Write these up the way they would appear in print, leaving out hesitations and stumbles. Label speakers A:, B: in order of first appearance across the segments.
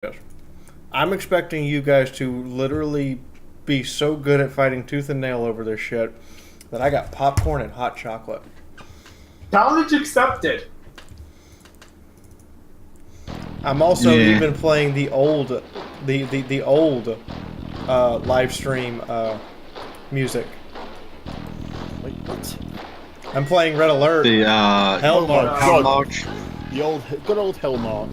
A: Yes. I'm expecting you guys to literally be so good at fighting tooth and nail over this shit that I got popcorn and hot chocolate.
B: Challenge accepted.
A: I'm also even playing the old live stream music.
C: Wait, what?
A: I'm playing Red Alert.
D: The
A: Hell March.
D: Hell March.
C: The good old Hell March.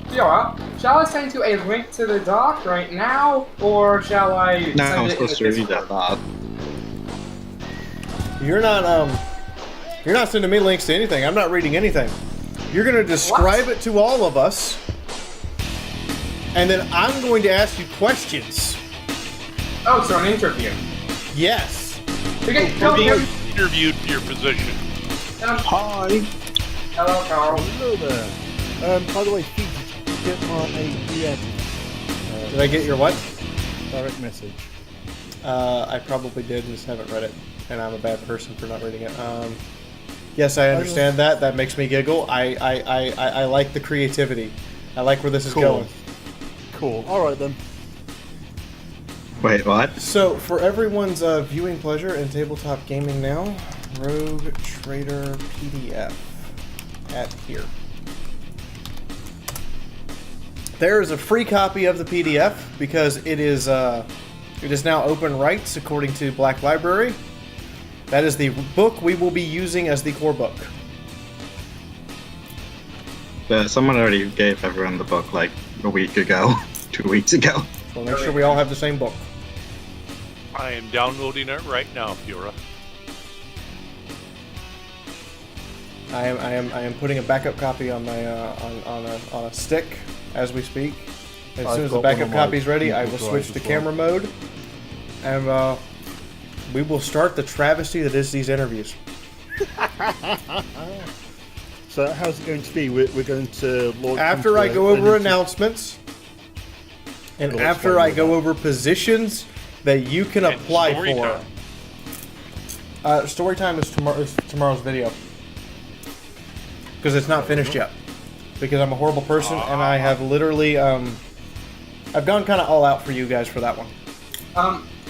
B: Fiaura, shall I send you a link to the doc right now, or shall I
D: No,
B: send
D: I'm
B: it
D: supposed
B: in
D: to
B: the
D: read that.
A: You're not sending me links to anything. I'm not reading anything. You're going to describe it to all of us, and then I'm going to ask you questions.
B: Oh, so an interview.
A: Yes.
B: Okay,
E: You're being interviewed for your position.
C: Hi.
B: Hello, Carl.
C: Hello there. By the way, Pete, did you get my DM?
A: Did I get your what?
C: Direct message.
A: I probably did and just haven't read it, and I'm a bad person for not reading it. Yes, I understand that. That makes me giggle. I like the creativity. I like where this is going.
C: Cool. All right then.
D: Wait, what?
A: So, for everyone's viewing pleasure in tabletop gaming now, Rogue Trader PDF at here. There is a free copy of the PDF because it is now open rights according to Black Library. That is the book we will be using as the core book.
D: Someone already gave everyone the book like a week ago, 2 weeks ago.
A: So make sure we all have the same book.
E: I am downloading it right now, Fiaura.
A: I am putting a backup copy on my on a stick as we speak. As soon as the backup copy is ready, I will switch to camera mode, and we will start the travesty that is these interviews.
C: So how's it going to be? We're going to launch
A: After I go over announcements, and after I go over positions that you can
E: And
A: apply
E: story
A: for. Story time is tomorrow's video. Because it's not finished yet. Because I'm a horrible person, and I have literally, I've gone kind of all out for you guys for that one.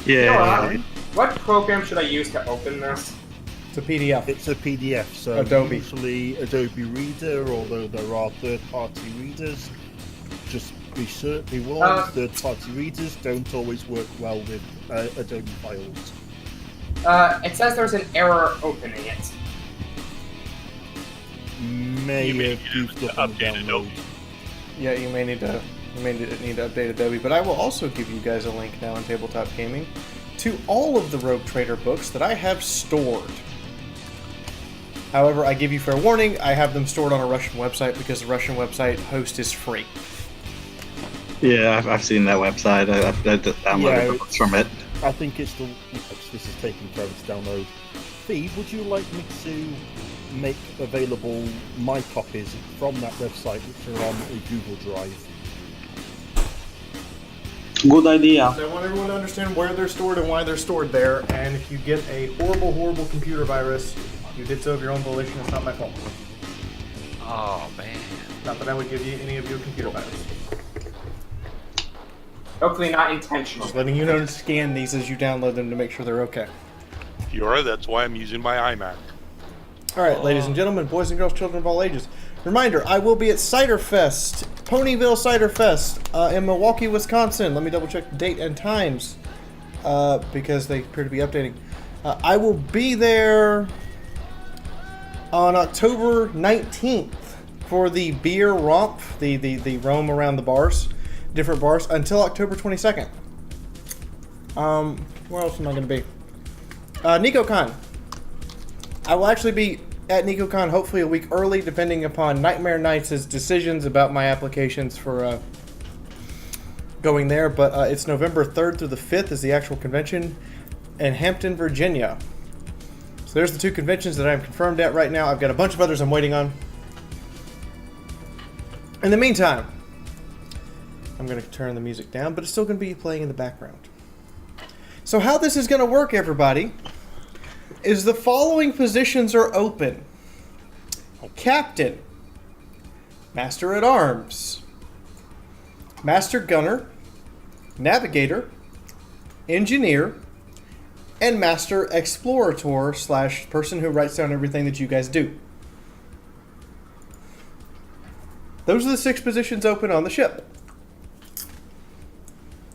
D: Yeah.
B: What program should I use to open this?
A: It's a PDF.
C: It's a PDF, so
A: Adobe.
C: usually Adobe Reader, although there are third-party readers. Just be warned, third-party readers don't always work well with Adobe files.
B: It says there's an error opening it.
C: May have goofed up on the
E: updated
C: download.
A: Yeah, you may need to update Adobe, but I will also give you guys a link now in Tabletop Gaming to all of the Rogue Trader books that I have stored. However, I give you fair warning, I have them stored on a Russian website because the Russian website host is free.
D: Yeah, I've seen that website. I've downloaded the books from it.
C: I think it's the... This is taking forever to download. Fee, would you like me to make available my copies from that website, which are on a Google Drive?
D: Good idea.
A: I want everyone to understand where they're stored and why they're stored there, and if you get a horrible, horrible computer virus, you did so of your own volition, it's not my fault.
E: Oh, man.
A: Not that I would give you any of your computer virus.
B: Hopefully not intentional.
A: Just letting you know to scan these as you download them to make sure they're okay.
E: Fiaura, that's why I'm using my iMac.
A: Alright, ladies and gentlemen, boys and girls, children of all ages. Reminder, I will be at Cider Fest, Ponyville Cider Fest, in Milwaukee, Wisconsin. Let me double check the date and times, because they appear to be updating. I will be there on October 19th for the beer romp, the roam around the bars, different bars, until October 22nd. Where else am I going to be? NicoCon. I will actually be at NicoCon hopefully a week early, depending upon Nightmare Nights' decisions about my applications for going there. But it's November 3rd through the 5th is the actual convention in Hampton, Virginia. So there's the two conventions that I'm confirmed at right now. I've got a bunch of others I'm waiting on. In the meantime, I'm going to turn the music down, but it's still going to be playing in the background. So how this is going to work, everybody, is the following positions are open: Captain, Master at Arms, Master Gunner, Navigator, Engineer, and Master Explorator / person who writes down everything that you guys do. Those are the 6 positions open on the ship.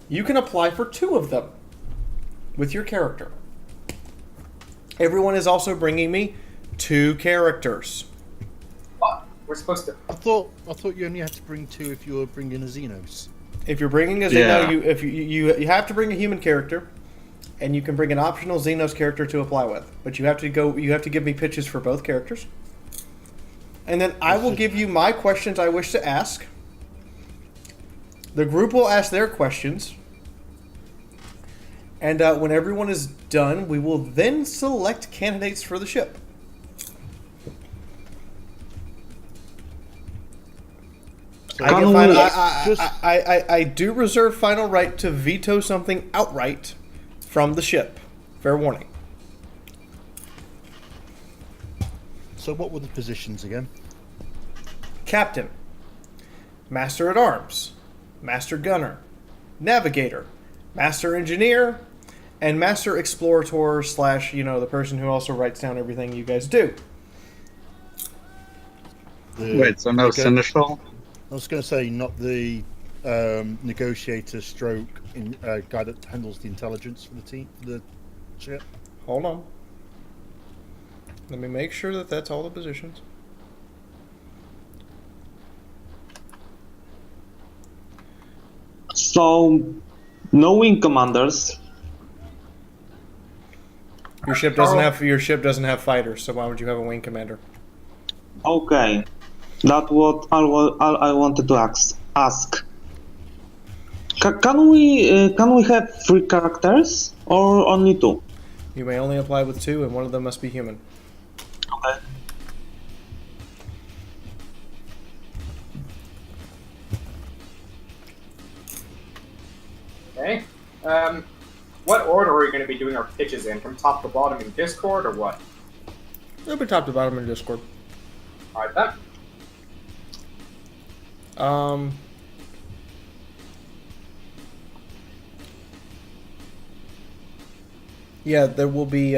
A: You can apply for 2 of them with your character. Everyone is also bringing me 2 characters.
B: What? We're supposed to.
C: I thought you only had to bring 2 if you were bringing a Xenos.
A: If you're bringing a Xeno, you have to bring a human character, and you can bring an optional Xenos character to apply with. But you have to give me pitches for both characters. And then I will give you my questions I wish to ask. The group will ask their questions. And when everyone is done, we will then select candidates for the ship.
C: So
A: I do reserve final right to veto something outright from the ship. Fair warning.
C: So what were the positions again?
A: Captain, Master at Arms, Master Gunner, Navigator, Master Engineer, and Master Explorator / the person who also writes down everything you guys do.
D: Wait, so no Seneschal?
C: I was going to say, not the negotiator stroke guy that handles the intelligence for the team, for the ship.
A: Hold on. Let me make sure that that's all the positions.
F: So, no wing commanders.
A: Your ship doesn't have fighters, so why would you have a wing commander?
F: Okay, that's what I wanted to ask. Can we have 3 characters or only 2?
A: You may only apply with 2, and one of them must be human.
F: Okay.
B: Okay. What order are we going to be doing our pitches in? From top to bottom in Discord, or what?
A: It'll be top to bottom in Discord.
B: Alright then.
A: Yeah, there will be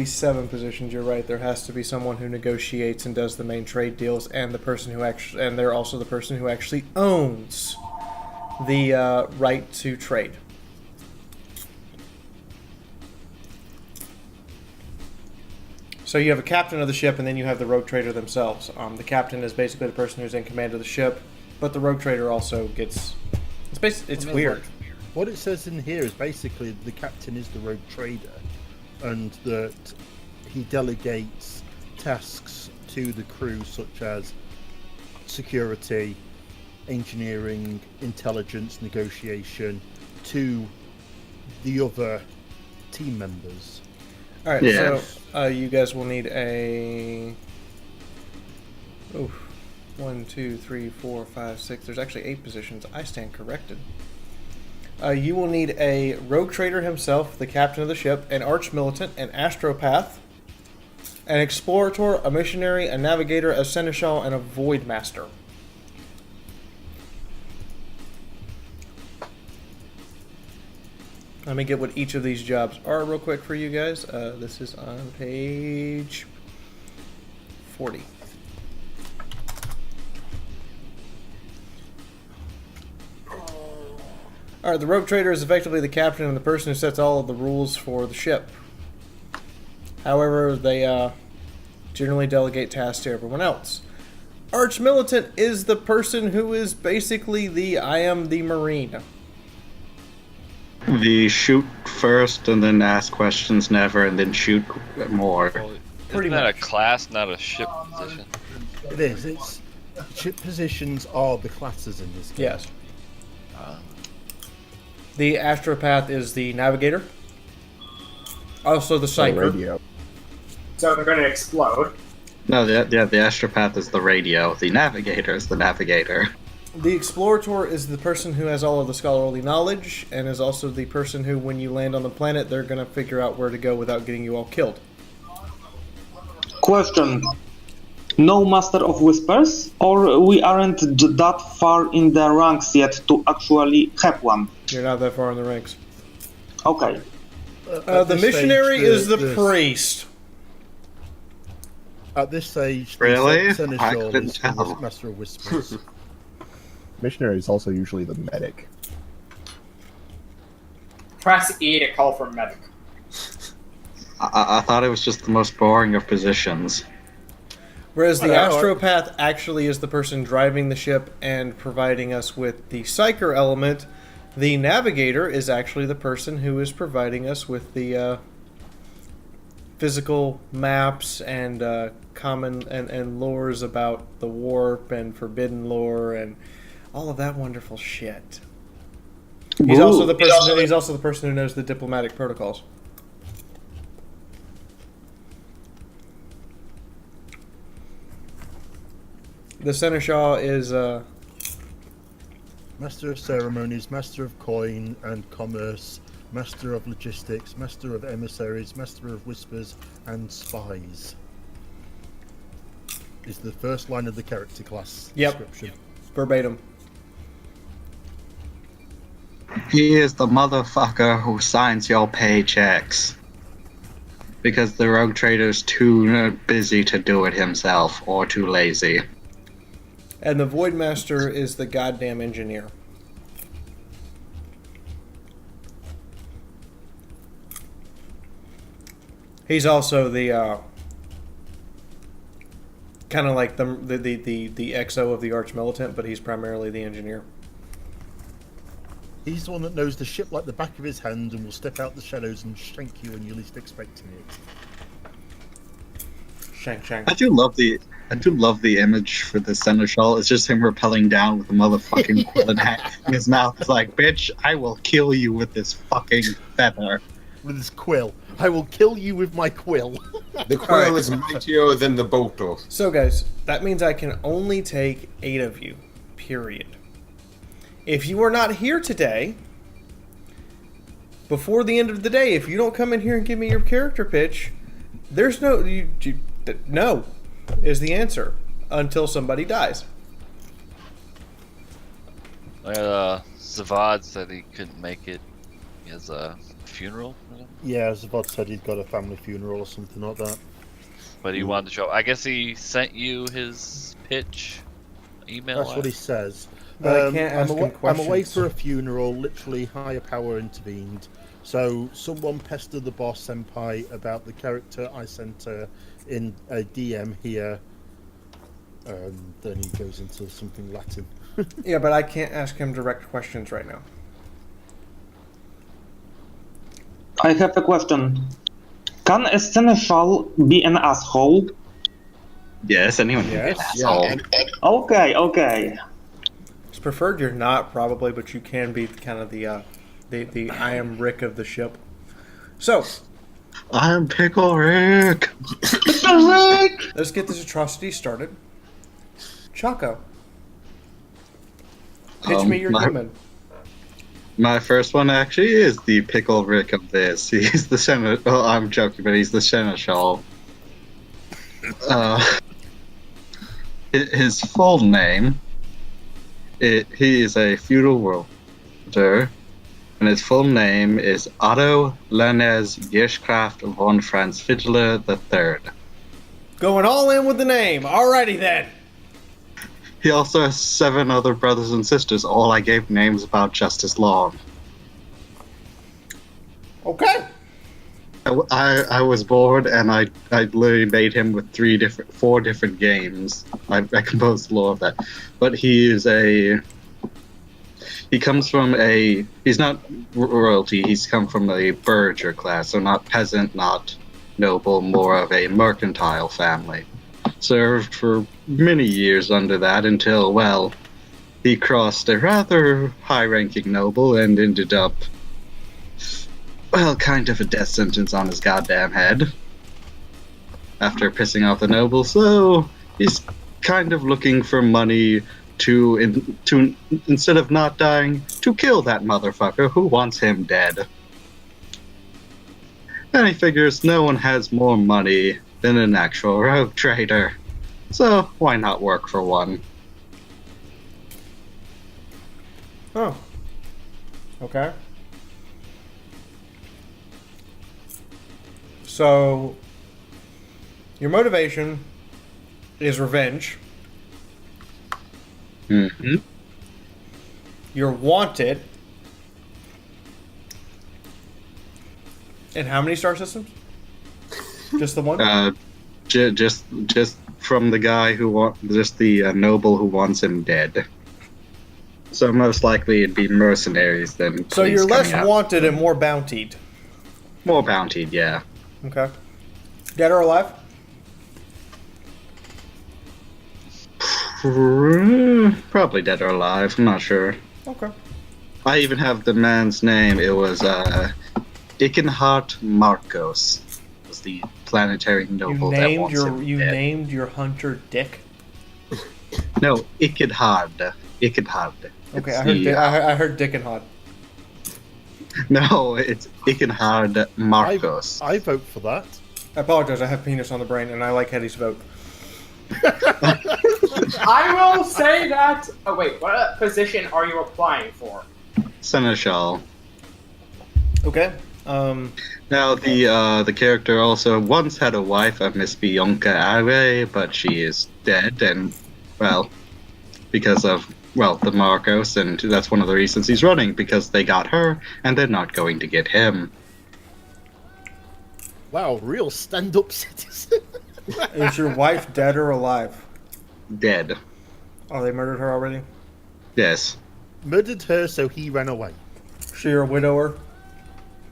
A: 7 positions. You're right. There has to be someone who negotiates and does the main trade deals, and they're also the person who actually owns the right to trade. So you have a captain of the ship, and then you have the rogue trader themselves. The captain is basically the person who's in command of the ship, but the rogue trader also gets. It's weird.
C: What it says in here is basically the captain is the rogue trader, and that he delegates tasks to the crew such as security, engineering, intelligence, negotiation to the other team members.
A: All right,
D: Yeah.
A: so you guys will need a. 1, 2, 3, 4, 5, 6. There's actually 8 positions. I stand corrected. You will need a rogue trader himself, the captain of the ship, an arch militant, an astropath, an explorator, a missionary, a navigator, a seneschal, and a void master. Let me get what each of these jobs are real quick for you guys. This is on page 40. Alright, the rogue trader is effectively the captain and the person who sets all of the rules for the ship. However, they generally delegate tasks to everyone else. Arch militant is the person who is basically I am the Marine.
D: The shoot first and then ask questions never and then shoot more.
G: Well,
A: Pretty
G: isn't that
A: much.
G: a class, not a ship position?
C: It is. It's ship positions are the classes in this game.
A: Yes. The astropath is the navigator. Also the psyker.
H: Radio.
B: So they're going to explode.
D: No, the astropath is the radio. The navigator is the navigator.
A: The explorator is the person who has all of the scholarly knowledge and is also the person who, when you land on the planet, they're going to figure out where to go without getting you all killed.
F: Question. no Master of Whispers, or we aren't that far in the ranks yet to actually have one?
A: You're not that far in the ranks.
F: Okay.
A: The missionary is the priest.
C: At this stage,
D: Really?
C: the
D: I
C: Seneschal
D: couldn't
C: is the
D: tell.
C: Master of Whispers.
H: Missionary is also usually the medic.
B: Press E to call for medic.
D: I thought it was just the most boring of positions.
A: Whereas the
C: Whatever.
A: astropath actually is the person driving the ship and providing us with the psyker element. The navigator is actually the person who is providing us with the physical maps and common and lores about the warp and forbidden lore and all of that wonderful shit. He's also the person. He's also the person who knows the diplomatic protocols. The Seneschal is
C: Master of Ceremonies, Master of Coin and Commerce, Master of Logistics, Master of Emissaries, Master of Whispers, and Spies. Is the first line of the character class description.
A: verbatim.
D: He is the motherfucker who signs your paychecks. Because the rogue trader's too busy to do it himself, or too lazy.
A: And the Voidmaster is the goddamn engineer. He's also the kind of like the XO of the Arch Militant, but he's primarily the engineer.
C: He's the one that knows the ship like the back of his hand and will step out the shadows and shank you when you're least expecting it.
A: Shank, shank.
D: I do love the image for the Seneschal. It's just him rappelling down with a motherfucking quill in his mouth. It's like, bitch, I will kill you with this fucking feather.
C: With his quill. I will kill you with my quill.
I: The quill is mightier than the bolter.
A: So, guys, that means I can only take 8 of you. Period. If you are not here today, before the end of the day, if you don't come in here and give me your character pitch, there's no... no is the answer until somebody dies.
G: Zavad said he couldn't make it. He has a funeral.
C: Yeah, Zavad said he'd got a family funeral or something like that.
G: But he wanted to show. I guess he sent you his pitch email.
C: That's what he says.
A: But I can't ask him
C: I'm away
A: questions.
C: for a funeral. Literally, higher power intervened. So someone pestered the boss senpai about the character I sent her in a DM here. Then he goes into something Latin.
A: Yeah, but I can't ask him direct questions right now.
F: I have a question. Can a Seneschal be an asshole?
D: Yes, anyone can be an asshole.
F: Okay.
A: It's preferred you're not, probably, but you can be kind of the I am Rick of the ship. So,
D: I'm Pickle Rick!
A: let's get this atrocity started. Chaco, pitch me your human.
D: My first one actually is the Pickle Rick of this. He's the Seneschal. Well, I'm joking, but he's the Seneschal. His full name, he is a feudal ruler, and his full name is Otto Lenez Gishkraft von Franz Fiedler III.
A: Going all in with the name. Alrighty then.
D: He also has 7 other brothers and sisters, all I gave names about just as long.
A: Okay.
D: I was bored and I literally made him with 4 different games. I composed lore of that. But he's not royalty, he's come from a burgher class, so not peasant, not noble, more of a mercantile family. Served for many years under that until, well, he crossed a rather high-ranking noble and ended up, well, kind of a death sentence on his goddamn head after pissing off the noble, so he's kind of looking for money to instead of not dying, to kill that motherfucker who wants him dead. And he figures no one has more money than an actual rogue trader. So why not work for one?
A: Oh. Okay. So, your motivation is revenge.
D: Mm-hmm.
A: You're wanted. And how many star systems? Just the one?
D: Just from the guy just the noble who wants him dead. So most likely it'd be mercenaries than.
A: So you're
D: police
A: less
D: coming out.
A: wanted and more bountied.
D: More bountied, yeah.
A: Okay. Dead or alive?
D: Probably dead or alive. I'm not sure.
A: Okay.
D: I even have the man's name. It was Ikenhart Marcos. Was the planetary noble that wants him dead.
A: named your hunter Dick?
D: No, Ikenhard. Ikenhard.
A: Okay,
D: It's
A: I heard Dick and Hod.
D: No, it's Ikenhard Marcos.
C: I vote for that.
A: I apologize, I have penis on the brain and I like Hetty's vote.
B: I will say that. Oh wait, what position are you applying for?
D: Seneschal.
A: Okay.
D: Now the character also once had a wife, a Miss Bianca Are, but she is dead, and well, because of the Marcos, and that's one of the reasons he's running, because they got her, and they're not going to get him.
C: Wow, real stand-up citizen.
A: Is your wife dead or alive?
D: Dead.
A: Oh, they murdered her already?
D: Yes.
C: Murdered her, so he ran away.
A: So you're a widower?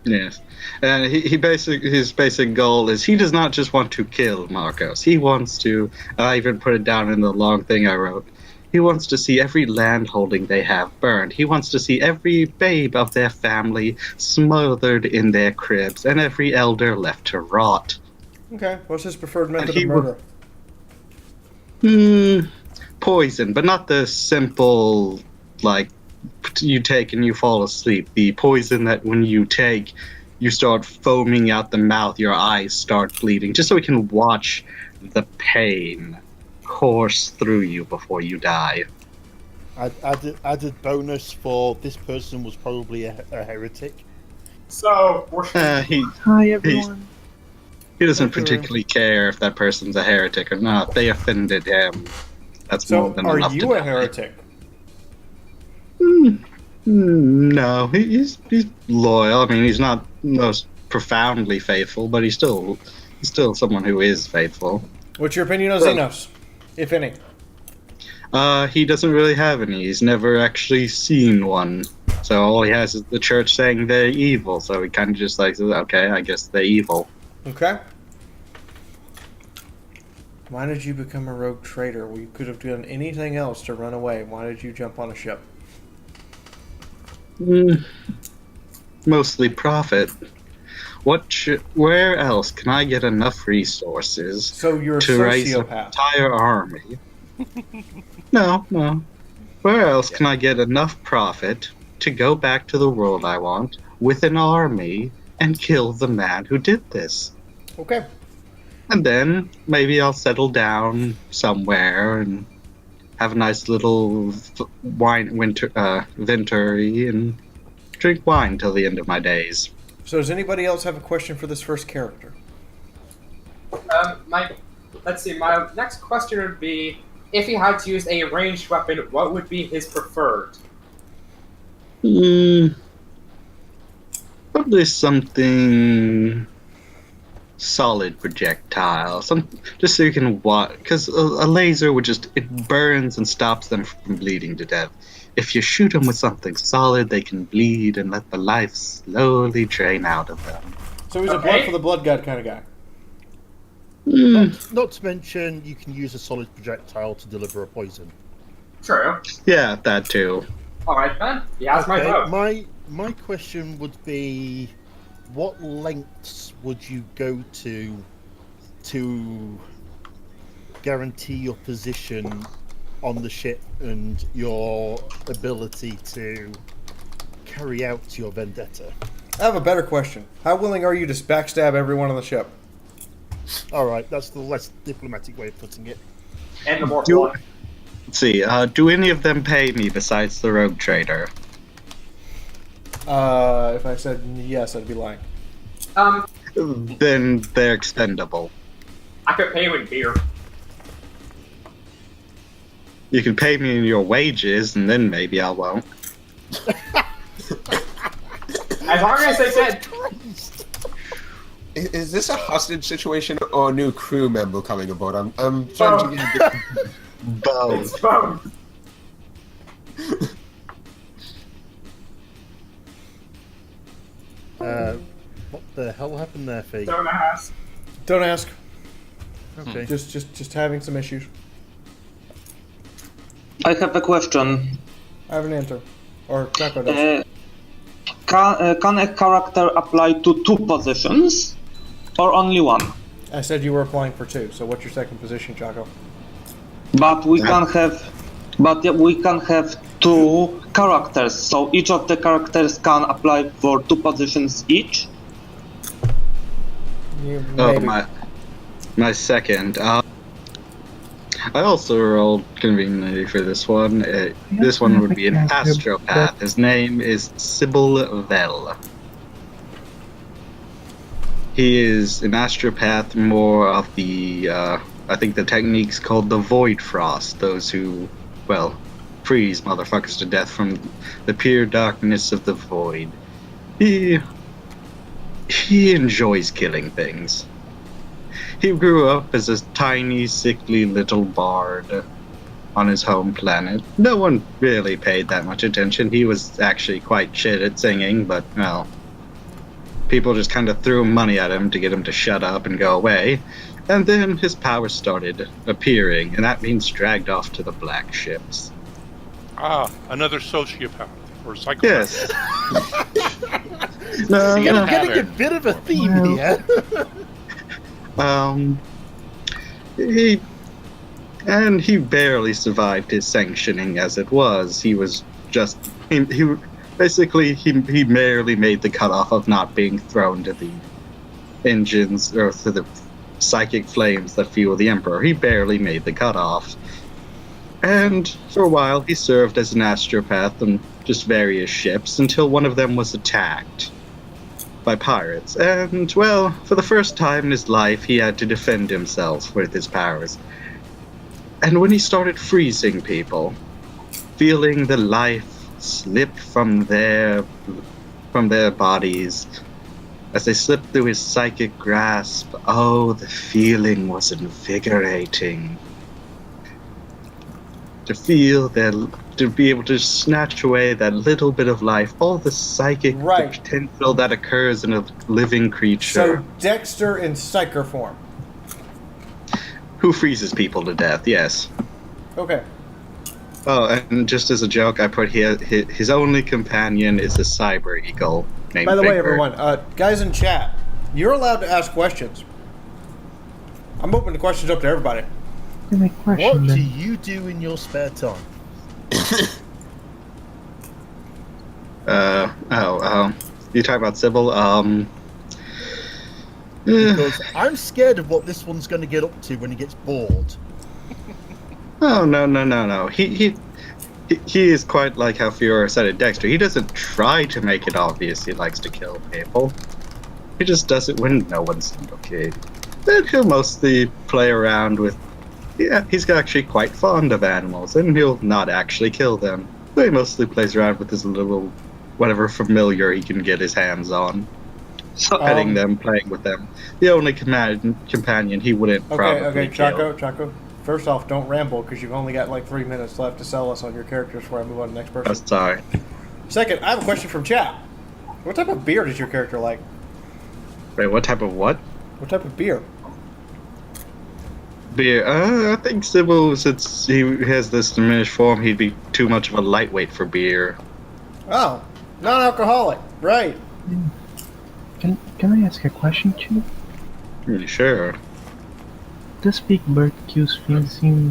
D: Yes. And his basic goal is he does not just want to kill Marcos. He wants to, I even put it down in the long thing I wrote, he wants to see every land holding they have burned. He wants to see every babe of their family smothered in their cribs, and every elder left to rot.
A: Okay, what's his preferred method of murder?
D: Poison, but not the simple, like, you take and you fall asleep. The poison that when you take, you start foaming out the mouth, your eyes start bleeding, just so we can watch the pain course through you before you die.
C: Added bonus for this person was probably a heretic.
B: So,
J: Hi, everyone.
D: He doesn't particularly care if that person's a heretic or not. They offended him. That's more than enough to
A: are you a
D: die.
A: heretic?
D: No, he's loyal. I mean, he's not most profoundly faithful, but he's still someone who is faithful.
A: What's your opinion on Xenos, if any?
D: He doesn't really have any. He's never actually seen one. So all he has is the church saying they're evil. So he kind of just like, okay, I guess they're evil.
A: Okay. Why did you become a rogue trader? We could have done anything else to run away. Why did you jump on a ship?
D: Mostly profit. Where else can I get enough resources
A: So you're a
D: to raise an
A: sociopath.
D: entire army? No. Where else can I get enough profit to go back to the world I want with an army and kill the man who did this?
A: Okay.
D: And then maybe I'll settle down somewhere and have a nice little venturi and drink wine till the end of my days.
A: So does anybody else have a question for this first character?
B: let's see. My next question would be: if he had to use a ranged weapon, what would be his preferred?
D: Probably something solid projectile, just so you can watch, because a laser would it burns and stops them from bleeding to death. If you shoot them with something solid, they can bleed and let the life slowly drain out of them.
A: So he's a blood for the blood god kind of guy.
C: Not to mention, you can use a solid projectile to deliver a poison.
B: True.
D: Yeah, that too.
B: Alright then. Yeah, that's my vote.
C: My question would be, what lengths would you go to guarantee your position on the ship and your ability to carry out your vendetta?
A: I have a better question. How willing are you to backstab everyone on the ship?
C: Alright, that's the less diplomatic way of putting it.
B: And the more
D: Do-
B: one.
D: Let's see. Do any of them pay me besides the rogue trader?
A: If I said yes, I'd be lying.
D: Then they're expendable.
B: I could pay you in beer.
D: You can pay me in your wages, and then maybe I won't.
B: As long as they said,
I: Is this a hostage situation or a new crew member coming aboard? I'm trying to get a bit...
D: Both.
B: it's both.
C: What the hell happened there, Fee?
B: Don't ask.
A: Don't ask.
C: Okay.
A: Just having some issues.
F: I have a question.
A: I have an answer. Or Jacko does.
F: Can a character apply to 2 positions or only 1?
A: I said you were applying for 2, so what's your second position, Jacko?
F: But we can have 2 characters, so each of the characters can apply for 2 positions each.
D: Oh, my second. I also rolled conveniently for this one. This one would be an astropath. His name is Sybil Vell. He is an astropath, more of the, I think the technique's called the Void Frost. Those who, well, freeze motherfuckers to death from the pure darkness of the void. He enjoys killing things. He grew up as a tiny, sickly little bard on his home planet. No one really paid that much attention. He was actually quite shit at singing, but, well, people just kind of threw money at him to get him to shut up and go away. And then his powers started appearing, and that means dragged off to the black ships.
E: Ah, another sociopath or psychopath.
D: Yes. No,
C: I'm getting a bit of a theme here.
D: He barely survived his sanctioning as it was. He was just he barely made the cutoff of not being thrown to the engines or to the psychic flames that fuel the Emperor. He barely made the cutoff. And for a while he served as an astropath on just various ships until one of them was attacked by pirates. And, well, for the first time in his life, he had to defend himself with his powers. And when he started freezing people, feeling the life slip from their bodies as they slipped through his psychic grasp, oh, the feeling was invigorating. To feel to be able to snatch away that little bit of life, all the psychic potential that occurs in a living creature.
A: So Dexter in Psyker form.
D: Who freezes people to death, yes.
A: Okay.
D: Oh, and just as a joke, I put here, his only companion is a cyber eagle named
A: By the
D: Big
A: way,
D: Bird.
A: everyone, guys in chat, you're allowed to ask questions. I'm opening the questions up to everybody.
C: What do you do in your spare time?
D: You talk about Sybil,
C: Because I'm scared of what this one's going to get up to when he gets bored.
D: Oh, no. He is quite like how Fiaura said it, Dexter. He doesn't try to make it obvious he likes to kill people. He just does it when no one's looking. Then he'll mostly play around with... Yeah, he's actually quite fond of animals, and he'll not actually kill them. So he mostly plays around with his little... whatever familiar he can get his hands on. Petting them, playing with them. The only companion he wouldn't probably kill.
A: Chaco. First off, don't ramble, because you've only got like 3 minutes left to sell us on your characters before I move on to the next person.
D: Oh, sorry.
A: Second, I have a question from chat. What type of beer does your character like?
D: Wait, what type of what?
A: What type of beer?
D: Beer. I think Sybil, since he has this diminished form, he'd be too much of a lightweight for beer.
A: Oh, non-alcoholic, right.
J: Can I ask a question too?
D: Sure.
J: Does Big Bird kills things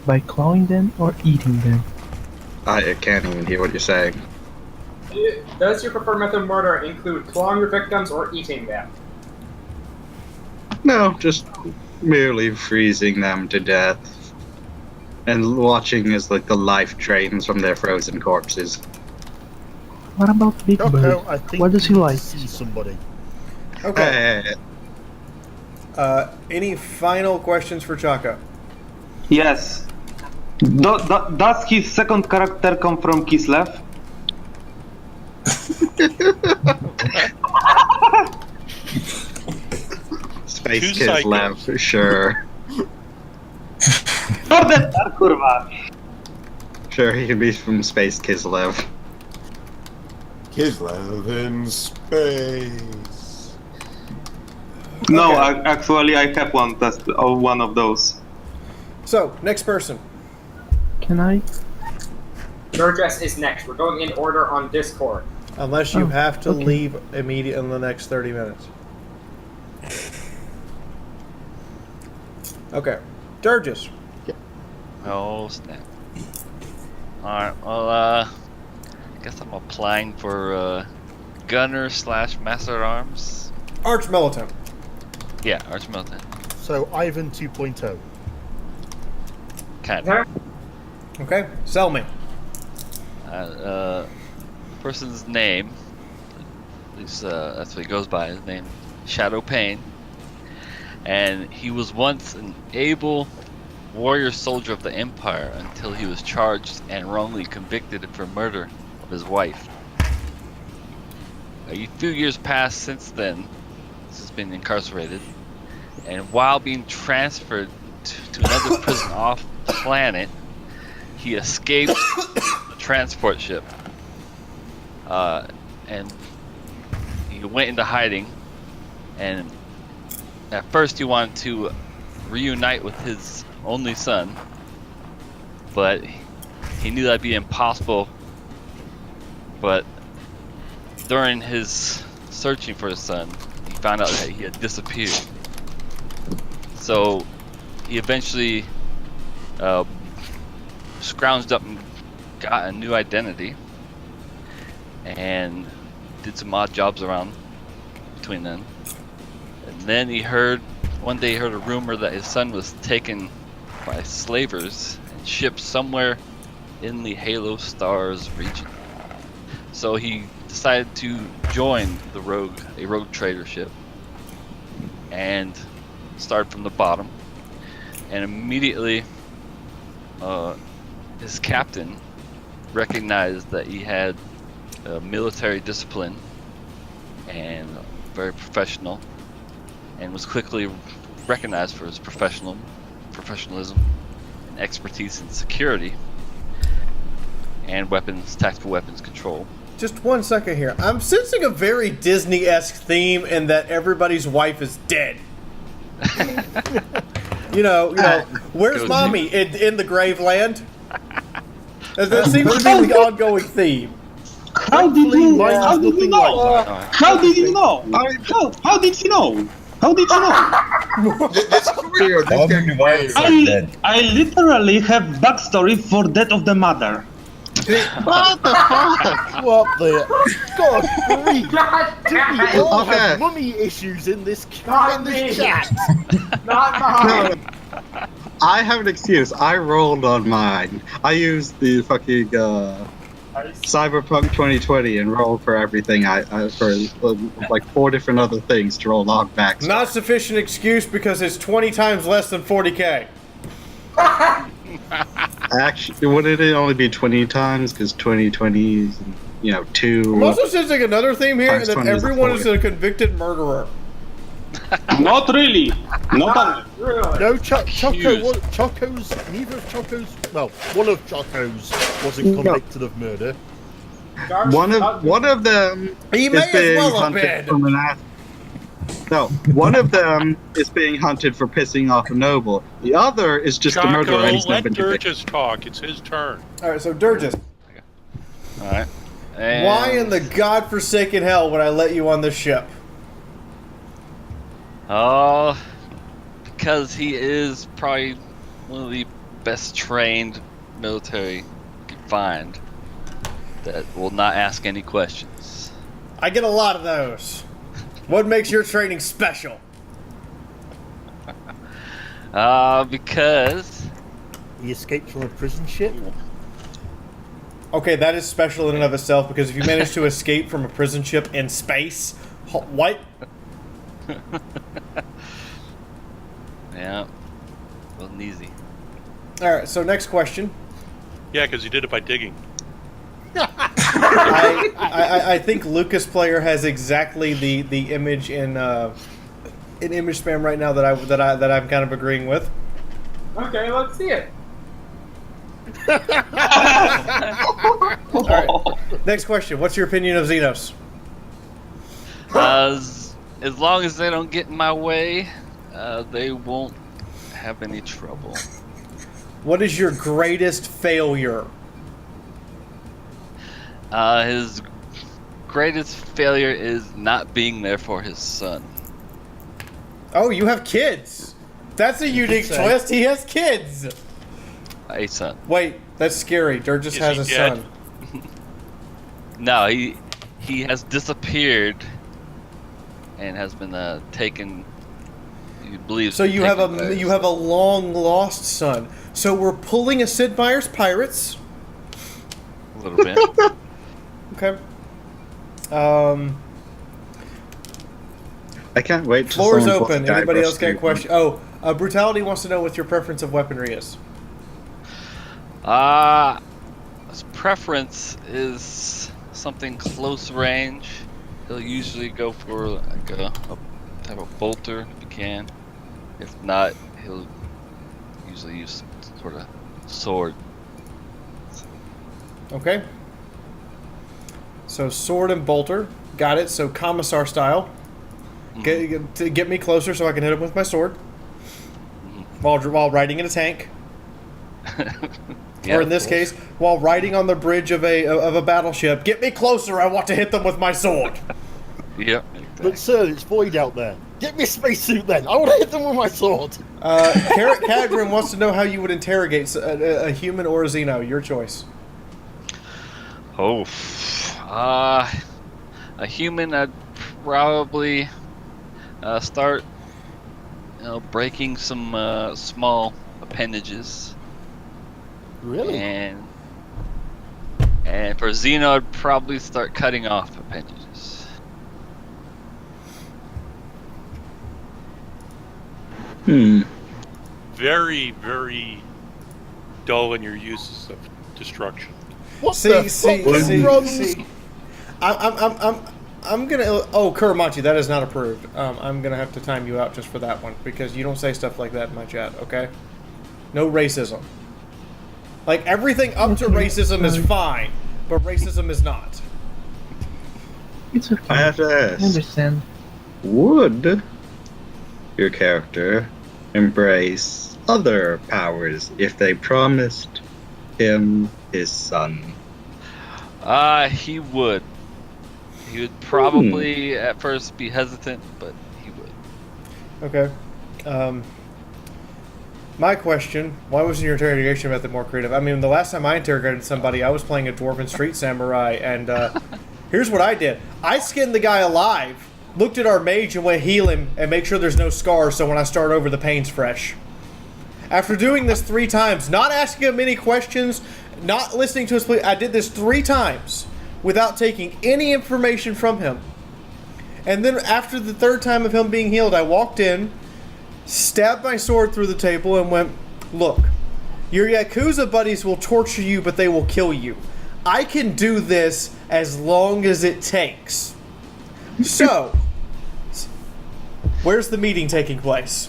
J: by clawing them or eating them?
D: I can't even hear what you're saying.
B: Does your preferred method of murder include clawing your victims or eating them?
D: No, just merely freezing them to death. and watching as like the life drains from their frozen corpses.
J: What about Big Bird?
C: Choco, I think
J: What does he
C: you
J: like?
C: see somebody.
A: Okay. Any final questions for Chaco?
F: Yes. Does his second character come from Kislev?
D: Space
E: Two
D: Kids
E: psychos.
D: Lab, for sure.
F: Kurwa.
D: Sure, he can be from Space Kislev.
I: Kislev in space.
F: No,
A: Okay.
F: actually, I have one of those.
A: So, next person.
J: Can I?
B: Durgess is next. We're going in order on Discord.
A: Unless you
J: Oh,
A: have to
J: okay.
A: leave immediately in the next 30 minutes. Okay. Durgess.
G: Oh snap! All right. Well, I guess I'm applying for gunner / master at arms.
A: Arch Militant.
G: Yeah, arch militant.
C: So Ivan 2.0.
G: Kind of.
A: Okay. Sell me.
G: Person's name, at least that's what he goes by, his name, Shadow Pain. And he was once an able warrior soldier of the Empire until he was charged and wrongly convicted for murder of his wife. A few years passed since then. This has been incarcerated. And while being transferred to another prison off planet, he escaped the transport ship. And he went into hiding, and at first he wanted to reunite with his only son, but he knew that'd be impossible. But during his searching for his son, he found out that he had disappeared. So he eventually scrounged up and got a new identity, and did some odd jobs around between then. And then one day he heard a rumor that his son was taken by slavers and shipped somewhere in the Halo Stars region. So he decided to join a rogue trader ship, and start from the bottom. And immediately his captain recognized that he had military discipline and very professional, and was quickly recognized for his professionalism and expertise in security and tactical weapons control.
A: Just 1 second here. I'm sensing a very Disney-esque theme in that everybody's wife is dead. you know, where's
G: Goes-
A: mommy? In the Graveland? That seems to be the ongoing theme.
F: How did you know?
C: Mine's
F: How did you
C: nothing
F: know?
C: like that.
F: How did you know? How did you know? How did you know?
I: This is weird. This
K: All
I: getting
K: the wives
I: weird.
K: are dead.
F: I literally have backstory for death of the mother.
D: What the fuck?
C: What the? God grief!
B: God
C: Do we
B: damn it!
C: all
D: Okay.
C: have mummy issues in this
B: Not me.
C: chat?
B: Not mine!
D: I have an excuse. I rolled on mine. I used the fucking Cyberpunk 2020 and rolled for everything. For like 4 different other things to roll log back.
A: Not sufficient excuse because it's 20 times less than 40k.
D: Actually, would it only be 20 times? Because 2020 is, 2.
A: I'm also sensing another theme here, and
D: Times
A: that
D: 20 is a
A: everyone is
D: 40.
A: a convicted murderer.
F: Not really. Not only.
B: Really?
C: No, Choco's. Neither of Choco's. Well, one of Choco's wasn't convicted of murder.
D: One of them
A: He
D: is
A: may as
D: being
A: well have
D: hunted
A: been.
D: from an No, one of them is being hunted for pissing off a noble. The other is just a murderer.
E: Chaco,
D: And he's
E: let
D: never been convicted.
E: Durgess talk. It's his turn.
A: Alright, so Durgess,
G: Alright.
A: why in the godforsaken hell would I let you on this ship?
G: Oh, because he is probably one of the best trained military you can find that will not ask any questions.
A: I get a lot of those. What makes your training special?
G: Because
C: He escaped from a prison ship.
A: Okay, that is special in and of itself, because if you manage to escape from a prison ship in space, what?
G: Yeah, wasn't easy.
A: All right, so next question.
E: Yeah, because he did it by digging.
A: I think Lucas Player has exactly the image in image spam right now that I'm kind of agreeing with.
B: Okay, let's see it.
A: All right. Next question. What's your opinion of Xenos?
G: As long as they don't get in my way, they won't have any trouble.
A: What is your greatest failure?
G: His greatest failure is not being there for his son.
A: Oh, you have kids. That's a unique twist. He has kids.
G: A son.
A: Wait, that's scary. Durgis
E: Is
A: has
E: he
A: a
E: dead?
A: son.
G: No, he has disappeared and has been taken. You believe
A: So you have a long lost son. So we're pulling a Sid Meier's Pirates.
G: a little bit.
A: Okay.
D: I can't wait. till
A: Floor is
D: someone pulls
A: open.
D: a
A: Anybody
D: guybrush
A: else got a
D: through
A: question? Oh, Brutality wants to know what your preference of weaponry is.
G: His preference is something close range. He'll usually go for like a type of bolter if he can. If not, he'll usually use some sort of sword.
A: Okay. So sword and bolter. Got it. So commissar style. Get me closer so I can hit him with my sword. While riding in a tank.
G: Yeah,
A: or in this case, while riding on the bridge of a battleship. Get me closer, I want to hit them with my sword.
G: Yep.
C: But sir, it's void out there. Get me a spacesuit then. I want to hit them with my sword.
A: Carrot Cadron wants to know how you would interrogate a human or a Xeno. Your choice.
G: Oh, a human, I'd probably start, breaking some small appendages.
C: Really?
G: And for Xeno, I'd probably start cutting off appendages.
E: Very, very dull in your uses of destruction.
C: What
A: See. I'm gonna. Oh, Kuramachi, that is not approved. I'm gonna have to time you out just for that one because you don't say stuff like that in my chat. Okay? No racism. Like everything up to racism is fine, but racism is not.
J: It's okay.
D: I have to
J: I
D: ask.
J: understand.
D: Would your character embrace other powers if they promised him his son?
G: He would. He would probably at first be hesitant, but he would.
A: Okay. My question: why wasn't your interrogation method more creative? I mean, the last time I interrogated somebody, I was playing a Dwarven Street Samurai, and here's what I did: I skinned the guy alive, looked at our mage, and went heal him and make sure there's no scars, so when I start over, the pain's fresh. After doing this 3 times, not asking him any questions, not listening to his plea, I did this 3 times without taking any information from him. And then after the 3rd time of him being healed, I walked in, stabbed my sword through the table, and went, "Look, your Yakuza buddies will torture you, but they will kill you. I can do this as long as it takes. So, where's the meeting taking place?"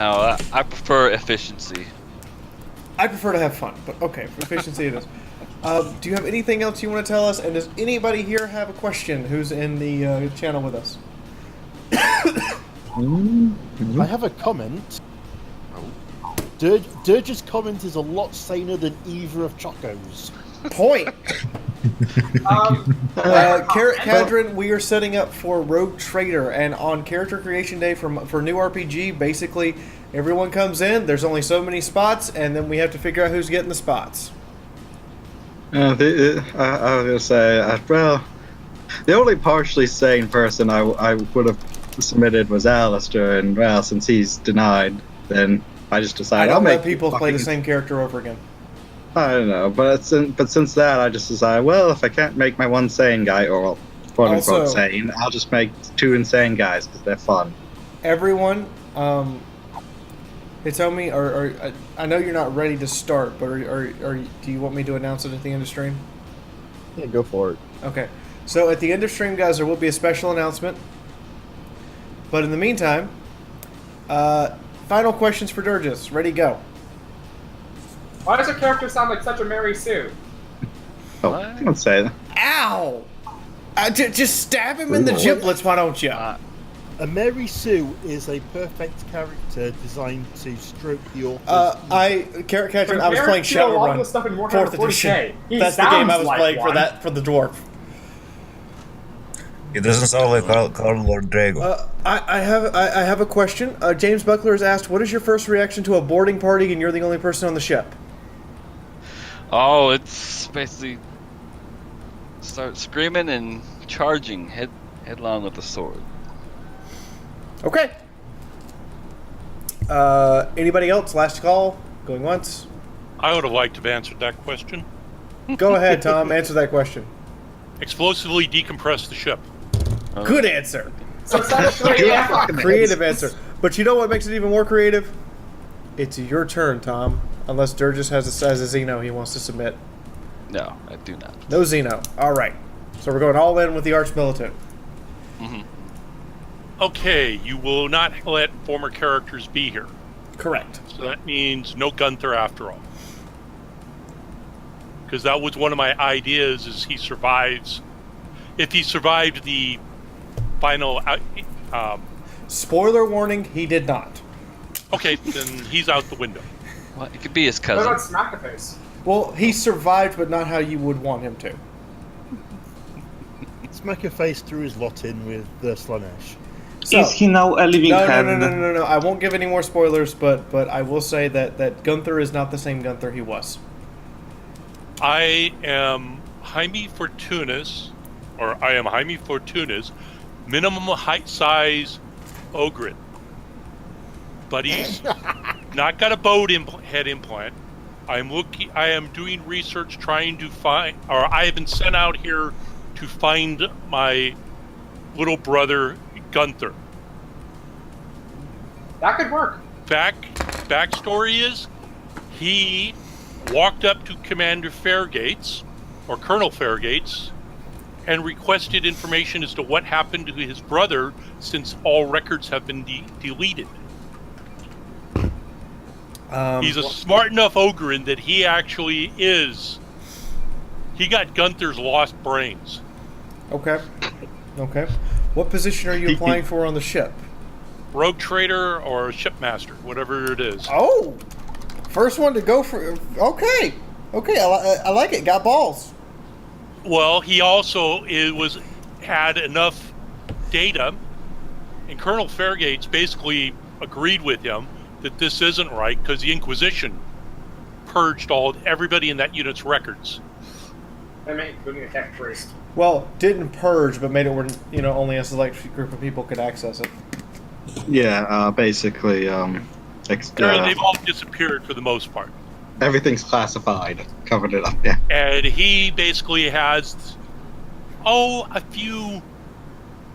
G: No, I prefer efficiency.
A: I prefer to have fun, but okay, for efficiency it is. Do you have anything else you want to tell us? And does anybody here have a question who's in the channel with us?
C: I have a comment. Dirge's comment is a lot saner than either of Choco's.
A: Point! Carrot Cadron, we are setting up for Rogue Trader, and on Character Creation Day for new RPG, basically everyone comes in, there's only so many spots, and then we have to figure out who's getting the spots.
D: I was gonna say, well, the only partially sane person I would have submitted was Alistair, and well, since he's denied, then I just
A: I
D: decided
A: don't
D: I'll
A: let
D: make
A: people play the
D: fucking-
A: same character over again.
D: I don't know, but since that, I just decided, well, if I can't make my one sane guy, or quote unquote
A: Also-
D: sane, I'll just make 2 insane guys because they're fun.
A: Everyone, Hitomi, or I know you're not ready to start, but do you want me to announce it at the end of stream?
H: Yeah, go for it.
A: Okay. So at the end of stream, guys, there will be a special announcement. But in the meantime, final questions for Durgis. Ready, go.
B: Why does your character sound like such a Mary Sue?
D: Oh,
G: What?
D: don't say that.
A: Ow! Just stab him in the giblets, why don't you?
C: A Mary Sue is a perfect character designed to stroke the author's
A: Catherine, I was playing
B: a lot of
A: Shadowrun,
B: the stuff in Warhammer
A: 4th edition.
B: 40K. He
A: That's the game I
B: sounds
A: was
B: like
A: playing
B: one.
A: for the dwarf.
K: It doesn't sound like Carl or Drago.
A: I have a question. James Buckler has asked, what is your first reaction to a boarding party and you're the only person on the ship?
G: Oh, it's basically start screaming and charging headlong with the sword.
A: Okay. Anybody else? Last call? Going once?
E: I would have liked to have answered that question.
A: Go ahead, Tom. Answer that question.
E: Explosively decompress the ship.
A: Good answer.
B: So essentially, yeah.
A: Creative answer. But you know what makes it even more creative? It's your turn, Tom. Unless Durgis has a Xeno he wants to submit.
G: No, I do not.
A: No Xeno. All right. So we're going all in with the Arch Militant.
G: Mm-hmm.
E: Okay, you will not let former characters be here.
A: Correct.
E: So that means no Gunther after all. Because that was one of my ideas, is he survives. If he survived the final...
A: Spoiler warning, he did not.
E: Okay, then he's out the window.
G: Well, it could be his
B: What
G: cousin.
B: about Smack-a-Face?
A: Well, he survived, but not how you would want him to.
C: Smack a face threw his lot in with Slanesh.
A: So,
F: Is he now a living head?
A: No. I won't give any more spoilers, but I will say that Gunther is not the same Gunther he was.
E: I am Jaime Fortuna's minimum height size Ogrin. But he's not got a head implant. I am doing research trying to find, or I have been sent out here to find my little brother Gunther.
B: That could work.
E: Backstory is, he walked up to Commander Fairgates, or Colonel Fairgates, and requested information as to what happened to his brother, since all records have been deleted. He's a smart enough Ogrin that he actually is. He got Gunther's lost brains.
A: Okay. What position are you applying for on the ship?
E: Rogue trader or shipmaster, whatever it is.
A: Oh, first one to go for. Okay. I like it. Got balls.
E: Well, he also had enough data, and Colonel Fairgates basically agreed with him that this isn't right because the Inquisition purged everybody in that unit's records.
B: I mean, including the tech priest.
A: Well, didn't purge, but made it where only a select group of people could access it.
D: Yeah, basically,
E: They've all disappeared for the most part.
D: everything's classified. Covered it up, yeah.
E: And he basically has, a few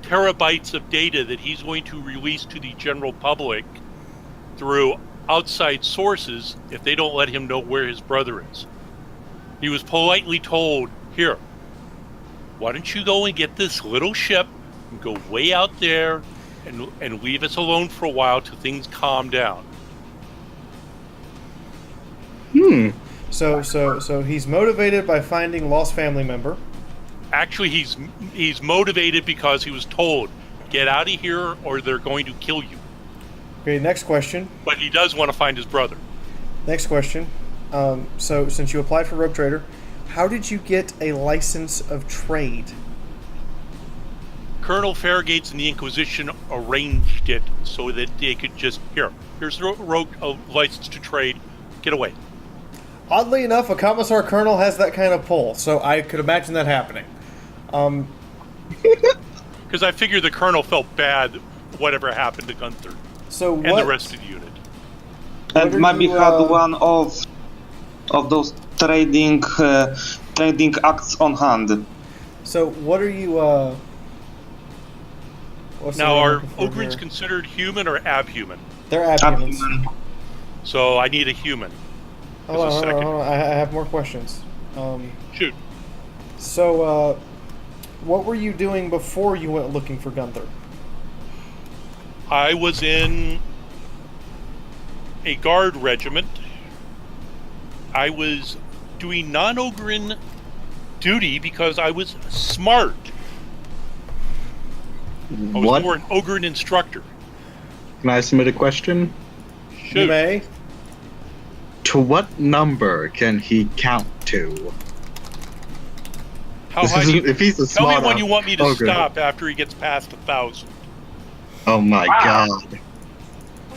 E: terabytes of data that he's going to release to the general public through outside sources if they don't let him know where his brother is. He was politely told, here, why don't you go and get this little ship and go way out there and leave us alone for a while till things calm down.
A: So he's motivated by finding lost family member.
E: Actually, he's motivated because he was told, get out of here or they're going to kill you.
A: Okay, next question.
E: But he does want to find his brother.
A: Next question. So since you applied for Rogue Trader, how did you get a license of trade?
E: Colonel Fairgates and the Inquisition arranged it so that they could just, here's the rogue license to trade, get away.
A: Oddly enough, a Commissar Colonel has that kind of pull, so I could imagine that happening.
E: Because I figured the Colonel felt bad whatever happened to Gunther
A: So
E: and the rest of the unit.
F: And maybe had one of those trading acts on hand.
A: So what are you? What's
E: Now,
A: the
E: are
A: word I'm looking for
E: Ogrins
A: here?
E: considered human or abhuman?
A: They're abhumans.
E: So I need a human.
A: Hold on,
E: as a
A: hold on,
E: second.
A: hold on. I have more questions.
E: Shoot.
A: So, what were you doing before you went looking for Gunther?
E: I was in a guard regiment. I was doing non-Ogrin duty because I was smart. I was
D: What?
E: more an Ogrin instructor.
D: Can I submit a question?
E: Shoot.
A: You may.
D: To what number can he count to?
E: How
D: This
E: high do
D: isn't-
E: you,
D: if he's a
E: tell me
D: smart
E: when you want me to
D: ogre.
E: stop after he gets past 1,000.
D: Oh my
B: Wow.
D: god.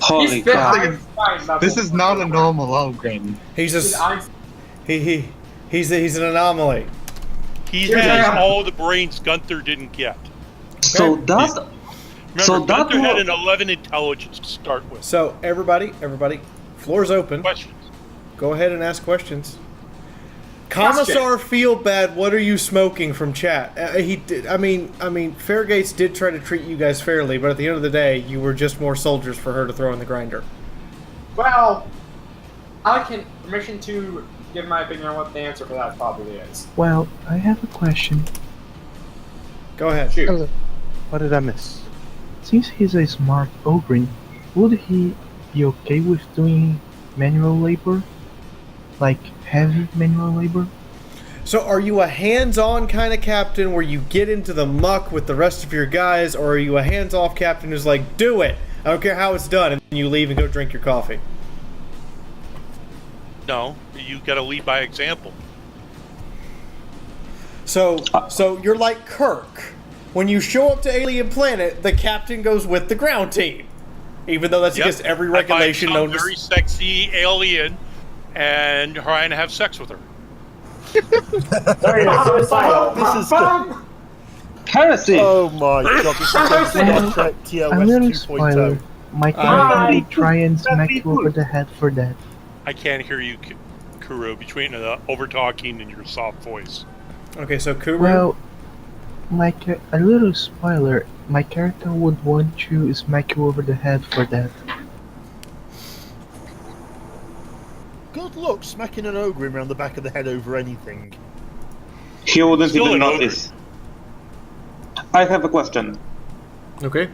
F: Holy
B: He's been
F: cow.
B: Einstein level.
D: This is not a normal Ogrin.
A: He's
B: He's
A: just
B: Einstein.
A: he's an anomaly.
E: He
B: Here's
E: has
B: a-
E: all the brains Gunther didn't get.
F: So that
E: Remember,
F: So that
E: Gunther had
F: was-
E: an 11 intelligence to start with.
A: So everybody, floor's open.
E: Questions?
A: Go ahead and ask questions. Commissar Fieldbad, what are you smoking from chat? He did. I mean, Fairgates did try to treat you guys fairly, but at the end of the day, you were just more soldiers for her to throw in the grinder.
B: Well, I can permission to give my opinion on what the answer for that probably is.
J: Well, I have a question.
A: Go ahead.
B: Shoot.
C: What did I miss?
J: Since he's a smart Ogrin, would he be okay with doing manual labor? Like heavy manual labor?
A: So are you a hands-on kind of captain where you get into the muck with the rest of your guys, or are you a hands-off captain who's like, do it, I don't care how it's done, and you leave and go drink your coffee?
E: No, you got to lead by example.
A: So you're like Kirk. When you show up to alien planet, the captain goes with the ground team, even though that's
E: Yep.
A: against every
E: I
A: regulation
E: find some
A: known
E: very
A: to.
E: sexy alien and try and have sex with her.
L: Sorry, suicidal.
C: This is
F: heresy.
C: Oh my god, this is like Star Trek
J: A
C: TOS
J: little
C: 2.0.
J: spoiler. My character may try and smack you over the head for that.
E: I can't hear you, Kuro, between the over-talking and your soft voice.
A: Okay, so Kuru.
J: Well, a little spoiler. My character would want to smack you over the head for that.
C: Good luck smacking an ogre around the back of the head over anything.
F: He wouldn't
E: Still
F: even
E: an ogre.
F: notice. I have a question.
A: Okay.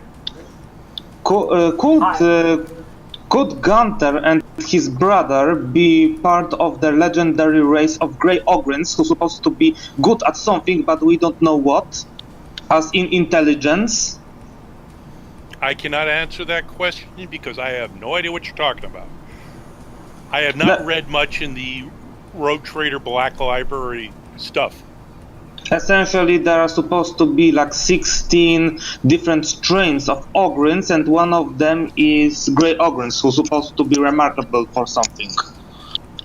F: Could Gunther and his brother be part of the legendary race of Grey Ogrins who's supposed to be good at something but we don't know what? As in intelligence?
E: I cannot answer that question because I have no idea what you're talking about. I have not read much in the Rogue Trader Black Library stuff.
F: Essentially, there are supposed to be like 16 different strains of Ogrins, and one of them is Grey Ogrins, who's supposed to be remarkable for something.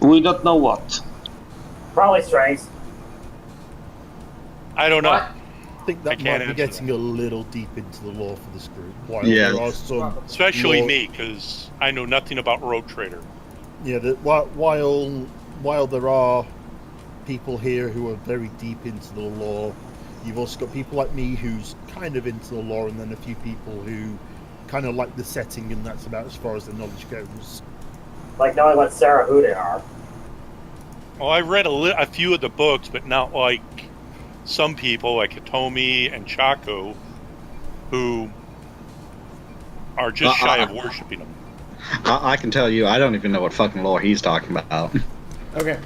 F: We don't know what.
L: Probably strengths.
E: I don't know.
B: What?
C: I think that
E: I can't
C: might be
E: answer
C: getting a little deep into the lore for this group. While
D: Yeah.
C: there are some,
E: Especially
C: lore-
E: me, because I know nothing about Rogue Trader.
C: Yeah, while there are people here who are very deep into the lore, you've also got people like me who's kind of into the lore, and then a few people who kind of like the setting, and that's about as far as the knowledge goes.
L: Like knowing what Sarah Huda are.
E: Well, I read a few of the books, but not like some people like Hitomi and Chaco, who are just shy of worshipping them.
D: I can tell you, I don't even know what fucking lore he's talking about.
A: Okay.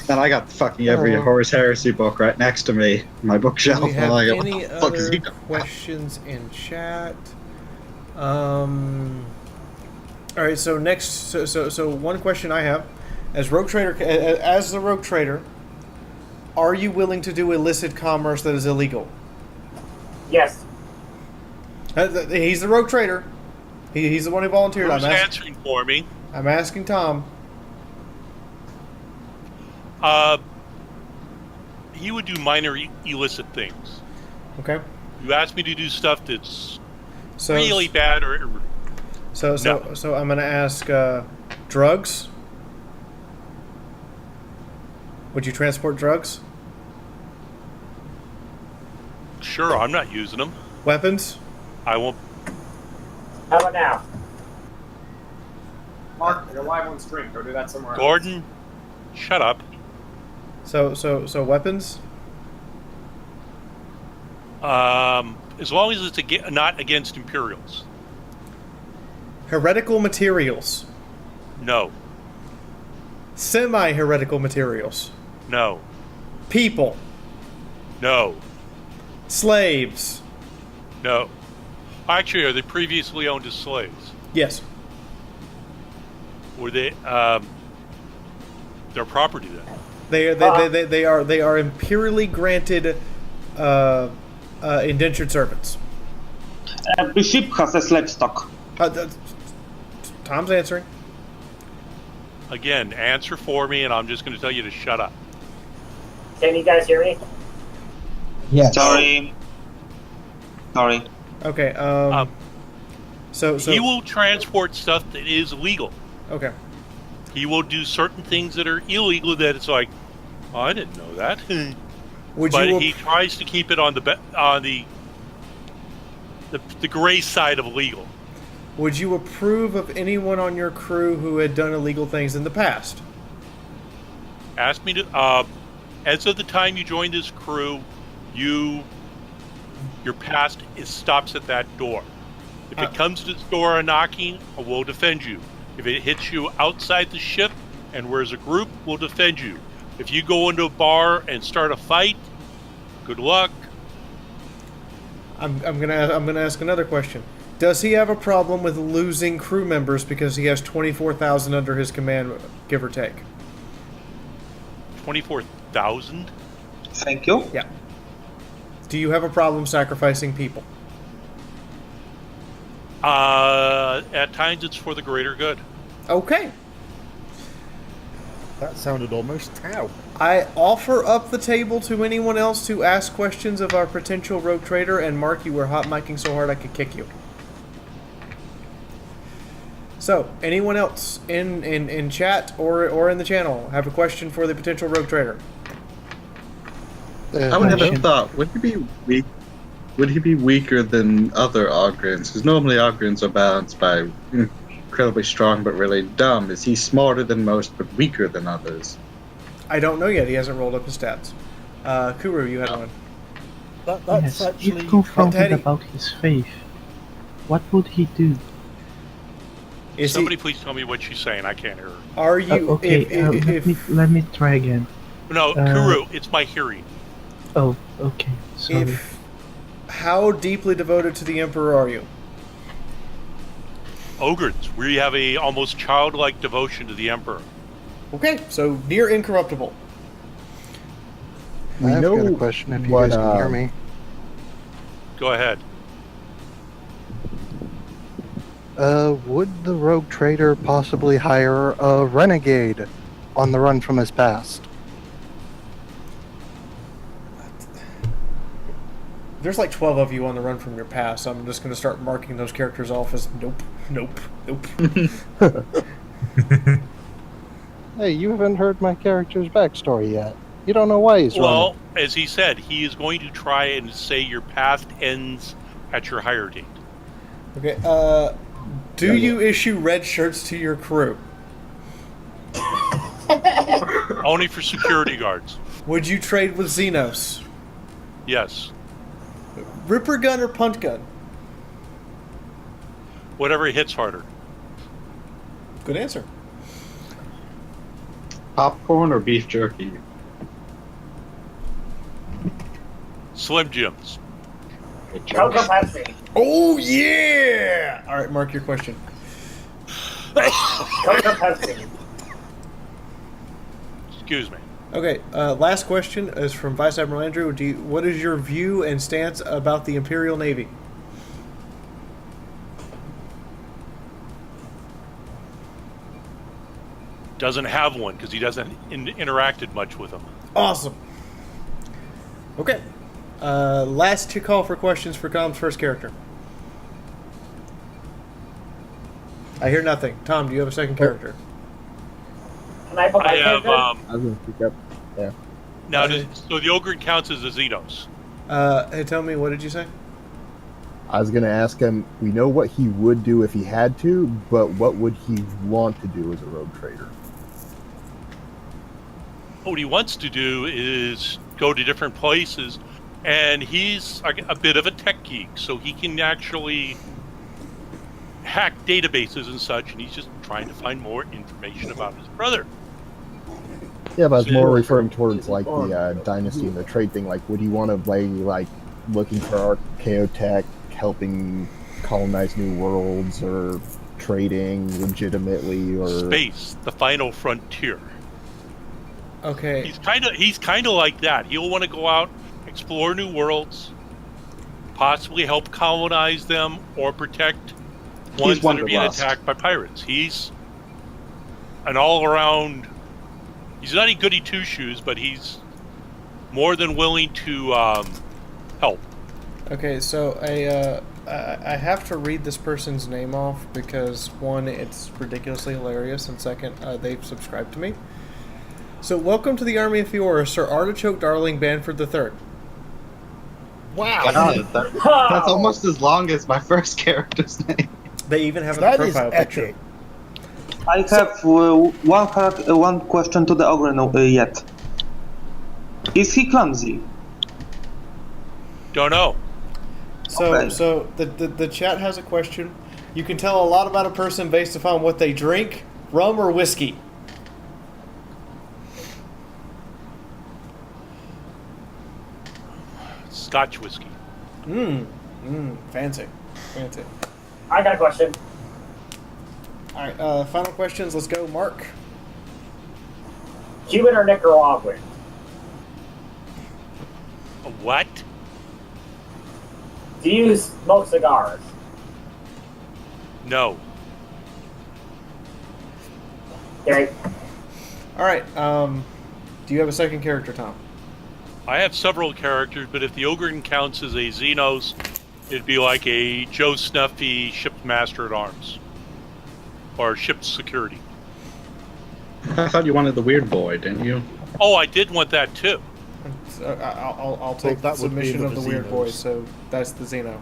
D: And I got fucking every Horus Heresy book right next to me, my bookshelf.
A: Do we have
D: I'm like, what
A: any
D: the fuck is
A: other
D: he talking about?
A: questions in chat? All right. So next, so one question I have, as Rogue Trader, as the Rogue Trader, are you willing to do illicit commerce that is illegal?
L: Yes.
A: He's the Rogue Trader. He's the one who volunteered.
E: Who's answering for me?
A: I'm asking Tom.
E: He would do minor illicit things.
A: Okay.
E: You asked me to do stuff that's
A: So
E: really bad or
A: So I'm gonna ask drugs. Would you transport drugs?
E: sure, I'm not using them.
A: Weapons?
E: I won't.
L: How about now?
B: Mark, you're live on stream. Go do that somewhere else.
E: Gordon, shut up.
A: So weapons?
E: As long as it's not against Imperials.
A: Heretical materials.
E: No.
A: Semi-heretical materials.
E: No.
A: People.
E: No.
A: Slaves.
E: No. Actually, are they previously owned as slaves?
A: Yes.
E: Were they? Their property then?
A: They are imperially granted indentured servants.
F: Every ship has a slave stock.
A: Tom's answering.
E: Again, answer for me, and I'm just going to tell you to shut up.
L: Can you guys hear me?
H: Yes.
F: Sorry.
A: Okay. So
E: he will transport stuff that is legal.
A: Okay.
E: He will do certain things that are illegal. That it's like, oh, I didn't know that. But he tries to keep it on the gray side of legal.
A: Would you approve of anyone on your crew who had done illegal things in the past?
E: Ask me to. As of the time you joined this crew, your past stops at that door. If it comes to the door and knocking, we'll defend you. If it hits you outside the ship, and we're as a group, we'll defend you. If you go into a bar and start a fight, good luck.
A: I'm gonna ask another question. Does he have a problem with losing crew members because he has 24,000 under his command, give or take?
E: 24,000?
F: Thank you.
A: Yeah. Do you have a problem sacrificing people?
E: At times it's for the greater good.
A: Okay.
C: That sounded almost Tau.
A: I offer up the table to anyone else to ask questions of our potential rogue trader, and Mark, you were hot micing so hard I could kick you. So, anyone else in chat or in the channel have a question for the potential rogue trader?
D: I would have a thought. Would he be weaker than other Ogrins? Because normally Ogrins are balanced by incredibly strong but really dumb. Is he smarter than most but weaker than others?
A: I don't know yet. He hasn't rolled up his stats. Kuru, you had one.
J: Yes, if confronted about his faith, what would he do?
E: Somebody please tell me what she's saying. I can't hear her.
A: Are you...
J: okay, let me try again.
E: No, Kuru, it's my hearing.
J: Oh, okay. Sorry.
A: How deeply devoted to the Emperor are you?
E: Ogrins, we have a almost childlike devotion to the Emperor.
A: Okay, so near incorruptible.
M: I've got a question if you guys can hear me.
E: Go ahead.
M: Would the rogue trader possibly hire a renegade on the run from his past?
A: There's like 12 of you on the run from your past, so I'm just going to start marking those characters off as nope, nope, nope.
M: Hey, you haven't heard my character's backstory yet. You don't know why he's running.
E: Well, as he said, he is going to try and say your past ends at your hire date.
A: Okay, do you issue red shirts to your crew?
E: Only for security guards.
A: Would you trade with Xenos?
E: Yes.
A: Ripper gun or punt gun?
E: Whatever hits harder.
A: Good answer.
D: Popcorn or beef jerky?
E: Slim Jims.
L: Coke or Pepsi?
A: Oh, yeah! All right, Mark, your question.
L: Coke or Pepsi?
E: Excuse me.
A: Okay, last question is from Vice Admiral Andrew. What is your view and stance about the Imperial Navy?
E: Doesn't have one because he doesn't interacted much with them.
A: Awesome. Okay. Last call for questions for Com's first character. I hear nothing. Tom, do you have a second character?
L: Can I put my
E: I have,
L: character?
N: I was going to speak up. Yeah.
E: now, so the Ogrin counts as a Xenos.
A: Hey, tell me, what did you say?
N: I was going to ask him, we know what he would do if he had to, but what would he want to do as a rogue trader?
E: What he wants to do is go to different places, and he's a bit of a tech geek, so he can actually hack databases and such, and he's just trying to find more information about his brother.
N: Yeah, but I was more referring towards like the dynasty and the trade thing. Like, would he want to play like looking for archaeotech, helping colonize new worlds, or trading legitimately, or
E: Space, the final frontier.
A: Okay.
E: He's kind of like that. He'll want to go out, explore new worlds, possibly help colonize them, or protect ones that are being attacked by pirates. He's an all-around. He's not a goody two-shoes, but he's more than willing to help.
A: Okay, so I have to read this person's name off because, one, it's ridiculously hilarious, and second, they've subscribed to me. So, welcome to the Army of Fiaura, Sir Artichoke Darling Banford III.
D: Wow. That's almost as long as my first character's name.
A: They even have a
F: That
A: profile
F: is
A: picture.
F: epic. I have one question to the Ogrin yet. Is he clumsy?
E: Don't know.
A: So the chat has a question. You can tell a lot about a person based upon what they drink, rum or whiskey.
E: Scotch whiskey.
A: Fancy.
L: I got a question.
A: Alright, final questions. Let's go, Mark.
L: Cuban or Nicaraguan?
E: What?
L: Do you smoke cigars?
E: No.
L: Okay.
A: Alright, do you have a second character, Tom?
E: I have several characters, but if the Ogrin counts as a Xenos, it'd be like a Joe Snuffy ship's master at arms. Or ship's security.
D: I thought you wanted the weird boy, didn't you?
E: Oh, I did want that too.
A: I'll take the submission of the weird boy, so that's the Xeno.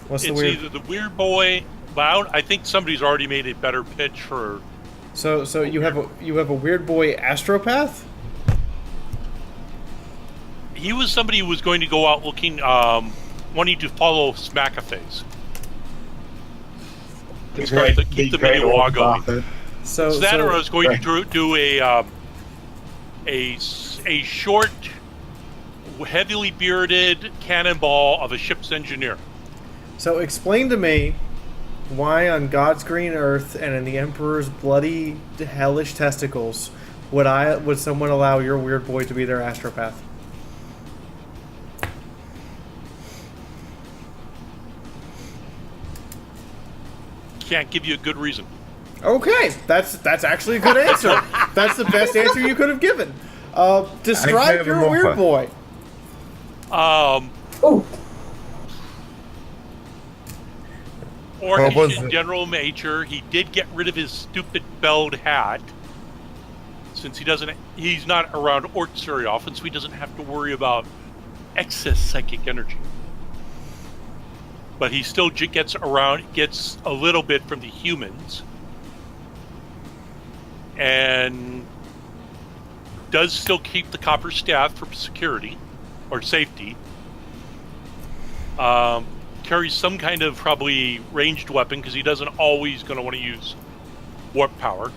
A: What's the
E: It's
A: weird?
E: either the weird boy, but I think somebody's already made a better pitch for.
A: So you have a weird boy astropath?
E: He was somebody who was going to go out looking, wanting to follow Smackaface. He's going to keep the mini-law going. So I was going to do a short, heavily bearded cannonball of a ship's engineer.
A: So explain to me why on God's green earth and in the Emperor's bloody hellish testicles would someone allow your weird boy to be their astropath?
E: Can't give you a good reason.
A: Okay, that's actually a good answer. That's the best answer you could have given. Describe your weird boy.
E: Orcish General Major. He did get rid of his stupid belled hat, since he's not around orcs very often, so he doesn't have to worry about excess psychic energy. But he still gets a little bit from the humans, and does still keep the copper staff for security or safety. Carries some kind of probably ranged weapon because he doesn't always going to want to use warp power.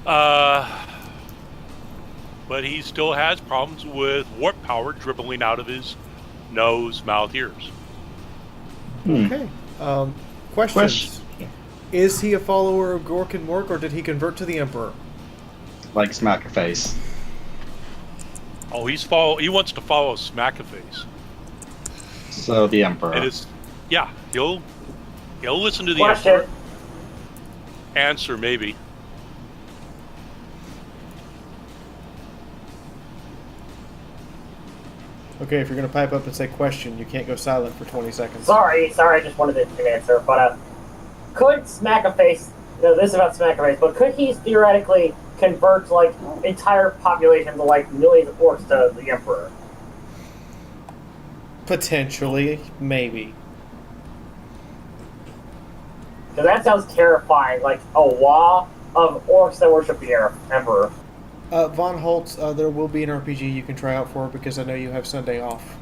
E: But he still has problems with warp power dribbling out of his nose, mouth, ears.
A: Okay. Questions. Is he a follower of Gork and Mork, or did he convert to the Emperor?
D: Like Smackaface.
E: Oh, he wants to follow Smackaface.
D: So the Emperor.
E: He'll listen to the
L: Question.
E: Emperor. Answer, maybe.
A: Okay, if you're gonna pipe up and say question, you can't go silent for 20 seconds.
L: Sorry, I just wanted an answer. But could Smackaface? No, this is about Smackaface. But could he theoretically convert like entire populations of like millions of orcs to the Emperor?
A: Potentially, maybe.
L: Because that sounds terrifying. Like a wall of orcs that worship the Emperor.
A: Von Holtz, there will be an RPG you can try out for because I know you have Sunday off.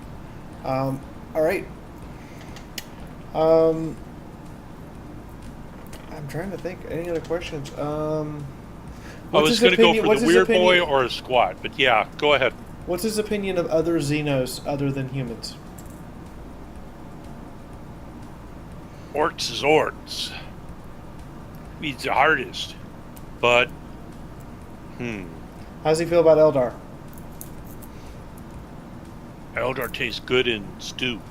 A: All right. I'm trying to think. Any other questions?
E: I was going to go for the weird boy or a squat, but yeah, go ahead.
A: What's his opinion of other Xenos other than humans?
E: Orcs is orcs. He's the hardest. But,
A: How does he feel about Eldar?
E: Eldar tastes good in stew.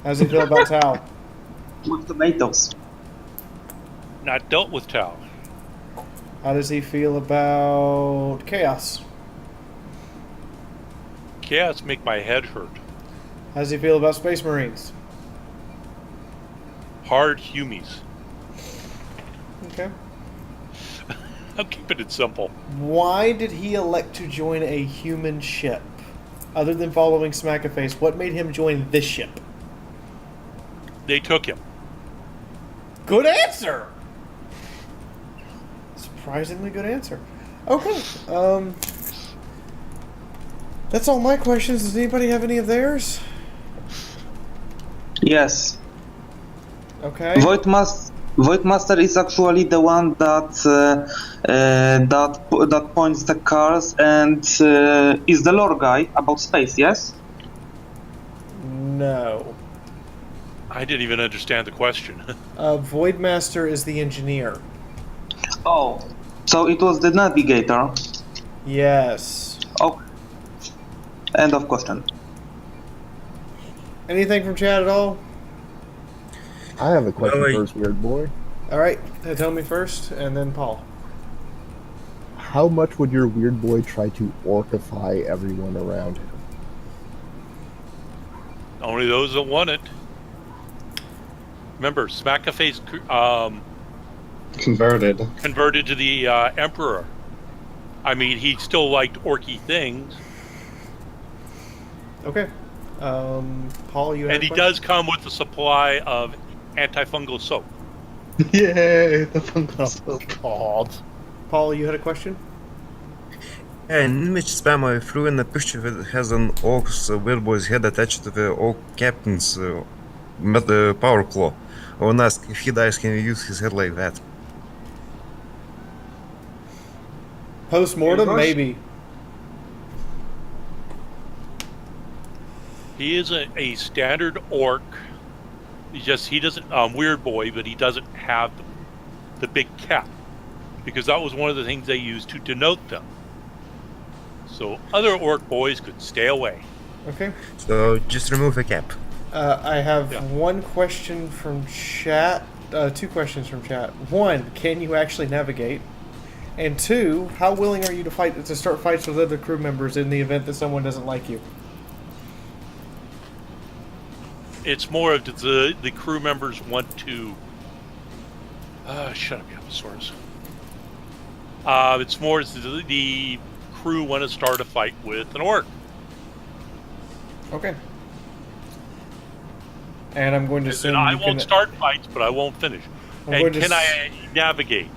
A: How does he feel about Tau?
F: With tomatoes.
E: Not dealt with Tau.
A: How does he feel about Chaos?
E: Chaos make my head hurt.
A: How does he feel about Space Marines?
E: Hard humies.
A: Okay.
E: I'm keeping it simple.
A: Why did he elect to join a human ship? Other than following Smackaface, what made him join this ship?
E: They took him.
A: Good answer! Surprisingly good answer. Okay. That's all my questions. Does anybody have any of theirs?
F: Yes.
A: Okay.
F: Voidmaster is actually the one that that points the cars and is the lore guy about space. Yes.
A: No.
E: I didn't even understand the question.
A: Voidmaster is the engineer.
F: Oh, so it was the navigator.
A: Yes.
F: Oh. End of question.
A: Anything from chat at all?
N: I have a question
K: wait.
N: first, weird boy.
A: All right, tell me first, and then Paul.
N: How much would your weird boy try to orcify everyone around him?
E: Only those that want it. Remember, Smackaface converted to the Emperor. I mean, he still liked orky things.
A: Okay. Paul, you have
E: And he does come with a supply of antifungal soap.
K: Yay, the fungal soap.
A: Paul, you had a question?
K: In image spam I threw in a picture that has an orc's weird boy's head attached to the orc captain's power claw. I want to ask, if he dies, can you use his head like that?
A: Post-mortem, maybe.
E: He is a standard orc. He doesn't weird boy, but he doesn't have the big cap, because that was one of the things they used to denote them. So other orc boys could stay away.
A: Okay.
K: So just remove the cap.
A: I have one question from chat. Two questions from chat. One, can you actually navigate? And two, how willing are you to start fights with other crew members in the event that someone doesn't like you?
E: It's more of the crew members want to... shut up, Yapasaurus. It's more the crew want to start a fight with an orc.
A: Okay. And I'm going to assume
E: I won't start fights, but I won't finish. And can I navigate?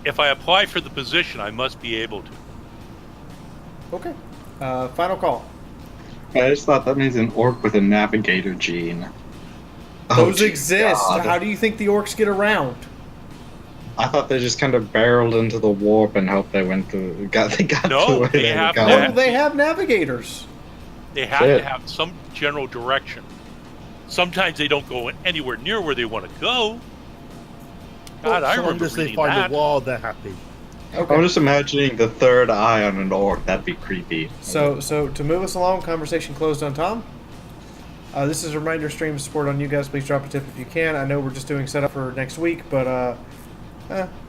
E: If I apply for the position, I must be able to.
A: Okay. Final call.
D: I just thought that means an orc with a navigator gene.
A: Those exist.
D: God.
A: How do you think the orcs get around?
D: I thought they just kind of barreled into the warp and hoped they went to they got
E: No,
D: to where
E: they
D: they
E: have
D: were
E: that.
D: going.
A: They have navigators.
E: They have to have some general direction. Sometimes they don't go anywhere near where they want to go. God, I remember
C: As they
E: reading
C: find
E: that.
C: a wall, they're happy.
A: Okay.
D: I'm just imagining the third eye on an orc. That'd be creepy.
A: So to move us along, conversation closed on Tom. This is a reminder stream support on you guys. Please drop a tip if you can. I know we're just doing setup for next week, but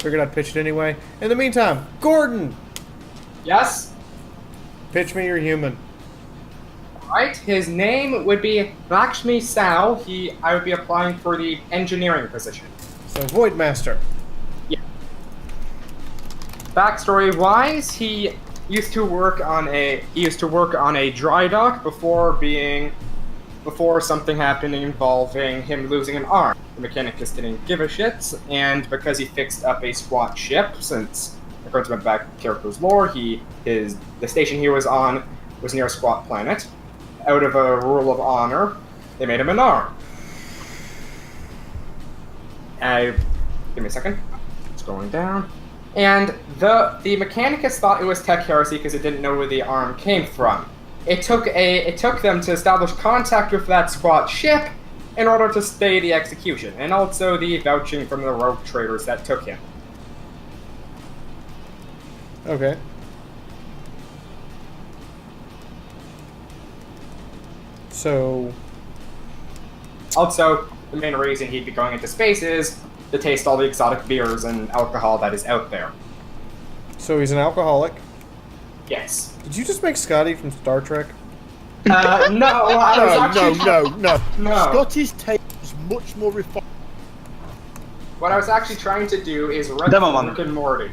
A: figured I'd pitch it anyway. In the meantime, Gordon!
B: Yes?
A: Pitch me your human.
B: Right. His name would be Lakshmi Sal. I would be applying for the engineering position.
A: So Voidmaster.
B: Yeah. Backstory-wise, he used to work on a dry dock before something happened involving him losing an arm. The mechanic just didn't give a shit, and because he fixed up a squat ship, since according to my back character's lore, the station he was on was near a squat planet. Out of a rule of honor, they made him an arm. Give me a second. It's going down. And the Mechanicus thought it was tech heresy because it didn't know where the arm came from. It took them to establish contact with that squat ship in order to stay the execution, and also the vouching from the rogue traders that took him.
A: Okay. So...
B: Also, the main reason he'd be going into space is to taste all the exotic beers and alcohol that is out there.
A: So he's an alcoholic?
B: Yes.
A: Did you just make Scotty from Star Trek?
B: No, I was actually...
C: No.
B: No.
C: Scotty's taste is much more refined.
B: What I was actually trying to do is Rick and Morty.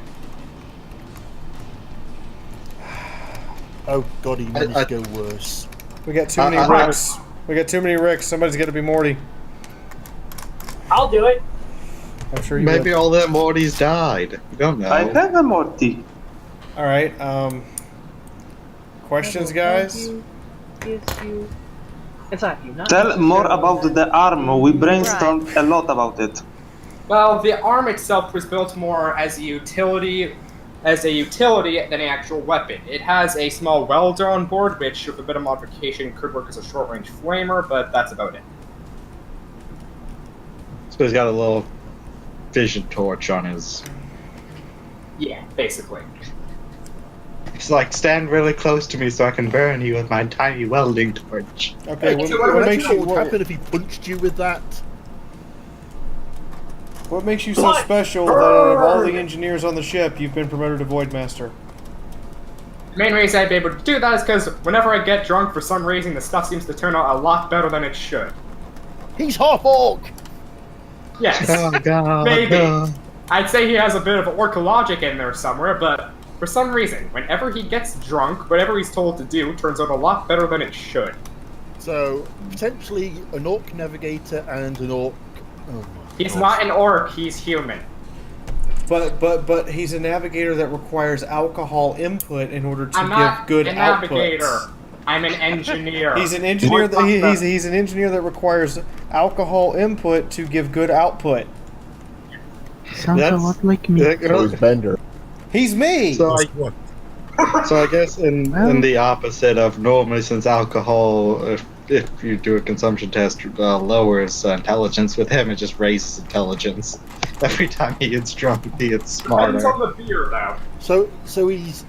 C: Oh god, he managed to go worse.
A: We got too many Ricks. We got too many Ricks. Somebody's got to be Morty.
L: I'll do it.
A: I'm sure you
D: Maybe
A: will.
D: all their Mortys died. You don't know.
F: I have a Morty.
A: All right. Questions, guys?
F: Tell more about the arm. We brainstormed a lot about it.
B: Well, the arm itself was built more as a utility than an actual weapon. It has a small welder on board, which with a bit of modification could work as a short-range flamer, but that's about it.
D: So he's got a little vision torch on his...
B: Yeah, basically.
D: He's like, stand really close to me so I can burn you with my tiny welding torch.
A: Okay,
C: What would happen if he punched you with that?
A: What makes you so special that out of all the engineers on the ship, you've been promoted to Voidmaster?
B: The main reason I'd be able to do that is because whenever I get drunk, for some reason, the stuff seems to turn out a lot better than it should.
C: He's half orc!
B: Yes.
D: Oh, God,
B: Maybe.
D: God.
B: I'd say he has a bit of orc logic in there somewhere, but for some reason, whenever he gets drunk, whatever he's told to do turns out a lot better than it should.
C: So, potentially an orc navigator and an orc... Oh my
B: He's
C: God.
B: not an orc, he's human.
A: But he's a navigator that requires alcohol input in order to
B: I'm not
A: give good
B: a navigator.
A: outputs.
B: I'm an engineer.
A: He's an engineer. He's an engineer that requires alcohol input to give good output.
J: Sounds a lot like me.
N: So is Bender.
A: He's me.
D: So I guess in the opposite of normally, since alcohol, if you do a consumption test, lowers intelligence, with him it just raises intelligence. Every time he gets drunk, he gets
B: Depends
D: smarter.
B: on the beer, though.
C: So he's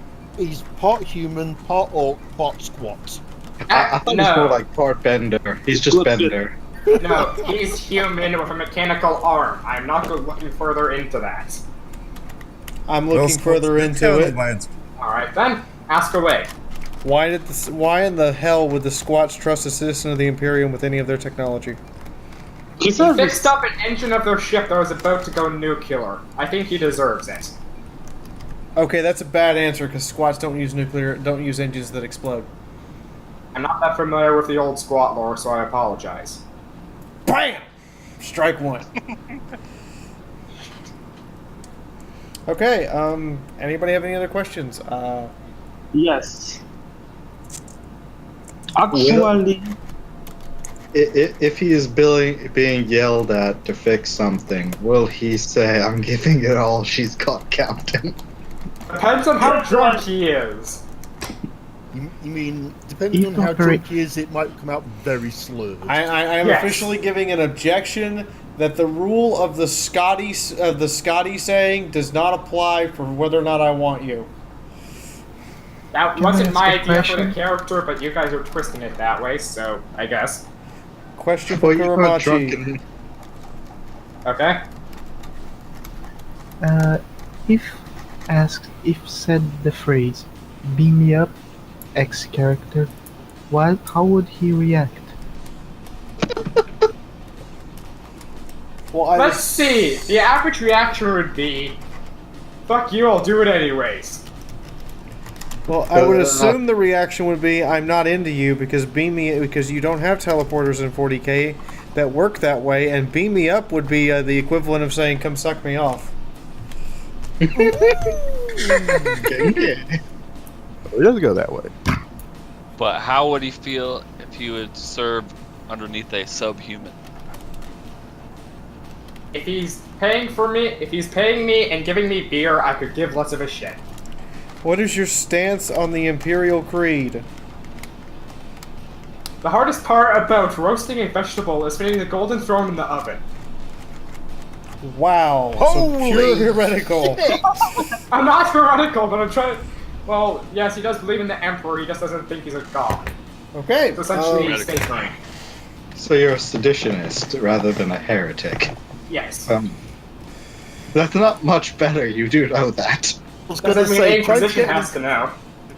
C: part human, part orc, part squat.
D: I thought he was more like part Bender. He's just Bender.
B: No, he's human with a mechanical arm. I'm not looking further into that.
A: I'm looking further into it.
B: Alright then, ask away.
A: Why in the hell would the Squats trust a citizen of the Imperium with any of their technology?
B: He fixed up an engine of their ship that was about to go nuclear. I think he deserves it.
A: Okay, that's a bad answer because Squats don't use engines that explode.
B: I'm not that familiar with the old squat lore, so I apologize.
A: Bam! Strike one. Okay, anybody have any other questions?
F: Yes. Actually...
D: If he is being yelled at to fix something, will he say, "I'm giving it all she's got, Captain"?
B: Depends on how drunk he is.
C: You mean, depending on how drunk he is, it might come out very slurred.
A: I am officially giving an objection that the rule of the Scotty saying does not apply for whether or not I want you.
B: That wasn't my idea for the character, but you guys are twisting it that way, so I guess.
A: Question for Kuramachi.
B: Okay.
J: If said the phrase, beam me up, X character, how would he react?
A: Well,
B: Let's see. The average reaction would be, "Fuck you, I'll do it anyways."
A: Well, I would assume the reaction would be, "I'm not into you because you don't have teleporters in 40K that work that way," and "beam me up" would be the equivalent of saying, "Come suck me off."
C: It does go that way.
G: But how would he feel if he would serve underneath a subhuman?
B: If he's paying me and giving me beer, I could give less of a shit.
A: What is your stance on the Imperial Creed?
B: The hardest part about roasting a vegetable is putting the golden throne in the oven.
A: Wow.
B: Holy
A: so pure heretical.
B: I'm not heretical, but I'm trying. Well, yes, he does believe in the Emperor. He just doesn't think he's a god.
A: Okay.
B: It's essentially state rank.
D: So you're a seditionist rather than a heretic.
B: Yes.
D: That's not much better. You do know that.
C: I was going to
B: Doesn't mean
C: say,
B: the Inquisition has to know.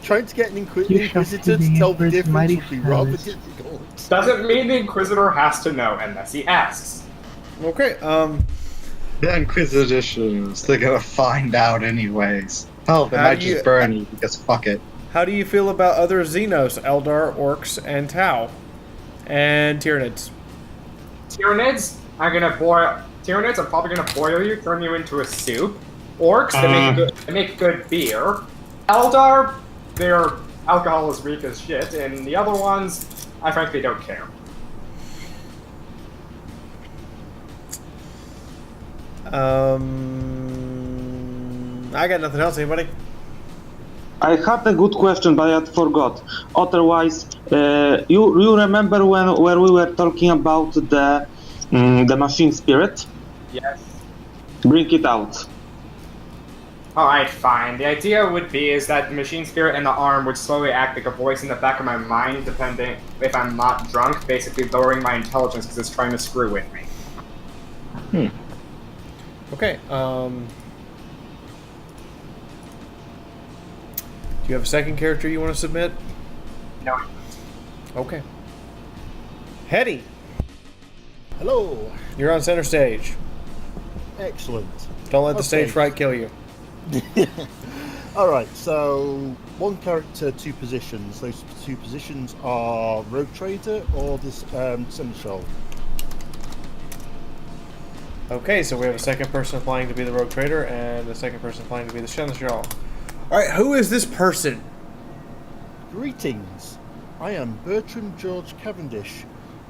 C: trying to get an Inquisitor to tell the difference would be rather difficult.
B: Doesn't mean the Inquisitor has to know unless he asks.
A: Okay.
D: The Inquisitions, they're gonna find out anyways. Hell, they might just burn you because fuck it.
A: How do you feel about other Xenos, Eldar, Orcs, and Tau? And Tyranids?
B: Tyranids, I'm probably gonna boil you, turn you into a soup. Orcs, they make good beer. Eldar, their alcohol is weak as shit, and the other ones, I frankly don't care.
A: I got nothing else. Anybody?
F: I had a good question, but I forgot. Otherwise, you remember when we were talking about the machine spirit?
B: Yes.
F: Bring it out.
B: Alright, fine. The idea would be is that the machine spirit in the arm would slowly act like a voice in the back of my mind, depending if I'm not drunk, basically lowering my intelligence because it's trying to screw with me.
A: Okay, do you have a second character you want to submit?
B: No.
A: Okay. Hetty!
C: Hello!
A: You're on center stage.
C: Excellent.
A: Don't let the stage fright kill you.
C: Alright, so one character, two positions. Those two positions are Rogue Trader or this Seneschal.
A: Okay, so we have a second person applying to be the Rogue Trader and a second person applying to be the Seneschal. Alright, who is this person?
C: Greetings. I am Bertram George Cavendish,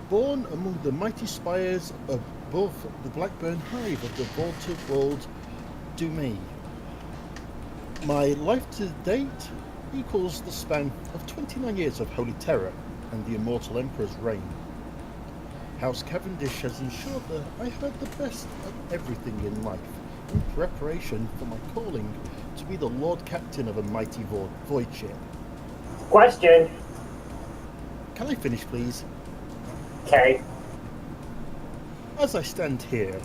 C: born among the mighty spires above the Blackburn Hive of the vaulted world Dumay. My life to date equals the span of 29 years of Holy Terror and the Immortal Emperor's reign. House Cavendish has ensured that I had the best of everything in life in preparation for my calling to be the Lord Captain of a mighty void ship.
L: Question.
C: Can I finish, please?
L: Okay.
C: As I stand here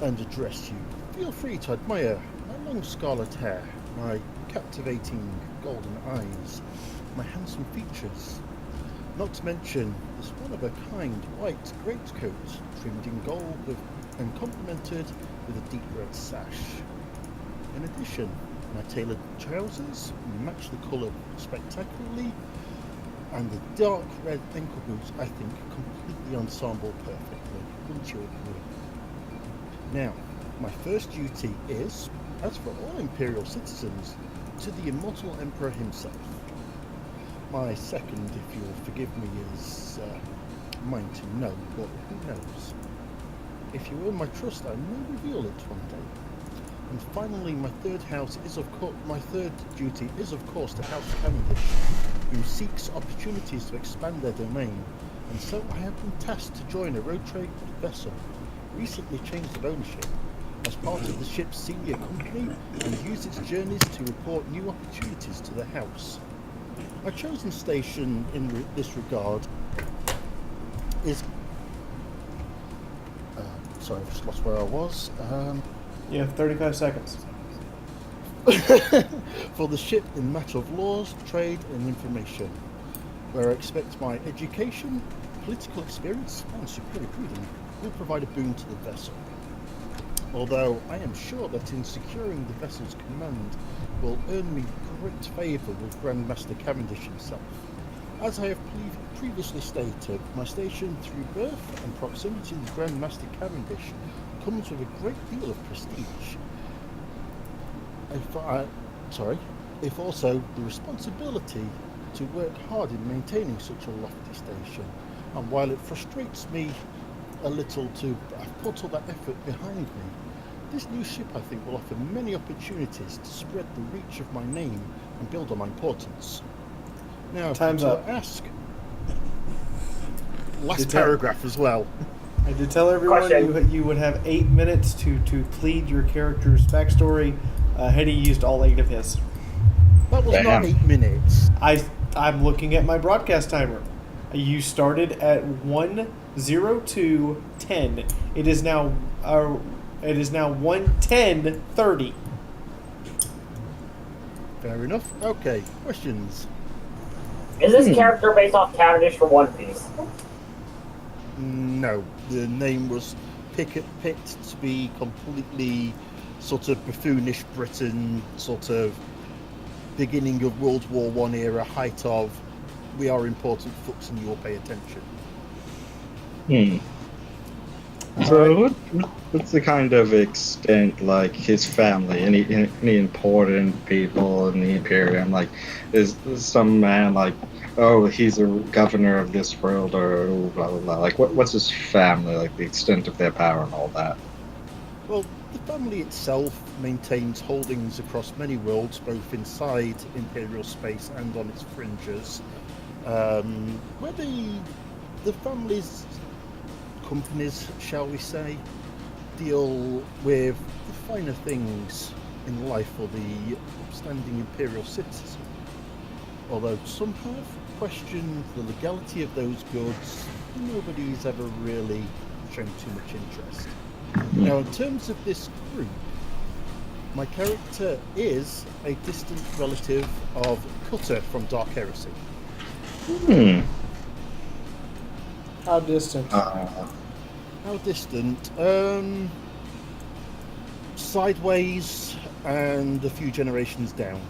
C: and address you, feel free to admire my long scarlet hair, my captivating golden eyes, my handsome features, not to mention this one-of-a-kind white greatcoat trimmed in gold and complemented with a deep red sash. In addition, my tailored trousers match the colour spectacularly, and the dark red ankle boots I think complete the ensemble perfectly. Wouldn't you agree? Now, my first duty is, as for all Imperial citizens, to the Immortal Emperor himself. My second, if you'll forgive me, is mine to know, but who knows? If you earn my trust, I may reveal it one day. And finally, my third duty is, of course, to House Cavendish, who seeks opportunities to expand their domain, and so I have been tasked to join a road trade vessel, recently changed of ownership, as part of the ship's senior company, and use its journeys to report new opportunities to the House. My chosen station in this regard is... sorry, I've just lost where I was.
A: You have 35 seconds.
C: For the ship in matter of laws, trade, and information. where I expect my education, political experience, and superior breeding will provide a boon to the vessel. Although I am sure that in securing the vessel's command will earn me great favour with Grandmaster Cavendish himself. As I have previously stated, my station through birth and proximity to Grandmaster Cavendish comes with a great deal of prestige. If also the responsibility to work hard in maintaining such a lofty station. And while it frustrates me a little to have put all that effort behind me, this new ship I think will offer many opportunities to spread the reach of my name and build on my importance. Now,
A: Time's up.
C: Ask. Last paragraph as well.
A: I did tell everyone you would have 8 minutes to plead your character's backstory. Hetty used all 8 of his.
C: That was not 8 minutes.
A: I'm looking at my broadcast timer. You started at 1:02:10. It is now 1:10:30.
C: Fair enough. Okay, questions?
L: Is this character based off Cavendish from One Piece?
C: No, the name was picked to be completely sort of buffoonish Britain, sort of beginning of World War I era, height of we are important fucks and you will pay attention.
D: So what's the kind of extent, like his family, any important people in the Imperium? Like, is some man like, oh, he's a governor of this world, or blah blah blah? Like, what's his family, like the extent of their power and all that?
C: Well, the family itself maintains holdings across many worlds, both inside Imperial space and on its fringes. Where the family's companies, shall we say, deal with the finer things in life for the upstanding Imperial citizen. Although some have questioned the legality of those goods, nobody's ever really shown too much interest. Now, in terms of this group, my character is a distant relative of Cutter from Dark Heresy.
A: How distant?
C: How distant? Sideways and a few generations down.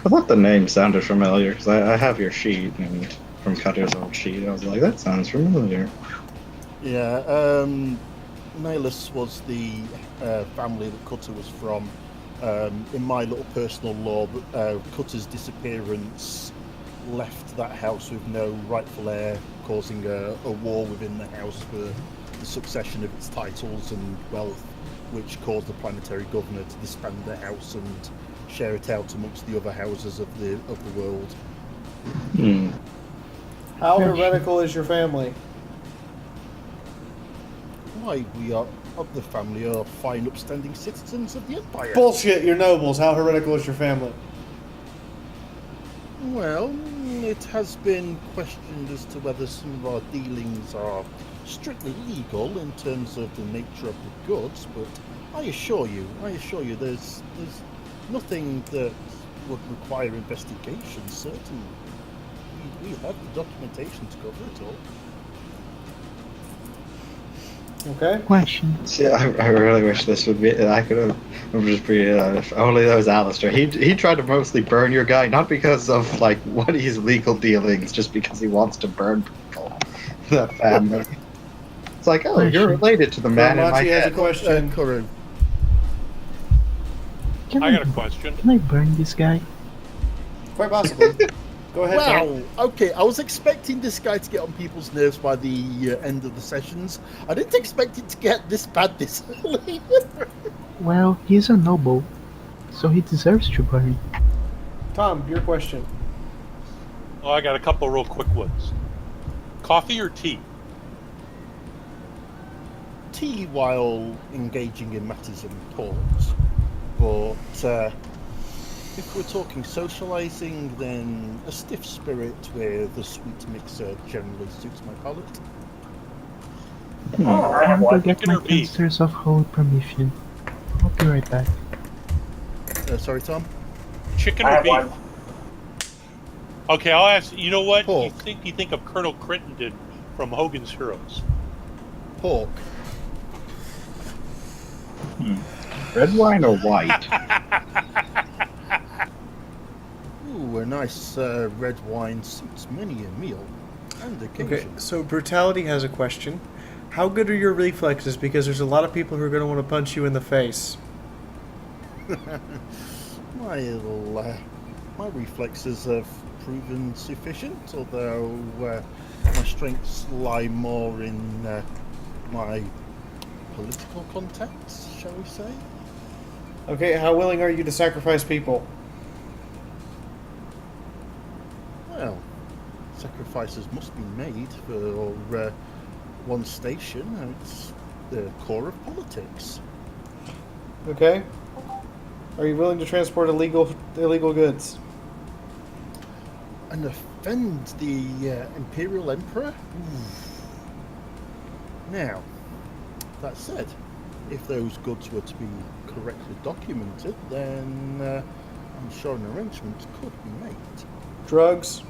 D: I thought the name sounded familiar because I have your sheet, and from Cutter's old sheet, I was like, that sounds familiar.
C: Yeah, Nihilus was the family that Cutter was from. In my little personal lore, Cutter's disappearance left that house with no rightful heir, causing a war within the house for the succession of its titles and wealth, which caused the planetary governor to disband the house and share it out amongst the other houses of the world.
A: How heretical is your family?
C: Why, we are of the family are fine, upstanding citizens of the Empire.
A: Bullshit, you're nobles. How heretical is your family?
C: Well, it has been questioned as to whether some of our dealings are strictly legal in terms of the nature of the goods, but I assure you, there's nothing that would require investigation, certainly. We have the documentation to cover it all.
A: Okay.
J: Question.
D: See, I really wish this would be. I could have. Just be. If only that was Alistair. He tried to mostly burn your guy, not because of like what his legal dealings, just because he wants to burn people. The family. It's like, oh, you're related to the man in my
A: has
D: head.
A: a question.
C: Kuru.
J: Can
E: I got a question.
J: Can I burn this guy?
A: Quite possibly. Go ahead.
C: Well, okay, I was expecting this guy to get on people's nerves by the end of the sessions. I didn't expect it to get this bad this early.
J: Well, he's a noble, so he deserves to burn.
A: Tom, your question.
E: Oh, I got a couple real quick ones. Coffee or tea?
C: Tea while engaging in matters of importance. But if we're talking socializing, then a stiff spirit with a sweet mixer generally suits my palate.
L: I have
J: I'm
L: one.
J: to get my canisters of holy permission. I'll be right back.
C: Sorry, Tom?
E: Chicken
L: I
E: or
L: have
E: beef?
L: one.
E: Okay, I'll ask. You know what?
C: Pork.
E: Do you think of Colonel Crittenden from Hogan's Heroes?
C: Pork.
O: Red wine or white?
C: Ooh, a nice red wine suits many a meal and occasion.
A: Okay, so Brutality has a question. How good are your reflexes? Because there's a lot of people who are going to want to punch you in the face.
C: My reflexes have proven sufficient, although my strengths lie more in my political contacts, shall we say?
A: Okay, how willing are you to sacrifice people?
C: Well, sacrifices must be made for one station, and it's the core of politics.
A: Okay. Are you willing to transport illegal goods?
C: And offend the Imperial Emperor? Now, that said, if those goods were to be correctly documented, then I'm sure an arrangement could be made.
A: Drugs?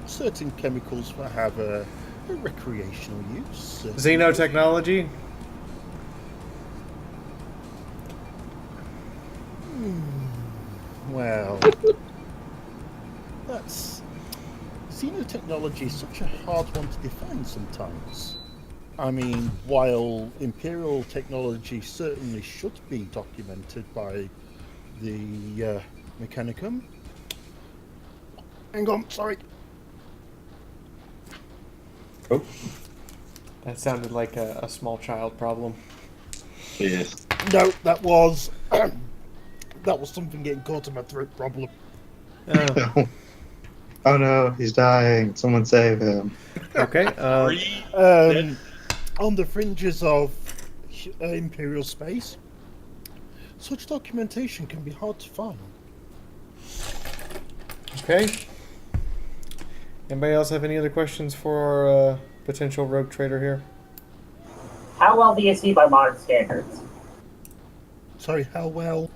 C: Certain chemicals have a recreational use.
A: Xenotechnology?
C: Well, that's... Xenotechnology is such a hard one to define sometimes. I mean, while Imperial technology certainly should be documented by the Mechanicum... Hang on, sorry.
O: Oh.
A: That sounded like a small child problem.
O: Yes.
C: No, that was... that was something getting caught in my throat problem.
A: Oh.
O: Oh no, he's dying. Someone save him.
A: Okay.
C: On the fringes of Imperial space, such documentation can be hard to find.
A: Okay. Anybody else have any other questions for our potential rogue trader here?
L: How wealthy is he by modern standards?
C: Sorry, how well?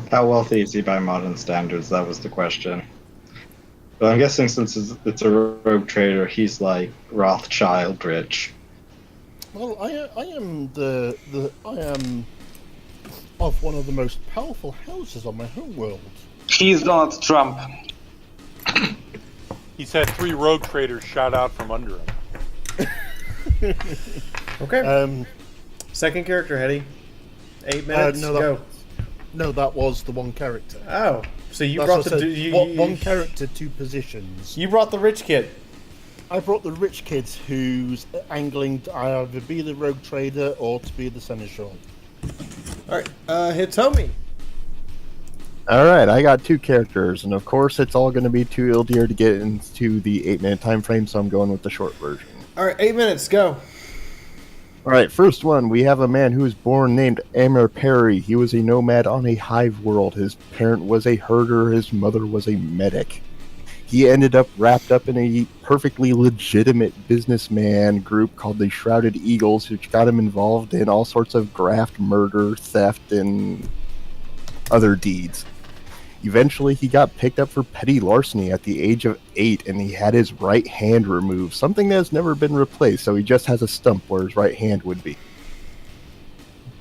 O: How wealthy is he by modern standards? That was the question. But I'm guessing since it's a rogue trader, he's like Rothschild rich.
C: Well, I am I am of one of the most powerful houses on my home world.
F: He's Donald Trump.
E: He's had 3 rogue traders shot out from under him.
A: Okay. Second character, Hetty. 8 minutes. Go.
C: No, that was the one character.
A: Oh, so you
C: That's
A: brought
C: the one character, 2 positions.
A: You brought the rich kid.
C: I brought the rich kid who's angling to either be the rogue trader or to be the seneschal.
A: All right, Hitomi.
N: All right, I got 2 characters, and of course, it's all going to be too ill-dear to get into the 8-minute time frame, so I'm going with the short version.
A: All right, 8 minutes. Go.
N: All right, first one, we have a man who was born named Amir Perry. He was a nomad on a hive world. His parent was a herder. His mother was a medic. He ended up wrapped up in a perfectly legitimate businessman group called the Shrouded Eagles, which got him involved in all sorts of graft, murder, theft, and other deeds. Eventually, he got picked up for petty larceny at the age of 8, and he had his right hand removed, something that has never been replaced, so he just has a stump where his right hand would be.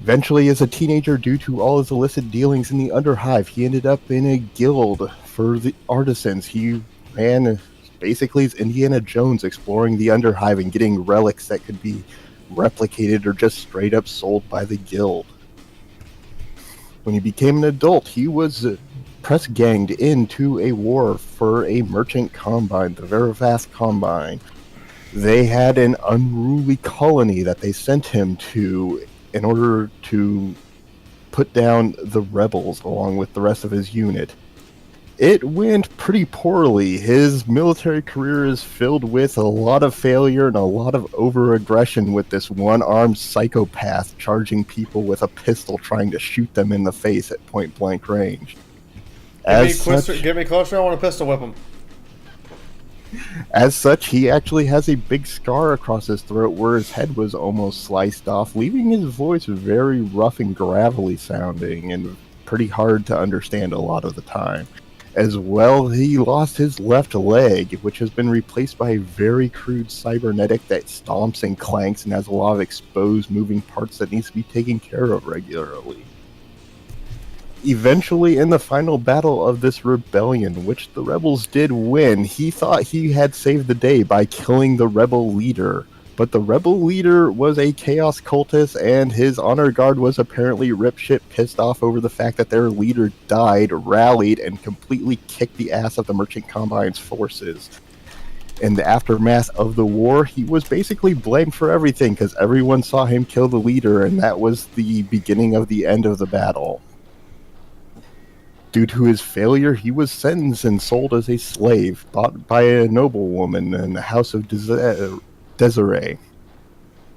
N: Eventually, as a teenager, due to all his illicit dealings in the Underhive, he ended up in a guild for the artisans. He ran basically as Indiana Jones, exploring the Underhive and getting relics that could be replicated or just straight up sold by the guild. When he became an adult, he was press ganged into a war for a merchant combine, the Verivast Combine. They had an unruly colony that they sent him to in order to put down the rebels along with the rest of his unit. It went pretty poorly. His military career is filled with a lot of failure and a lot of over-aggression, with this one-armed psychopath charging people with a pistol trying to shoot them in the face at point-blank range.
A: Get me closer, I want to pistol whip him.
N: As such, he actually has a big scar across his throat where his head was almost sliced off, leaving his voice very rough and gravelly sounding and pretty hard to understand a lot of the time. As well, he lost his left leg, which has been replaced by a very crude cybernetic that stomps and clanks and has a lot of exposed moving parts that needs to be taken care of regularly. Eventually, in the final battle of this rebellion, which the rebels did win, he thought he had saved the day by killing the rebel leader. But the rebel leader was a chaos cultist, and his honor guard was apparently ripshit pissed off over the fact that their leader died, rallied, and completely kicked the ass of the Merchant Combine's forces. In the aftermath of the war, he was basically blamed for everything because everyone saw him kill the leader, and that was the beginning of the end of the battle. Due to his failure, he was sentenced and sold as a slave, bought by a noblewoman in the House of Desiree.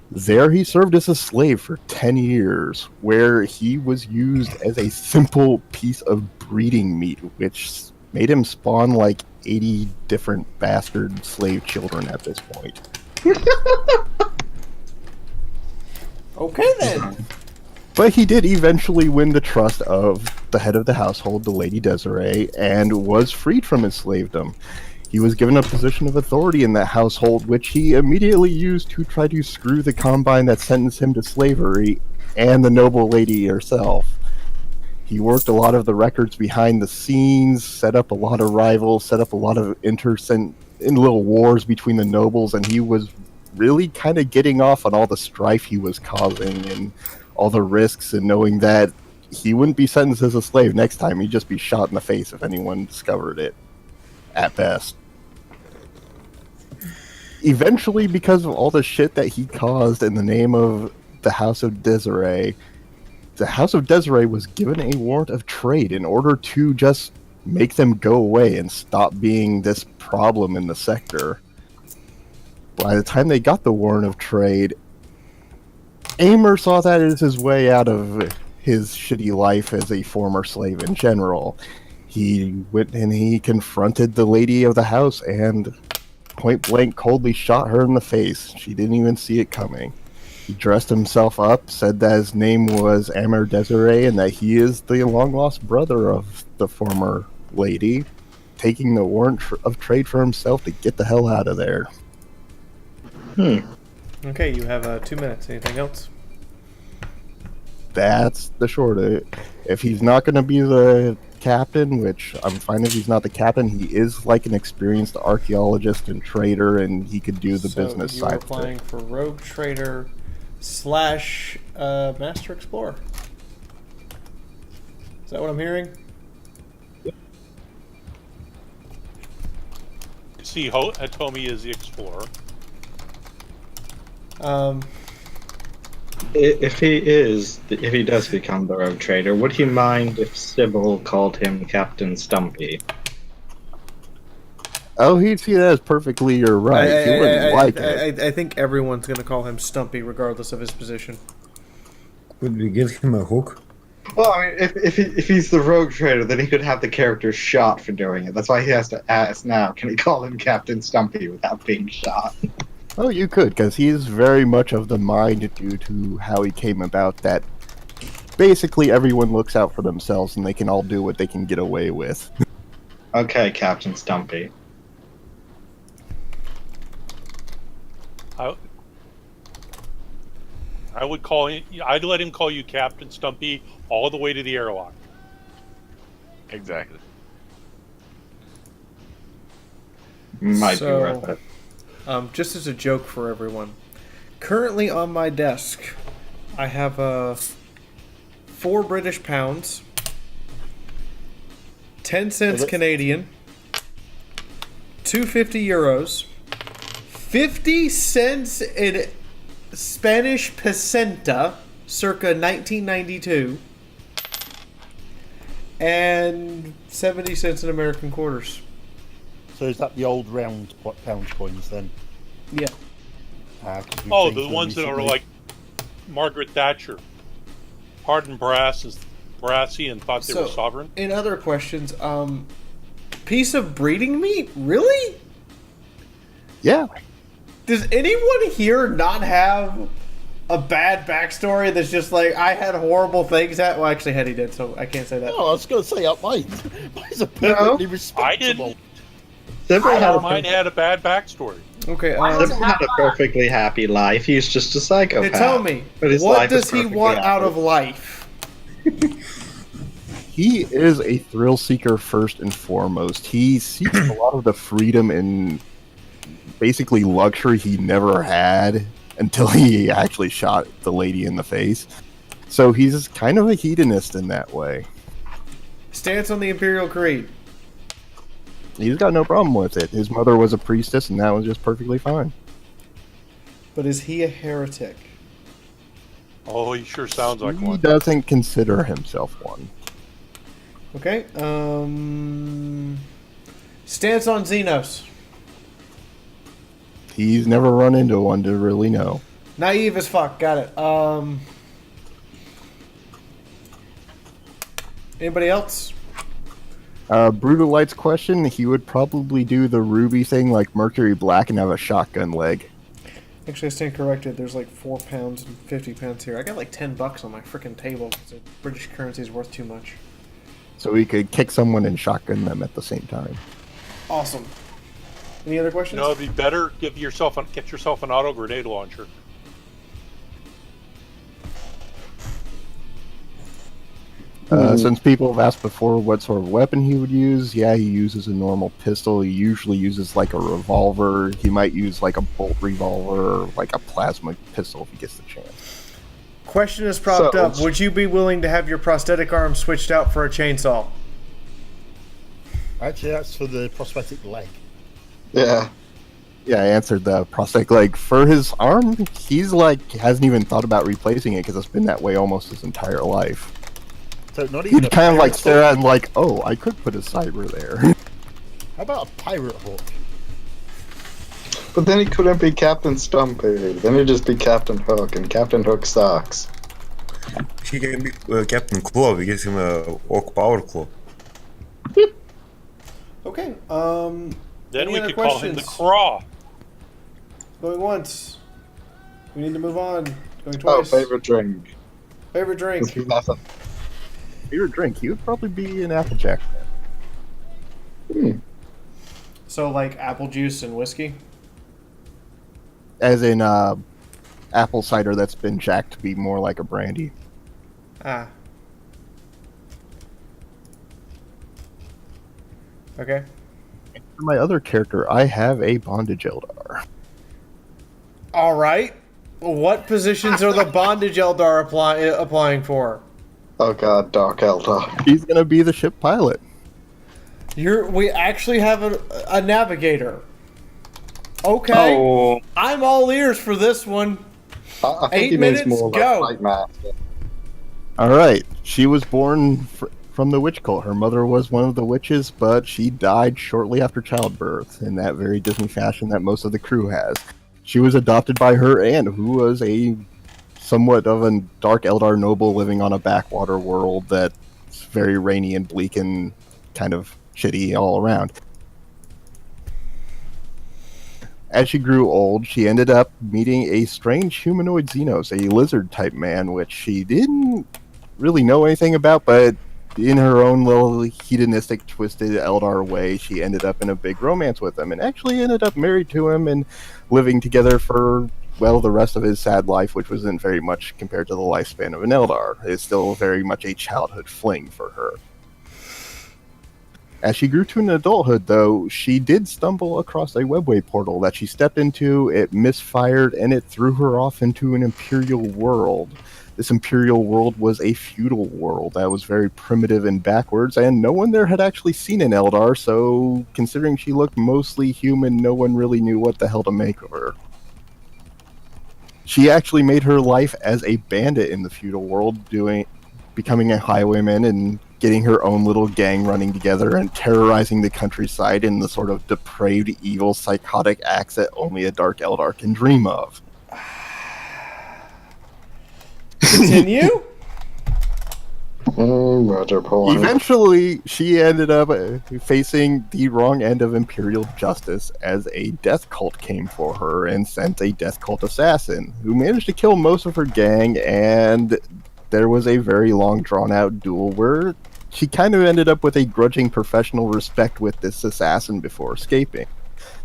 N: There he served as a slave for 10 years, where he was used as a simple piece of breeding meat, which made him spawn like 80 different bastard slave children at this point.
A: Okay then.
N: But he did eventually win the trust of the head of the household, the Lady Desiree, and was freed from his slavedom. He was given a position of authority in that household, which he immediately used to try to screw the Combine that sentenced him to slavery and the noble lady herself. He worked a lot of the records behind the scenes, set up a lot of rivals, set up a lot of in little wars between the nobles, and he was really kind of getting off on all the strife he was causing and all the risks, and knowing that he wouldn't be sentenced as a slave next time, he'd just be shot in the face if anyone discovered it, at best. Eventually, because of all the shit that he caused in the name of the House of Desiree, the House of Desiree was given a warrant of trade in order to just make them go away and stop being this problem in the sector. By the time they got the warrant of trade, Amer saw that as his way out of his shitty life as a former slave in general. He went and he confronted the lady of the house and point blank coldly shot her in the face. She didn't even see it coming. He dressed himself up, said that his name was Amer Desiree and that he is the long-lost brother of the former lady, taking the warrant of trade for himself to get the hell out of there.
A: Okay, you have 2 minutes. Anything else?
N: That's the short of it. If he's not going to be the captain, which I'm fine if he's not the captain, he is like an experienced archaeologist and trader, and he could do the business
A: So you are
N: side.
A: applying for rogue trader / master explorer. Is that what I'm hearing?
E: See, Hatomi is the explorer.
O: If he does become the rogue trader, would he mind if Sybil called him Captain Stumpy?
N: Oh, he'd see that as perfectly you're right. He wouldn't like it.
A: I think everyone's going to call him Stumpy regardless of his position.
K: Could we give him a hook?
O: Well, I mean, if he's the rogue trader, then he could have the character shot for doing it. That's why he has to ask now, can he call him Captain Stumpy without being shot?
N: Oh, you could, because he's very much of the mind due to how he came about that basically everyone looks out for themselves and they can all do what they can get away with.
O: Okay, Captain Stumpy.
E: I would call him. I'd let him call you Captain Stumpy all the way to the airlock.
G: Exactly.
O: Might be worth it.
A: Just as a joke for everyone, currently on my desk, I have 4 British pounds, 10 cents Canadian, 250 euros, 50 cents in Spanish peseta, circa 1992, and 70 cents in American quarters.
C: So is that the old round pound coins then?
A: Yeah.
E: Oh, the ones that are like Margaret Thatcher. Pardon brassy and thought they were sovereign.
A: In other questions, piece of breeding meat? Really?
M: Yeah.
A: Does anyone here not have a bad backstory that's just like, I had horrible things at... Well, actually, Hetty did, so I can't say that.
C: No, I was going to say mine's a perfectly respectable.
E: I didn't.
O: Mine
E: had a bad backstory.
A: Okay,
O: Zippo had a perfectly happy life. He's just a psychopath.
A: Now tell me,
O: But his
A: what
O: life is
A: does he
O: perfectly
A: want
O: happy.
A: out of life?
N: He is a thrill seeker first and foremost. He seeks a lot of the freedom and basically luxury he never had until he actually shot the lady in the face. So he's kind of a hedonist in that way.
A: Stance on the Imperial Creed.
N: He's got no problem with it. His mother was a priestess, and that was just perfectly fine.
A: But is he a heretic?
E: Oh, he sure sounds like
N: He
E: one.
N: doesn't consider himself one.
A: Okay, stance on Xenos.
N: He's never run into one to really know.
A: Naive as fuck, got it. Anybody else?
N: Brutal Light's question, he would probably do the Ruby thing like Mercury Black and have a shotgun leg.
A: Actually, I stand corrected. There's like 4 pounds and 50 pence here. I got like $10 on my freaking table because the British currency is worth too much.
N: So he could kick someone and shotgun them at the same time.
A: Awesome. Any other questions?
E: No, it'd be better get yourself an auto grenade launcher.
N: Since people have asked before what sort of weapon he would use, yeah, he uses a normal pistol. He usually uses like a revolver. He might use like a bolt revolver or like a plasma pistol if he gets the chance.
A: Question is propped up. Would you be willing to have your prosthetic arm switched out for a chainsaw?
C: Actually, that's for the prosthetic leg.
O: Yeah.
N: Yeah, I answered the prosthetic leg. For his arm, he's like, hasn't even thought about replacing it because it's been that way almost his entire life.
C: So not even
N: He'd kind of like stare at it and like, oh, I could put a cyber there.
C: How about a pirate hook?
O: But then he couldn't be Captain Stumpy. Then he'd just be Captain Hook, and Captain Hook sucks.
K: He can be Captain Claw. We get him a Oak Power Claw.
A: Okay.
E: Then
A: any
E: we
A: other
E: could call him the
A: questions?
E: Craw.
A: Going once. We need to move on. Going
O: Oh,
A: twice.
O: favorite drink.
A: Favorite drink.
N: Favorite drink? He would probably be an Applejack.
A: So like apple juice and whiskey?
N: As in apple cider that's been jacked to be more like a brandy.
A: Ah. Okay.
N: For my other character, I have a bondage Eldar.
A: All right. What positions are the bondage Eldar applying for?
O: Oh god, Dark Eldar.
N: He's gonna be the ship pilot.
A: We actually have a navigator. Okay.
F: Oh.
A: I'm all ears for this one.
O: I think
A: 8
O: he means
A: minutes,
O: more
A: go.
O: like Master.
N: All right. She was born from the witch cult. Her mother was one of the witches, but she died shortly after childbirth in that very Disney fashion that most of the crew has. She was adopted by her aunt, who was a somewhat of a dark Eldar noble living on a backwater world that's very rainy and bleak and kind of shitty all around. As she grew old, she ended up meeting a strange humanoid Xenos, a lizard-type man, which she didn't really know anything about, but in her own little hedonistic, twisted Eldar way, she ended up in a big romance with him, and actually ended up married to him and living together for, well, the rest of his sad life, which wasn't very much compared to the lifespan of an Eldar. It's still very much a childhood fling for her. As she grew to an adulthood, though, she did stumble across a webway portal that she stepped into, it misfired, and it threw her off into an Imperial world. This Imperial world was a feudal world that was very primitive and backwards, and no one there had actually seen an Eldar, so considering she looked mostly human, no one really knew what the hell to make of her. She actually made her life as a bandit in the feudal world, becoming a highwayman and getting her own little gang running together and terrorizing the countryside in the sort of depraved, evil, psychotic acts that only a Dark Eldar can dream of.
A: Continue?
O: Roger Paul.
N: Eventually, she ended up facing the wrong end of Imperial justice as a death cult came for her and sent a death cult assassin who managed to kill most of her gang, and there was a very long, drawn-out duel where she kind of ended up with a grudging professional respect with this assassin before escaping.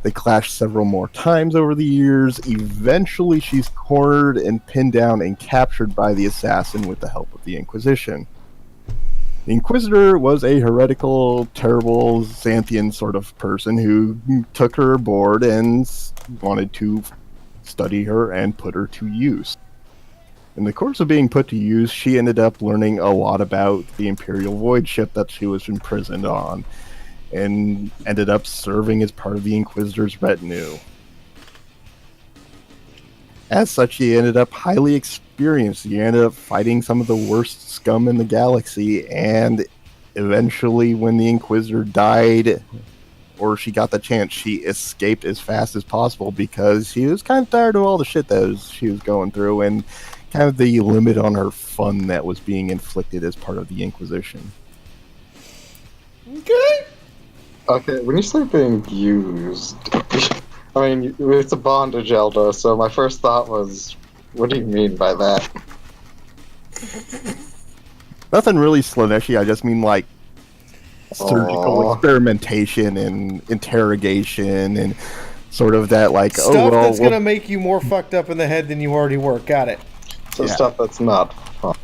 N: They clashed several more times over the years. Eventually, she's cornered and pinned down and captured by the assassin with the help of the Inquisition. The Inquisitor was a heretical, terrible, Xanthian sort of person who took her aboard and wanted to study her and put her to use. In the course of being put to use, she ended up learning a lot about the Imperial Void ship that she was imprisoned on, and ended up serving as part of the Inquisitor's retinue. As such, he ended up highly experienced. He ended up fighting some of the worst scum in the galaxy, and eventually, when the Inquisitor died, or she got the chance, she escaped as fast as possible because she was kind of tired of all the shit that she was going through, and kind of the limit on her fun that was being inflicted as part of the Inquisition.
O: Okay, when you say being used, I mean, it's a bondage Eldar, so my first thought was, what do you mean by that?
N: Nothing really Slaneshi, I just mean like surgical
O: Aww.
N: experimentation and interrogation and sort of that like,
A: Stuff
N: oh well,
A: that's gonna make you more fucked up in the head than you already were. Got it.
O: So stuff that's not fun.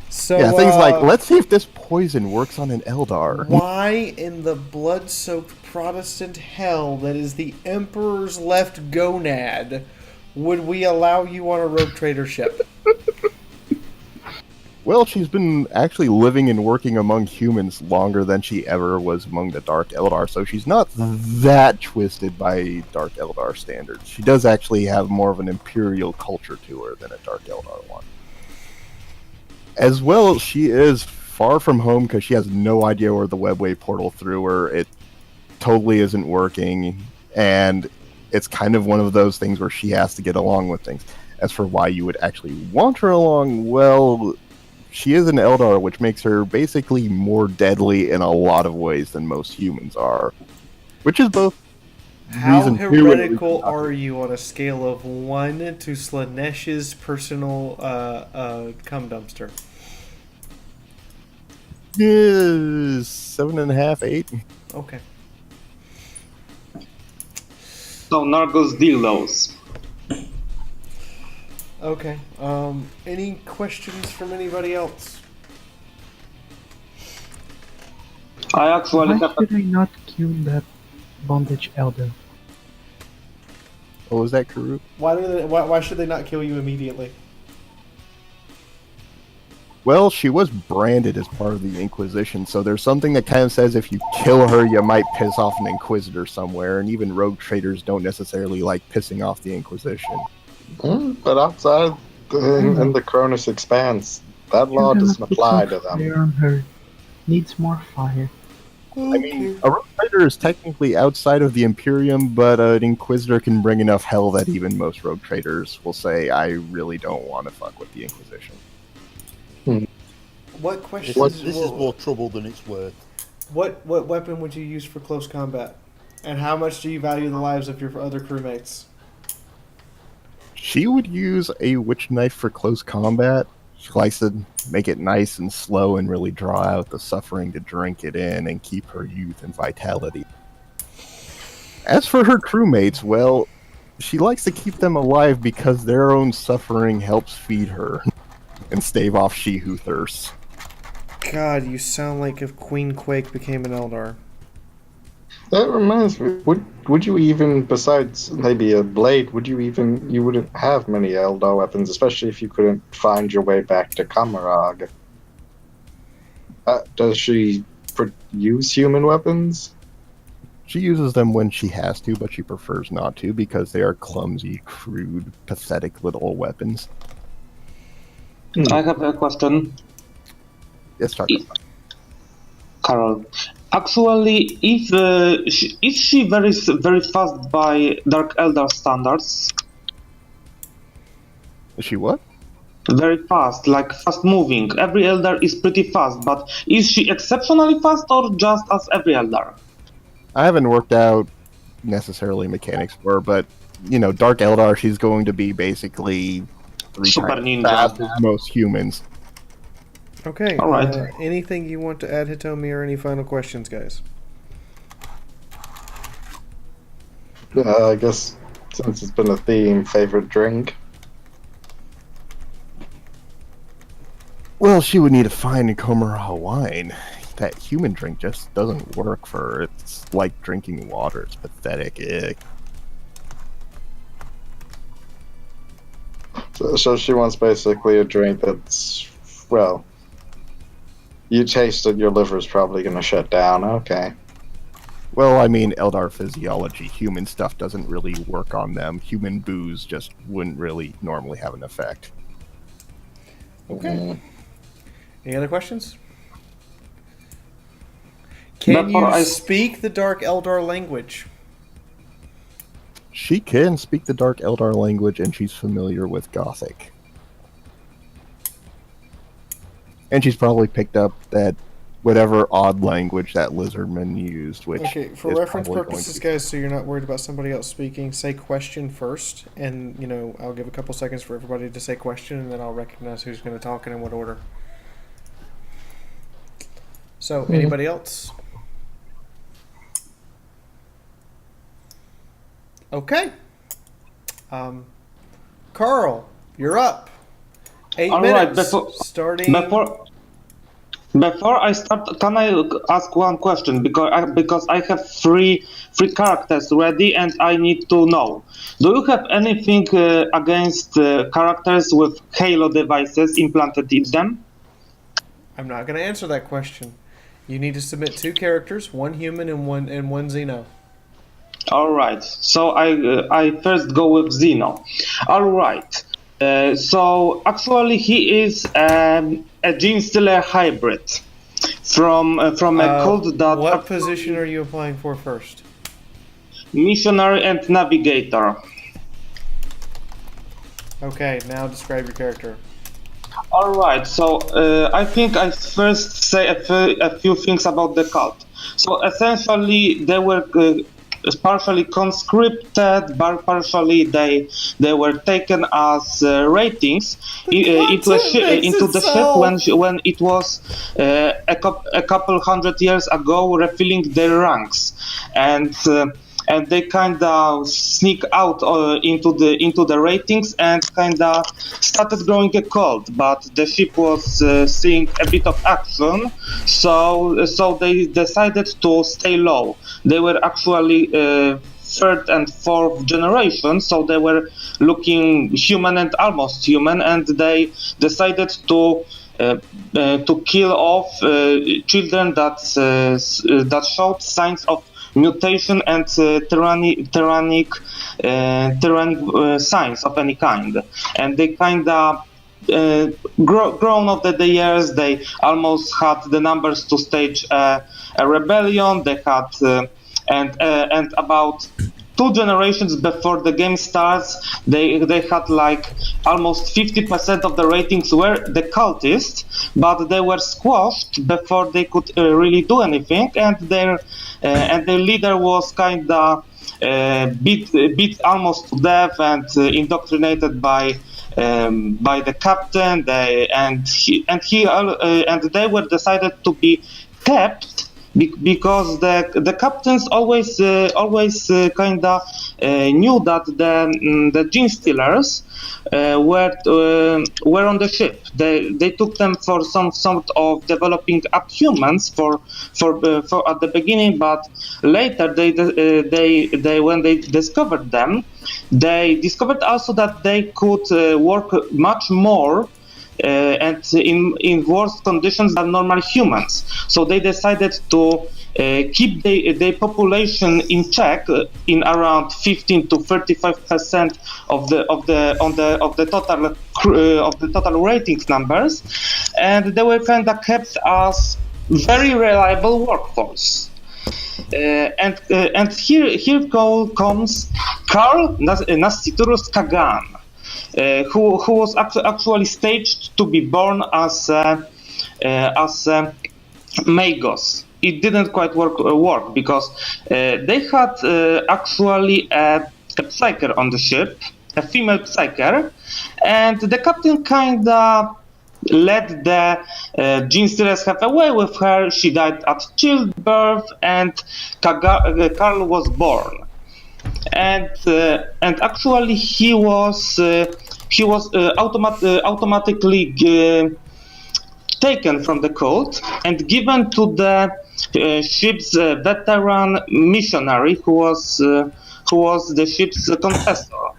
A: So
N: yeah, things like, let's see if this poison works on an Eldar.
A: why in the blood-soaked Protestant hell that is the Emperor's left gonad would we allow you on a rogue trader ship?
N: Well, she's been actually living and working among humans longer than she ever was among the Dark Eldar, so she's not that twisted by Dark Eldar standards. She does actually have more of an Imperial culture to her than a Dark Eldar one. As well, she is far from home because she has no idea where the webway portal threw her. It totally isn't working, and it's kind of one of those things where she has to get along with things. As for why you would actually want her along, well, she is an Eldar, which makes her basically more deadly in a lot of ways than most humans are. Which is both
A: How
N: reason two and
A: heretical
N: reason not.
A: are you on a scale of 1 to Slanesh's personal cum dumpster?
N: 7.5, 8.
A: Okay.
F: So Nargos dildos.
A: Okay. Any questions from anybody else?
F: I actually
J: Why
F: have
J: should I not kill that bondage elder?
N: What was that, Karuk?
A: Why should they not kill you immediately?
N: Well, she was branded as part of the Inquisition, so there's something that kind of says if you kill her, you might piss off an Inquisitor somewhere, and even rogue traders don't necessarily like pissing off the Inquisition.
O: But outside in the Cronus Expanse, that law
J: You're gonna
O: doesn't
J: put
O: apply
J: some
O: to them.
J: fire on her. Needs more fire.
N: I mean, a rogue trader is technically outside of the Imperium, but an Inquisitor can bring enough hell that even most rogue traders will say, I really don't want to fuck with the Inquisition.
A: What questions?
C: This is more trouble than it's worth.
A: What weapon would you use for close combat? And how much do you value the lives of your other crewmates?
N: She would use a witch knife for close combat. She likes to make it nice and slow and really draw out the suffering to drink it in and keep her youth and vitality. As for her crewmates, well, she likes to keep them alive because their own suffering helps feed her and stave off she who thirsts.
A: God, you sound like if Queen Quake became an Eldar.
O: That reminds me, would you even, besides maybe a blade, you wouldn't have many Eldar weapons, especially if you couldn't find your way back to Kamarag. Does she use human weapons?
N: She uses them when she has to, but she prefers not to because they are clumsy, crude, pathetic little weapons.
F: I have a question.
N: Yes, Chuck.
F: Carol. Actually, is she very fast by Dark Eldar standards?
N: Is she what?
F: Very fast, like fast moving. Every Eldar is pretty fast, but is she exceptionally fast or just as every Eldar?
N: I haven't worked out necessarily mechanics for her, but Dark Eldar, she's going to be basically 3
F: Super
N: times
F: ninja.
N: fast as most humans.
A: Okay.
F: All right.
A: Anything you want to add, Hitomi, or any final questions, guys?
O: I guess since it's been a theme, favorite drink.
N: Well, she would need to find a Komara wine. That human drink just doesn't work for her. It's like drinking water. It's pathetic.
O: So she wants basically a drink that's, well, you taste it, your liver's probably going to shut down. Okay.
N: Well, I mean, Eldar physiology, human stuff doesn't really work on them. Human booze just wouldn't really normally have an effect.
A: Okay. Any other questions? Can you speak the Dark Eldar language?
N: She can speak the Dark Eldar language, and she's familiar with Gothic. And she's probably picked up that whatever odd language that lizardman used, which
A: okay, for reference purposes, guys, so you're not worried about somebody else speaking, say question first, and, I'll give a couple seconds for everybody to say question, and then I'll recognize who's going to talk and in what order. So, anybody else? Okay. Carl, you're up. 8 minutes. Starting.
F: Before I start, can I ask one question? Because I have three characters ready, and I need to know. Do you have anything against characters with Halo devices implanted in them?
A: I'm not going to answer that question. You need to submit 2 characters, 1 human and one Xeno.
F: All right. So I first go with Xeno. All right. So actually, he is a Gene Stealer hybrid from a cult that.
A: What position are you applying for first?
F: Missionary and Navigator.
A: Okay. Now describe your character.
F: All right. So I think I first say a few things about the cult. So essentially, they were. Partially conscripted, but partially they were taken as ratings into the ship when it was a couple hundred years ago, refilling their ranks, and they kind of sneak out into the ratings and kind of started growing a cult. But the ship was seeing a bit of action, so they decided to stay low. They were actually 3rd and 4th generation, so they were looking human and almost human, and they decided to kill off children that showed signs of mutation and tyrannic signs of any kind, and they kind of grown over the years. They almost had the numbers to stage a rebellion. They had and about 2 generations before the game starts, they had like almost 50% of the ratings were the cultists, but they were squashed before they could really do anything, and their leader was kind of beat almost to death and indoctrinated by the captain. They were decided to be kept. Because the captains always kind of knew that the Gene Stealers were on the ship. They took them for some sort of developing up humans for at the beginning, but later they when they discovered them, they discovered also that they could work much more. And in worse conditions than normal humans, so they decided to keep the population in check in around 15 to 35% of the total ratings numbers, and they were kind of kept as very reliable workforce. And here comes Karl Nasciturus Kagan. who was actually staged to be born as Magos. It didn't quite work because they had actually a psyker on the ship, a female psyker, and the captain kinda let the gene stealers have a way with her. She died at childbirth, and Karl was born. And actually he was automatically taken from the cult and given to the ship's veteran missionary, who was the ship's confessor.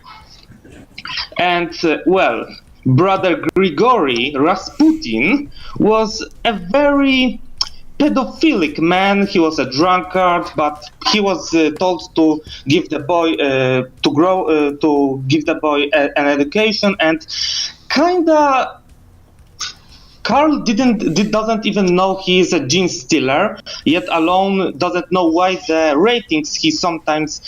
F: And well, Brother Grigory Rasputin was a very pedophilic man. He was a drunkard, but he was told to give the boy an education, and kinda Karl doesn't even know he is a gene stealer, yet alone doesn't know why the ratings he sometimes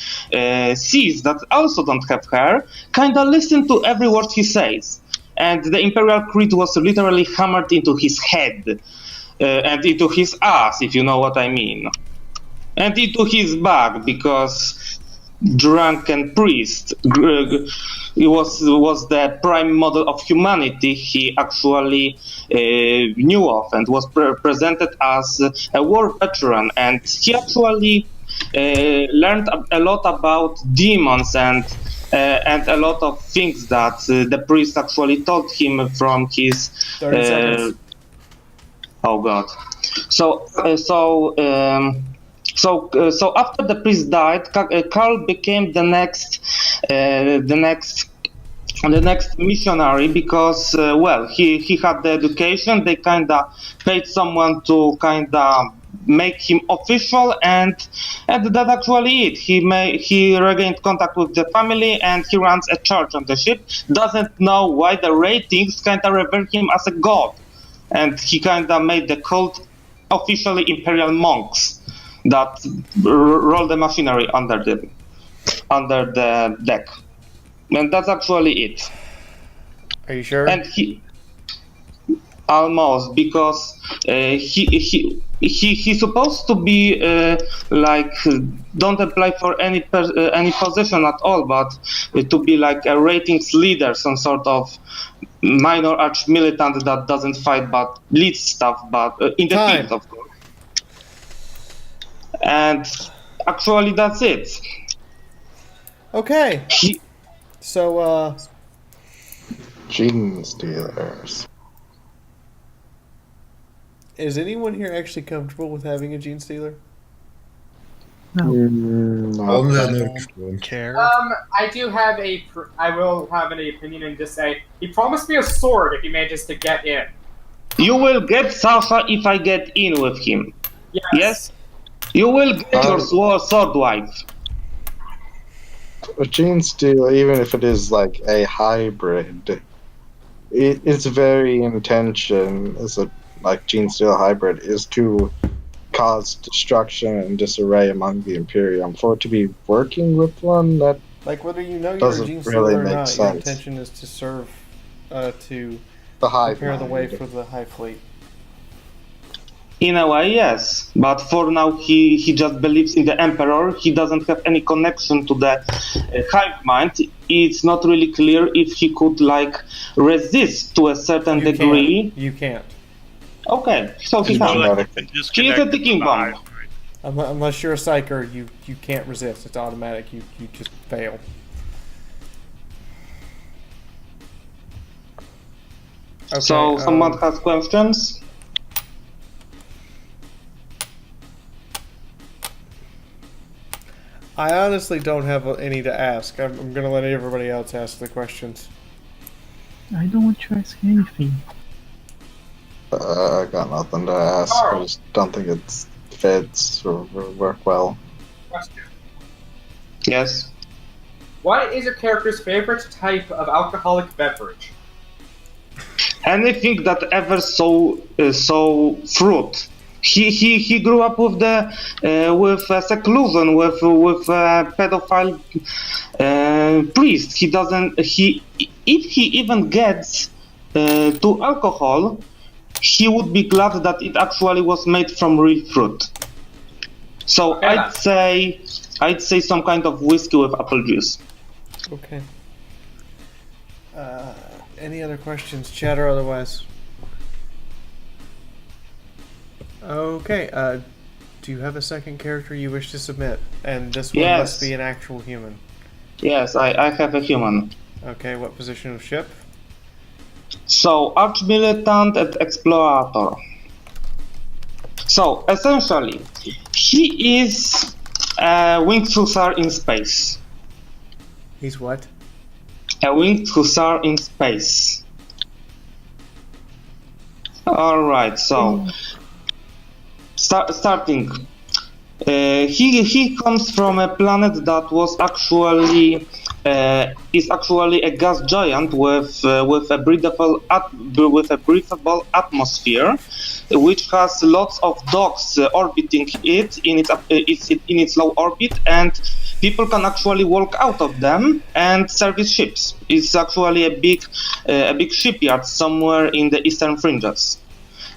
F: sees that also don't have her kinda listen to every word he says. And the Imperial Creed was literally hammered into his head and into his ass, if you know what I mean, and into his back, because drunken priest he was the prime model of humanity he actually knew of, and was presented as a war veteran, and he actually learned a lot about demons and a lot of things that the priest actually told him from his
A: 30 seconds.
F: Oh God. So after the priest died, Karl became the next missionary, because well, he had the education. They kinda paid someone to kinda make him official, and that's actually it. He regained contact with the family, and he runs a church on the ship. Doesn't know why the ratings kinda revere him as a god, and he kinda made the cult officially imperial monks that roll the machinery under the deck, and that's actually it.
A: Are you sure?
F: And he almost, because he's supposed to be like, don't apply for any position at all, but to be like a ratings leader, some sort of minor arch militant that doesn't fight but leads stuff, but in the field, of course. And actually, that's it.
A: Okay. So,
O: Gene stealers.
A: Is anyone here actually comfortable with having a gene stealer?
M: Care.
B: I do have I will have an opinion and just say, he promised me a sword if he manages to get in.
F: You will get Sasha if I get in with him. Yes? You will get your sword wife.
O: A gene stealer, even if it is like a hybrid, its very intention as a gene stealer hybrid is to cause destruction and disarray among the Imperium. For it to be working with one, that
A: like, whether you know you're a
O: doesn't
A: gene
O: really
A: stealer or
O: make
A: not,
O: sense.
A: your intention is to serve, to
O: the hive
A: prepare the way
O: mind.
A: for the High Fleet.
F: In a way, yes. But for now, he just believes in the Emperor. He doesn't have any connection to the hive mind. It's not really clear if he could, like, resist to a certain degree.
A: You can't.
F: Okay, so he can't. He is a ticking bomb.
A: Unless you're a psyker, you can't resist. It's automatic. You just fail. Okay,
F: So, someone has questions?
A: I honestly don't have any to ask. I'm going to let everybody else ask the questions.
J: I don't want to ask anything.
O: I got nothing to ask. I just don't think it fits or work well.
B: Question.
F: Yes.
B: What is your character's favorite type of alcoholic beverage?
F: Anything that ever so fruit. He grew up with seclusion with a pedophile priest. He doesn't if he even gets to alcohol, he would be glad that it actually was made from real fruit. So
B: Okay,
F: I'd say some kind of whiskey with apple juice.
A: Okay. Any other questions, chat or otherwise? Okay. Do you have a second character you wish to submit? And this one
F: Yes.
A: must be an actual human.
F: Yes, I have a human.
A: Okay. What position of ship?
F: So, Arch-Militant and Explorator. So, essentially, he is a winged hussar in space.
A: He's what?
F: A winged hussar in space. Alright, so... starting. He comes from a planet that was actually is actually a gas giant with a breathable atmosphere, which has lots of docks orbiting it in its low orbit, and people can actually walk out of them and service ships. It's actually a big shipyard somewhere in the eastern fringes.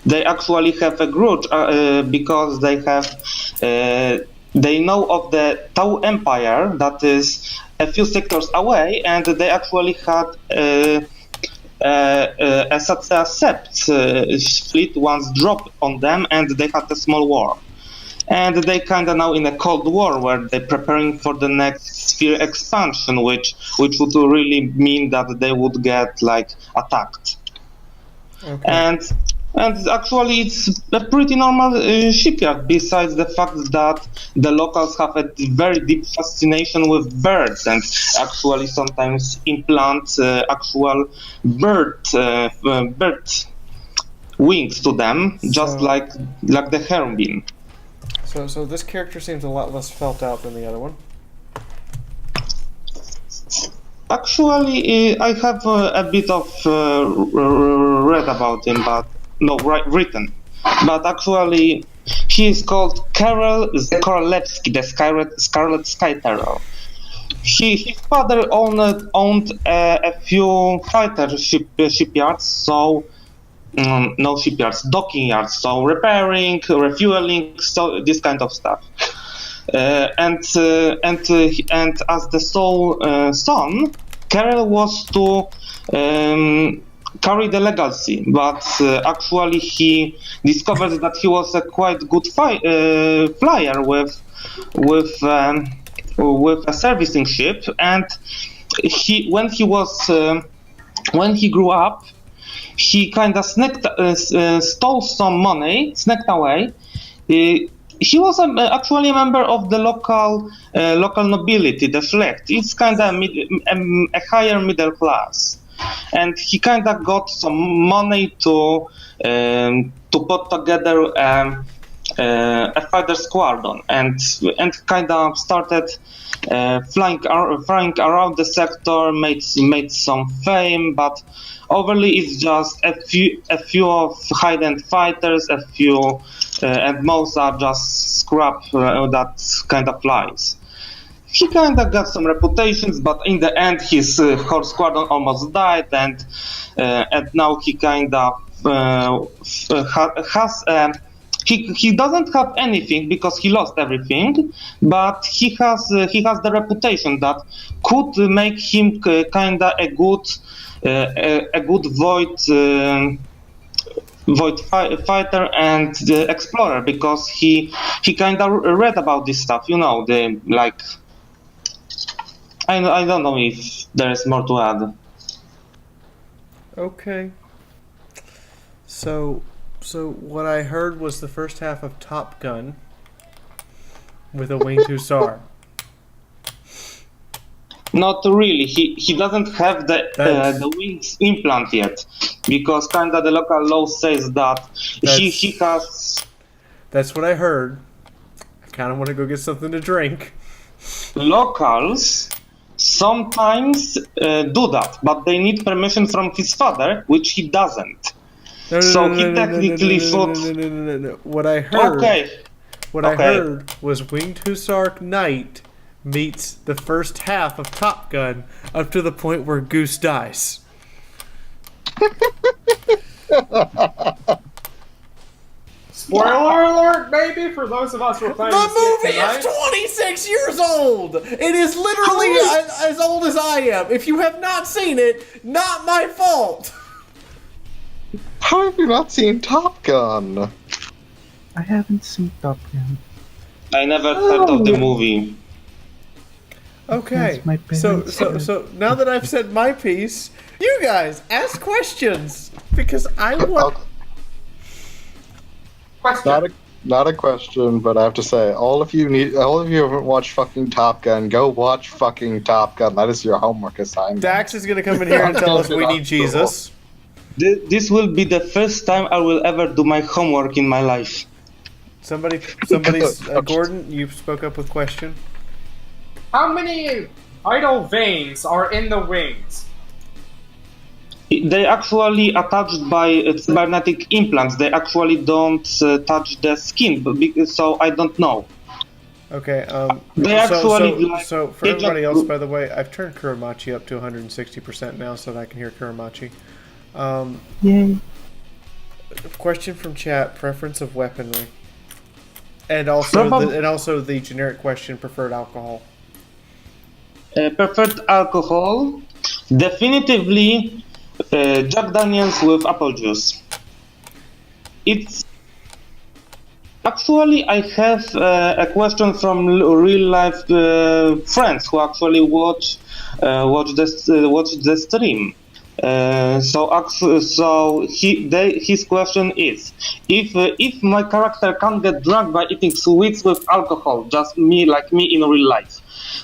F: They actually have a grudge because they know of the Tau Empire that is a few sectors away, and they actually had a Sept fleet once dropped on them, and they had a small war. And they kind of now in a cold war where they're preparing for the next sphere expansion, which would really mean that they would get like attacked.
A: Okay.
F: And actually, it's a pretty normal shipyard, besides the fact that the locals have a very deep fascination with birds and actually sometimes implant actual bird wings to them, just like the hermine.
A: So this character seems a lot less felt out than the other one.
F: Actually, I have a bit of read about him, but written. But actually, he is called Karel Zakoralewski, the Scarlet Sky Terror. His father owned a few fighter shipyards, so no shipyards, docking yards, so repairing, refueling, so this kind of stuff. And as the sole son, Karel was to carry the legacy, but actually he discovered that he was a quite good flyer with a servicing ship, and when he grew up, he kind of stole some money, sneaked away. He was actually a member of the local nobility, the Schlecht. It's kind of a higher middle class, and he kind of got some money to put together a fighter squadron, and kind of started flying around the sector, made some fame, but overly it's just a few of high-end fighters, a few, and most are just scrap that kind of flies. He kind of got some reputations, but in the end his whole squadron almost died, and now he kind of has he doesn't have anything because he lost everything, but he has the reputation that could make him kind of a good void fighter and the explorer, because he kind of read about this stuff, I don't know if there is more to add.
A: Okay. So what I heard was the first half of Top Gun with a winged hussar.
F: Not really. He doesn't have the wings implant yet, because kind of the local law says that he has.
A: That's what I heard. I kind of want to go get something to drink.
F: Locals sometimes do that, but they need permission from his father, which he doesn't. So he technically thought.
A: No. What I heard.
F: Okay.
A: What I heard was Winged Hussark Knight meets the first half of Top Gun up to the point where Goose dies.
B: Spoiler alert, maybe, for those of us who are playing
A: The
B: this game
A: movie
B: tonight.
A: is 26 years old! It is literally as old as I am. If you have not seen it, not my fault!
O: How have you not seen Top Gun?
J: I haven't seen Top Gun.
F: I never heard of the movie.
A: Okay, so now that I've said my piece, you guys, ask questions! Because I want...
O: Not a question, but I have to say, all of you haven't watched fucking Top Gun. Go watch fucking Top Gun. That is your homework assignment.
A: Dax is gonna come in here and tell us we need Jesus.
F: This will be the first time I will ever do my homework in my life.
A: Somebody's Gordon, you spoke up with question.
B: How many idle veins are in the wings?
F: They actually attached by cybernetic implants. They actually don't touch the skin, so I don't know.
A: Okay,
F: They actually,
A: so for everybody else, by the way, I've turned Kuramachi up to 160% now so that I can hear Kuramachi.
J: Yay.
A: Question from chat, preference of weaponry. And also the generic question, preferred alcohol.
F: Preferred alcohol? Definitively Jack Daniels with apple juice. It's actually, I have a question from real life friends who actually watch the stream. His question is, if my character can't get drunk by eating sweets with alcohol, just like me in real life,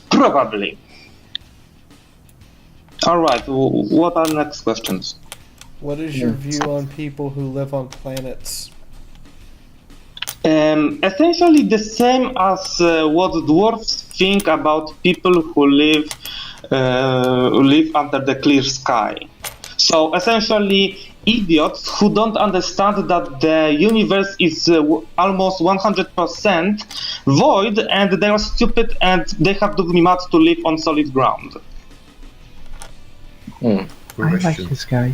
F: probably. All right. What are next questions?
A: What is your view on people who live on planets?
F: Essentially the same as what dwarves think about people who live under the clear sky. So essentially, idiots who don't understand that the universe is almost 100% void, and they are stupid, and they have to be mad to live on solid ground.
J: I like this guy.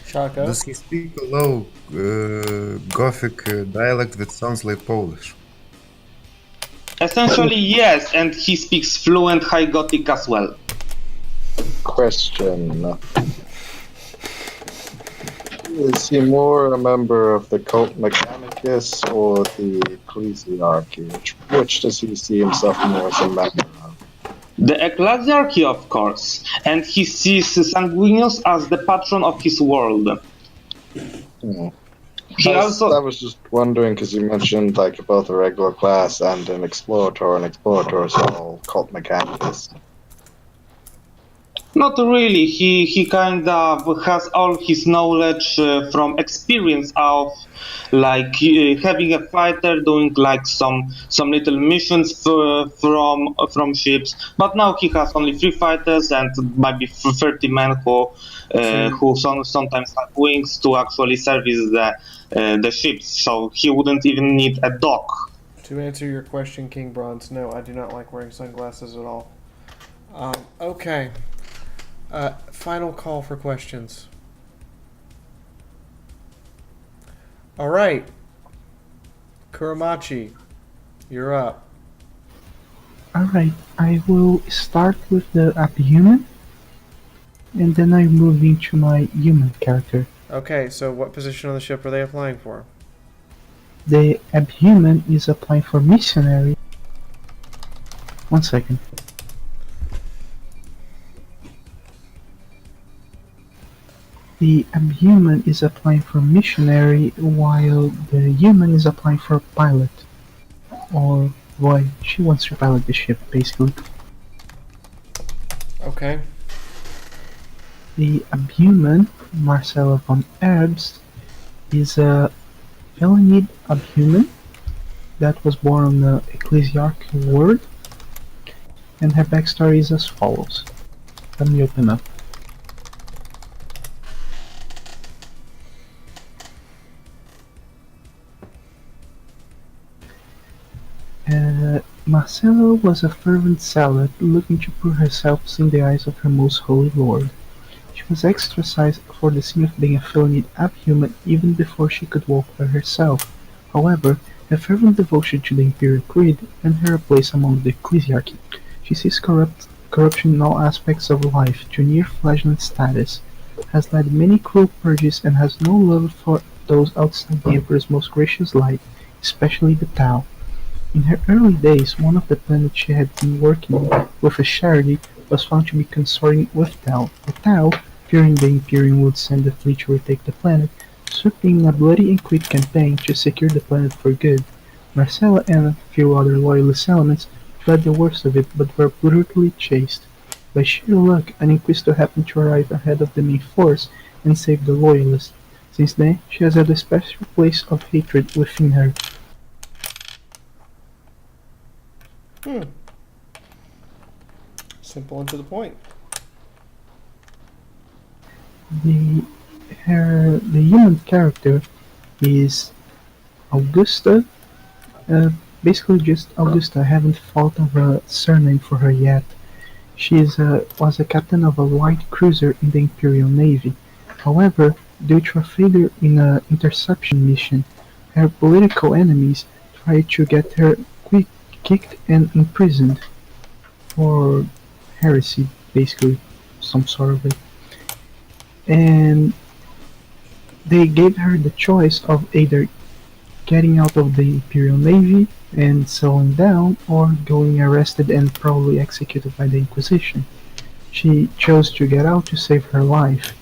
A: Shaka?
K: Does he speak a low Gothic dialect that sounds like Polish?
F: Essentially, yes, and he speaks fluent High Gothic as well.
O: Question. Is he more a member of the cult Mechanicus or the Ecclesiarchy? Which does he see himself more as a member of?
F: The Ecclesiarchy, of course, and he sees Sanguinius as the patron of his world.
O: I was just wondering because you mentioned like both a regular class and an explorator, and explorators are all cult Mechanicus.
F: Not really. He kind of has all his knowledge from experience of like having a fighter doing like some little missions from ships. But now he has only 3 fighters and maybe 30 men who sometimes have wings to actually service the ships. So he wouldn't even need a dock.
A: To answer your question, King Bronze, no, I do not like wearing sunglasses at all. Okay. Final call for questions. All right. Kuramachi, you're up.
J: Alright, I will start with the Abhuman, and then I move into my human character.
A: Okay, so what position on the ship are they applying for?
J: The Abhuman is applying for Missionary. 1 second. The Abhuman is applying for Missionary, while the human is applying for Pilot. Or, why, she wants to pilot the ship, basically.
A: Okay.
J: The Abhuman, Marcella von Erbst, is a Felinid Abhuman that was born on the Ecclesiarchy world, and her backstory is as follows. Let me open up. Marcella was a fervent zealot looking to prove herself in the eyes of her most holy lord. She was exorcised for the sin of being a felonied abhuman even before she could walk by herself. However, her fervent devotion to the Imperial Creed earned her a place among the Ecclesiarchy. She sees corruption in all aspects of life to near flagellant status, has led many cruel purges, and has no love for those outside the Emperor's most gracious light, especially the Tau. In her early days, one of the planets she had been working with as charity was found to be consorting with Tau. The Tau, fearing the Imperium would send a fleet to retake the planet, swept in a bloody and quick campaign to secure the planet for good. Marcella and a few other loyalist elements fled the worst of it, but were brutally chased. By sheer luck, an Inquisitor happened to arrive ahead of the main force and save the loyalists. Since then, she has had a special place of hatred within her.
A: Simple and to the point.
J: The human character is Augusta. Basically just Augusta. I haven't thought of a surname for her yet. She was a captain of a light cruiser in the Imperial Navy. However, due to a failure in an interception mission, her political enemies tried to get her kicked and imprisoned for heresy, basically, some sort of it. And they gave her the choice of either getting out of the Imperial Navy and settling down, or going arrested and probably executed by the Inquisition. She chose to get out to save her life,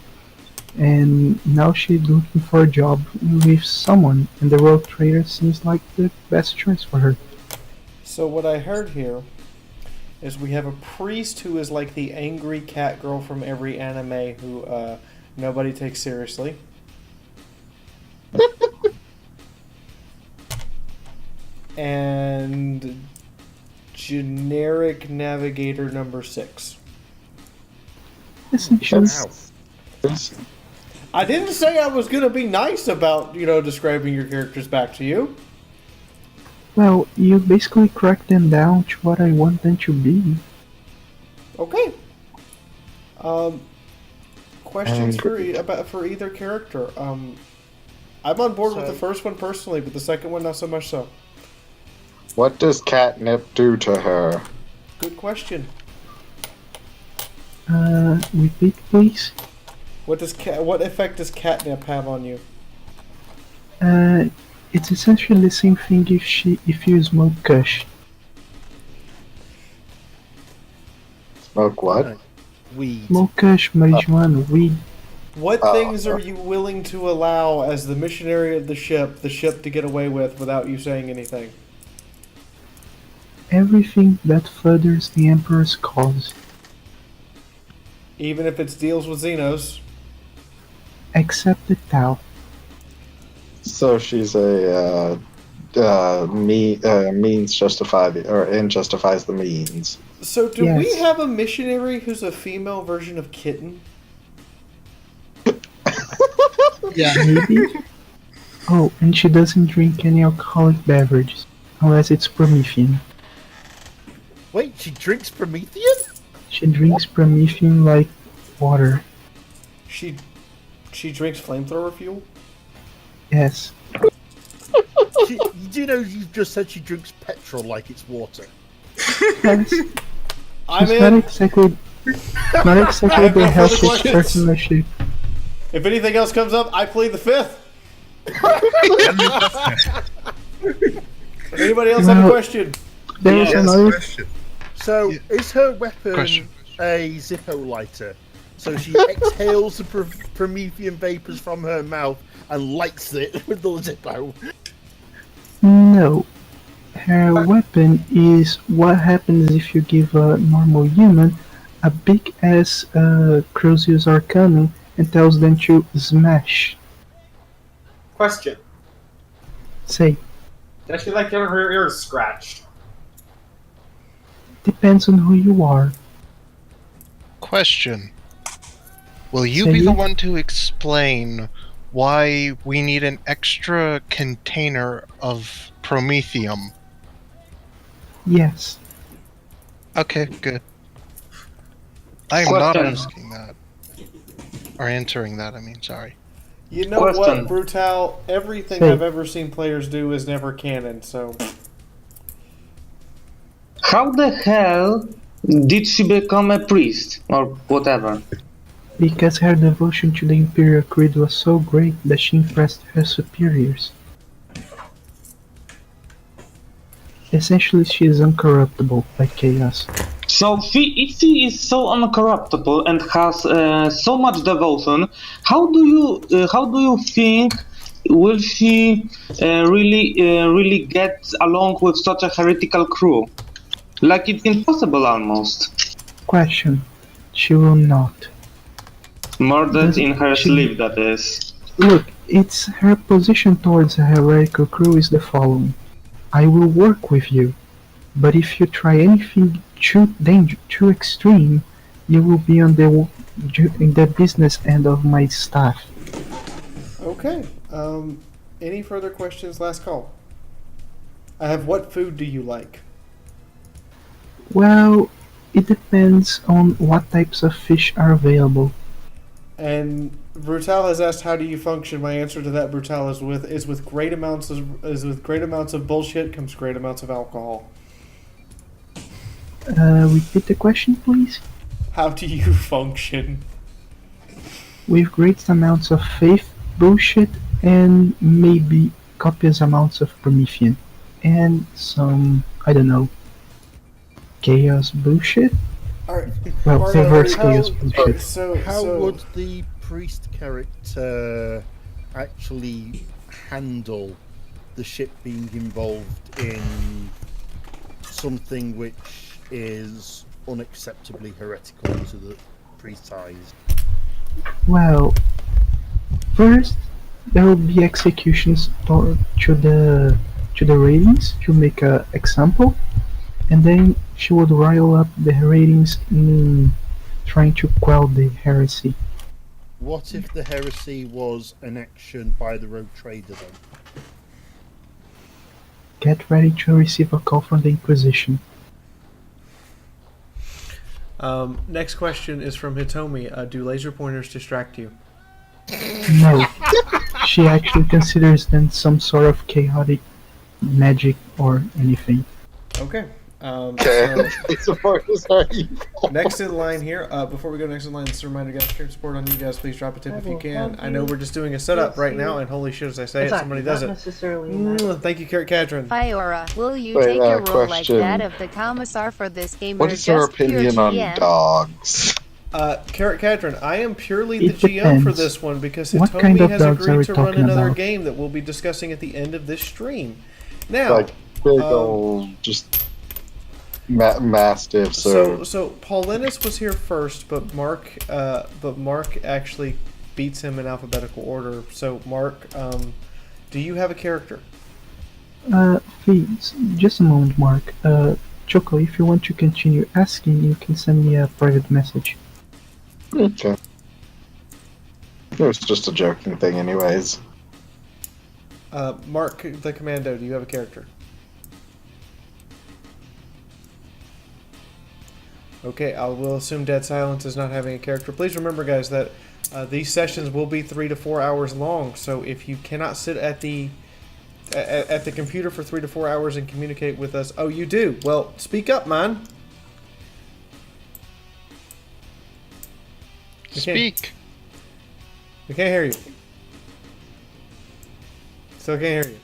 J: and now she's looking for a job with someone, and the Rogue Trader seems like the best choice for her.
A: So what I heard here is we have a priest who is like the angry cat girl from every anime who nobody takes seriously. And generic navigator number 6.
J: Essentially.
A: I didn't say I was going to be nice about, describing your characters back to you.
J: Well, you basically crack them down to what I want them to be.
A: Okay. Questions for either character. I'm on board with the first one personally, but the second one not so much so.
O: What does catnip do to her?
A: Good question.
J: Repeat, please.
A: What effect does catnip have on you?
J: It's essentially the same thing if you smoke kush.
O: Smoke what?
C: Weed.
J: Smoke kush, marijuana, weed.
A: What things are you willing to allow as the missionary of the ship to get away with without you saying anything?
J: Everything that furthers the Emperor's cause.
A: Even if it deals with Xenos?
J: Except the Tau.
O: So she's a means justify or end justifies the means.
A: So do we have a missionary who's a female version of Kitten?
J: Yeah, maybe. Oh, and she doesn't drink any alcoholic beverages, unless it's Promethean.
C: Wait, she drinks Promethean?
J: She drinks Promethean like water.
A: She drinks flamethrower fuel?
J: Yes.
C: You know you just said she drinks petrol like it's water.
J: Yes.
A: I'm
J: It's
A: in.
J: not exactly the healthiest person I should.
A: If anything else comes up, I plead the fifth. Anybody else have a question?
J: There's another.
C: So, is her weapon a Zippo lighter? So she exhales the Promethean vapors from her mouth and lights it with the Zippo?
J: No. Her weapon is what happens if you give a normal human a big ass Crucius Arcanum and tells them to smash.
B: Question.
J: Say.
B: Does she like having her ears scratched?
J: Depends on who you are.
P: Question. Will you
J: Say
P: be the
J: it?
P: one to explain why we need an extra container of promethium?
J: Yes.
P: Okay, good. I am not
F: Question.
P: asking that. Or answering that, I mean, sorry.
A: You know
F: Question.
A: what, Brutal? Everything
J: Say.
A: I've ever seen players do is never canon, so...
F: How the hell did she become a priest or whatever?
J: Because her devotion to the Imperial Creed was so great that she impressed her superiors. Essentially, she is uncorruptible by chaos.
F: So if she is so uncorruptible and has so much devotion, how do you think will she really get along with such a heretical crew? Like it's impossible almost.
J: Question. She will not.
F: Murdered in her
J: She-
F: sleep, that is.
J: Look, it's her position towards a heretical crew is the following. I will work with you, but if you try anything too extreme, you will be on in the business end of my staff.
A: Okay. Any further questions? Last call. I have what food do you like?
J: Well, it depends on what types of fish are available.
A: And Brutal has asked, "How do you function?" My answer to that, Brutal, is with great amounts of bullshit comes great amounts of alcohol.
J: Repeat the question, please.
A: How do you function?
J: With great amounts of faith, bullshit, and maybe copious amounts of Promethean. And some, I don't know, chaos bullshit?
A: Alright.
J: Well,
A: Margo,
J: reverse
A: how-
J: chaos bullshit.
C: How would the priest character actually handle the ship being involved in something which is unacceptably heretical to the priest's eyes?
J: Well, first there will be executions to the ratings to make a example, and then she would rile up the ratings in trying to quell the heresy.
C: What if the heresy was an action by the rogue trader then?
J: Get ready to receive a call from the Inquisition.
A: Next question is from Hitomi. Do laser pointers distract you?
J: No, she actually considers them some sort of chaotic magic or anything.
A: Okay.
O: Okay.
A: Next in line here, before we go next in line, just a reminder, guys, share support on you guys. Please drop a tip if you can. I know we're just doing a setup right now, and holy shit, as I say it, somebody does it. Thank you, Catherine.
Q: Fiaura, will you
O: Wait,
Q: take a role like
O: question.
Q: that of the commissar for this game,
O: What
Q: or
O: is your
Q: just pure
O: opinion on
Q: GM?
O: dogs?
A: Catherine, I am purely the
J: It
A: GM for
J: depends.
A: this one because
J: What
A: Hitomi
J: kind of
A: has
J: dogs are
A: agreed
J: we
A: to run
J: talking
A: another
J: about?
A: game that we'll be discussing at the end of this stream. Now,
O: Like big old, just mastiffs or...
A: so Paulinus was here first, but Mark actually beats him in alphabetical order. So Mark, do you have a character?
J: Please, just a moment, Mark. Choco, if you want to continue asking, you can send me a private message.
O: Okay. It was just a joking thing anyways.
A: Mark the Commando, do you have a character? Okay, I will assume Dead Silence is not having a character. Please remember, guys, that these sessions will be 3 to 4 hours long. So if you cannot sit at the computer for 3 to 4 hours and communicate with us, oh, you do. Well, speak up, man.
P: Speak.
A: We can't hear you. Still can't hear you.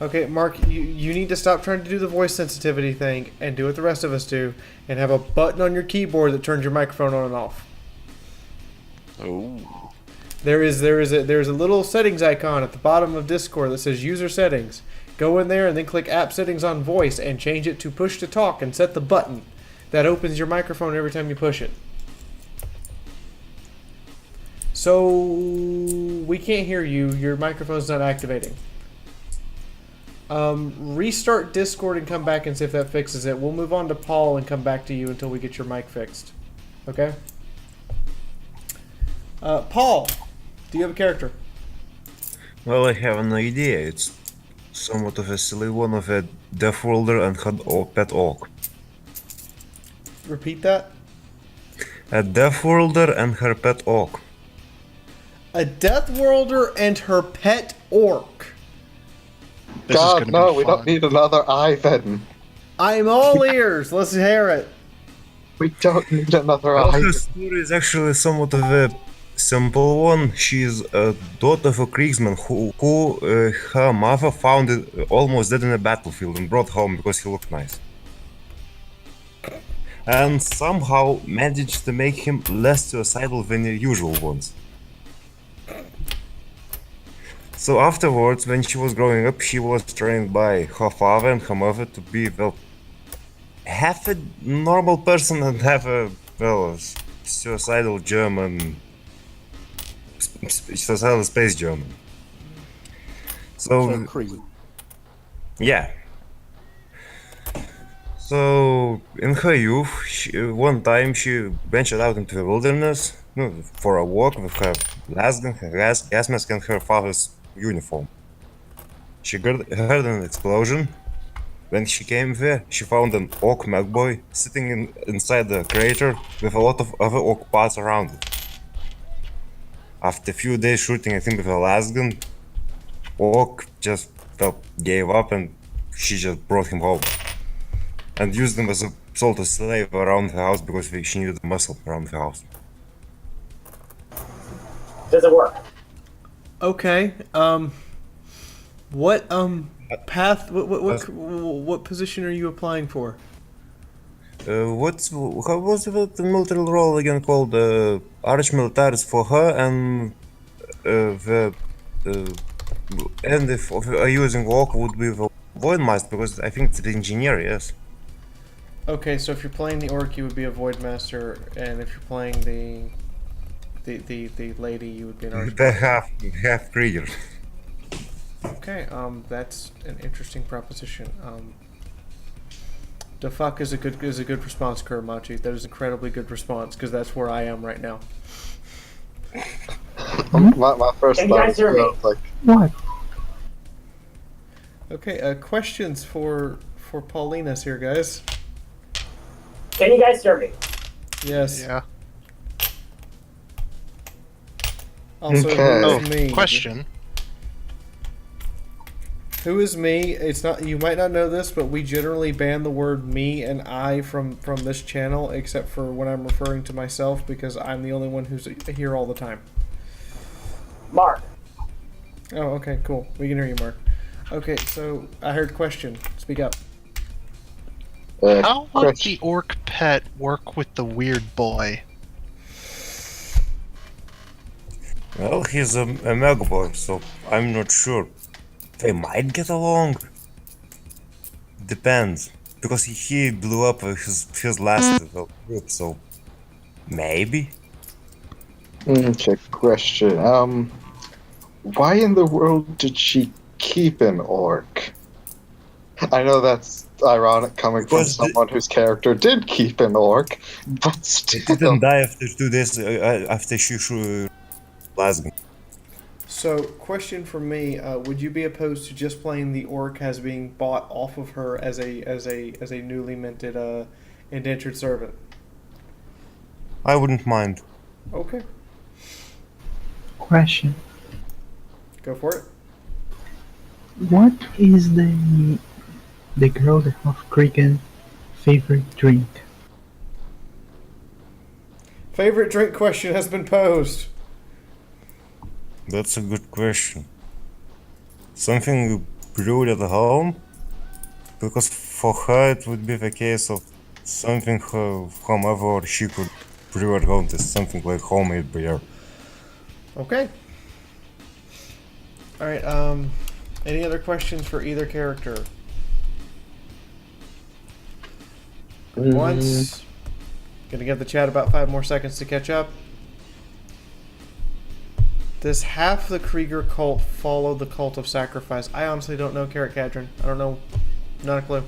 A: Okay, Mark, you need to stop trying to do the voice sensitivity thing and do what the rest of us do and have a button on your keyboard that turns your microphone on and off.
G: Oh.
A: There's a little settings icon at the bottom of Discord that says user settings. Go in there and then click app settings on voice and change it to push to talk and set the button that opens your microphone every time you push it. So we can't hear you. Your microphone's not activating. Restart Discord and come back and see if that fixes it. We'll move on to Paul and come back to you until we get your mic fixed. Okay? Paul, do you have a character?
K: Well, I have an idea. It's somewhat of a silly one of a deaf worlder and her pet orc.
A: Repeat that.
K: A deaf worlder and her pet orc.
A: A Death Worlder and her pet orc.
O: God, no, we don't need another Ivan.
A: I'm all ears. Let's hear it.
O: We don't need another
K: Well,
O: Ivan.
K: her story is actually somewhat of a simple one. She's a daughter of a Kriegsman who her mother found it almost dead in a battlefield and brought home because he looked nice. And somehow managed to make him less suicidal than the usual ones. So afterwards, when she was growing up, she was trained by her father and her mother to be, well, half a normal person and half a, well, suicidal German, suicidal space German. So
C: Creed.
K: yeah. So in her youth, one time she ventured out into the wilderness for a walk with her lasgun, her gas mask, and her father's uniform. She heard an explosion. When she came there, she found an orc magboy sitting inside the crater with a lot of other orc parts around it. After a few days shooting at him with a lasgun, orc just gave up and she just brought him home. And used him as a sort of slave around the house because she needed muscle around the house.
L: Does it work?
A: Okay. What path? What position are you applying for?
K: How was the military role again called? Arch militaris for her and if using orc would be the Voidmaster because I think it's the engineer, yes.
A: Okay, so if you're playing the orc, you would be a Voidmaster, and if you're playing the lady, you would be an arch.
K: The half Krieger.
A: Okay, that's an interesting proposition. The fuck is a good response, Kuramachi. That is incredibly good response because that's where I am right now.
O: My first
L: Can you
O: thought
L: guys hear me?
O: was like,
J: What?
A: Okay, questions for Paulina's here, guys.
L: Can you guys hear me?
A: Yes.
P: Yeah.
A: Also,
O: Okay.
A: who is me?
P: Question.
A: Who is me? It's not. You might not know this, but we generally ban the word "me" and "I" from this channel, except for when I'm referring to myself, because I'm the only one who's here all the time.
L: Mark.
A: Oh, okay, cool. We can hear you, Mark. Okay, so I heard question. Speak up.
P: How would the orc pet work with the weird boy?
K: Well, he's a magboy, so I'm not sure. They might get along. Depends, because he blew up his last group, so maybe.
O: okay, question. Why in the world did she keep an orc? I know that's ironic coming from someone whose character did keep an orc, but still.
K: He didn't die after 2 days after she threw lasgun.
A: So, question for me: would you be opposed to just playing the orc as being bought off of her as a newly minted indentured servant?
K: I wouldn't mind.
A: Okay,
J: Question.
A: go for it.
J: What is the girl of Krigan favorite drink?
A: Favorite drink question has been posed.
K: That's a good question. Something you brewed at home? Because for her it would be the case of something whomever she could brew at home, is something like homemade beer.
A: Okay. All right. Any other questions for either character? Once. Gonna give the chat about 5 more seconds to catch up. Does half the Krieger cult follow the cult of sacrifice? I honestly don't know, Carrot Cadron. I don't know. Not a clue.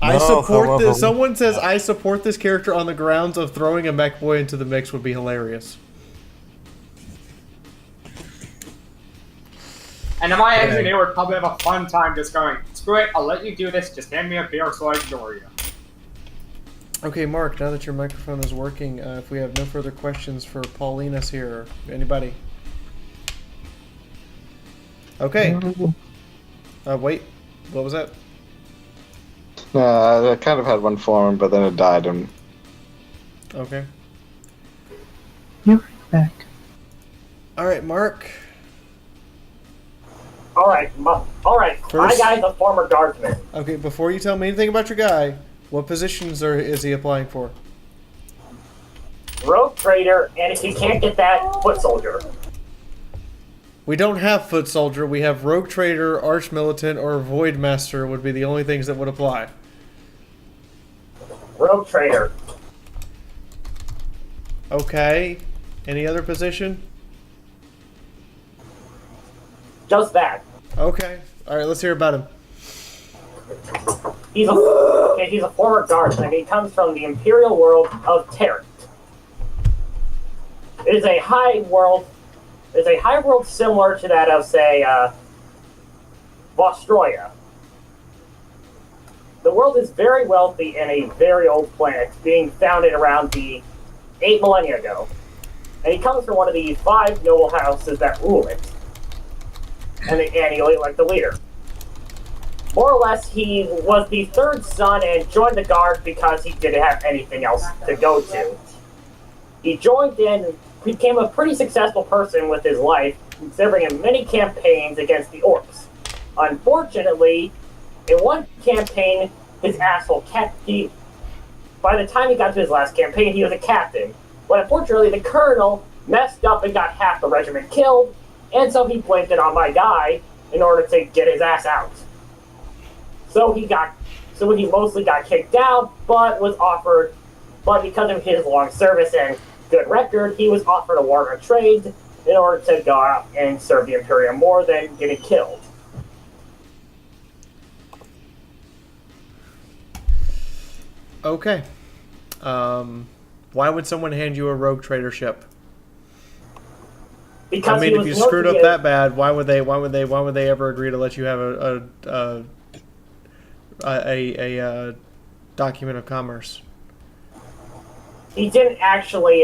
A: I support this. Someone says I support this character on the grounds of throwing a mech boy into the mix would be hilarious.
B: And my engineer would probably have a fun time just going, screw it, I'll let you do this, just hand me a beer so I ignore you.
A: Okay, Mark, now that your microphone is working, if we have no further questions for Paulinus here, anybody? Okay. Wait, what was that?
O: I kind of had one form, but then it died. And
A: okay.
J: You're back.
A: All right, Mark.
L: All right. My guy's a former guardsman.
A: Okay, before you tell me anything about your guy, what positions is he applying for?
L: Rogue trader, and if he can't get that, foot soldier.
A: We don't have foot soldier. We have rogue trader, arch militant, or void master would be the only things that would apply.
L: Rogue trader.
A: Okay. Any other position?
L: Just that.
A: Okay. All right. Let's hear about him.
L: He's a former guardsman. He comes from the imperial world of Trinket. It is a high world. It's a high world similar to that of, say, Vostroya. The world is very wealthy and a very old planet, being founded around the 8 millennia ago. And he comes from one of the 5 noble houses that rule it. And annually, like the leader. More or less, he was the 3rd son and joined the guard because he didn't have anything else to go to. He joined in, became a pretty successful person with his life, serving in many campaigns against the orcs. Unfortunately, in one campaign, his asshole by the time he got to his last campaign, he was a captain. But unfortunately, the colonel messed up and got half the regiment killed, and so he blamed it on my guy in order to get his ass out. So he mostly got kicked out, but because of his long service and good record, he was offered a warrant of trade in order to go out and serve the Imperium more than getting killed.
A: Okay. Why would someone hand you a rogue trader ship?
L: Because
A: I mean, if you screwed up that bad, why would they ever agree to let you have a document of commerce?
L: They didn't actually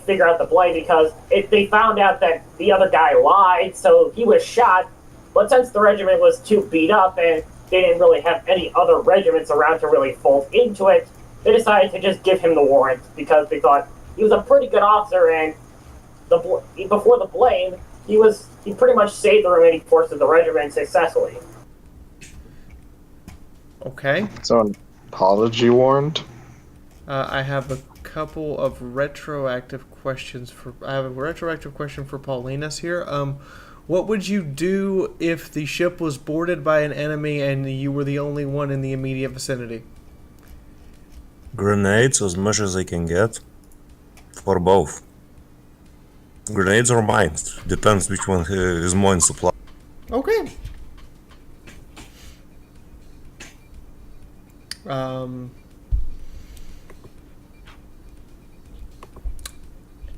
L: figure out the blame because they found out that the other guy lied, so he was shot. But since the regiment was too beat up and they didn't really have any other regiments around to really fold into it, they decided to just give him the warrant because they thought he was a pretty good officer, and before the blame, he pretty much saved the remaining force of the regiment successfully.
A: Okay.
O: So an apology warrant?
A: I have a couple of retroactive questions I have a retroactive question for Paulinus here. What would you do if the ship was boarded by an enemy and you were the only one in the immediate vicinity?
K: Grenades as much as I can get. For both. Grenades or mines. Depends which one is more in supply.
A: Okay.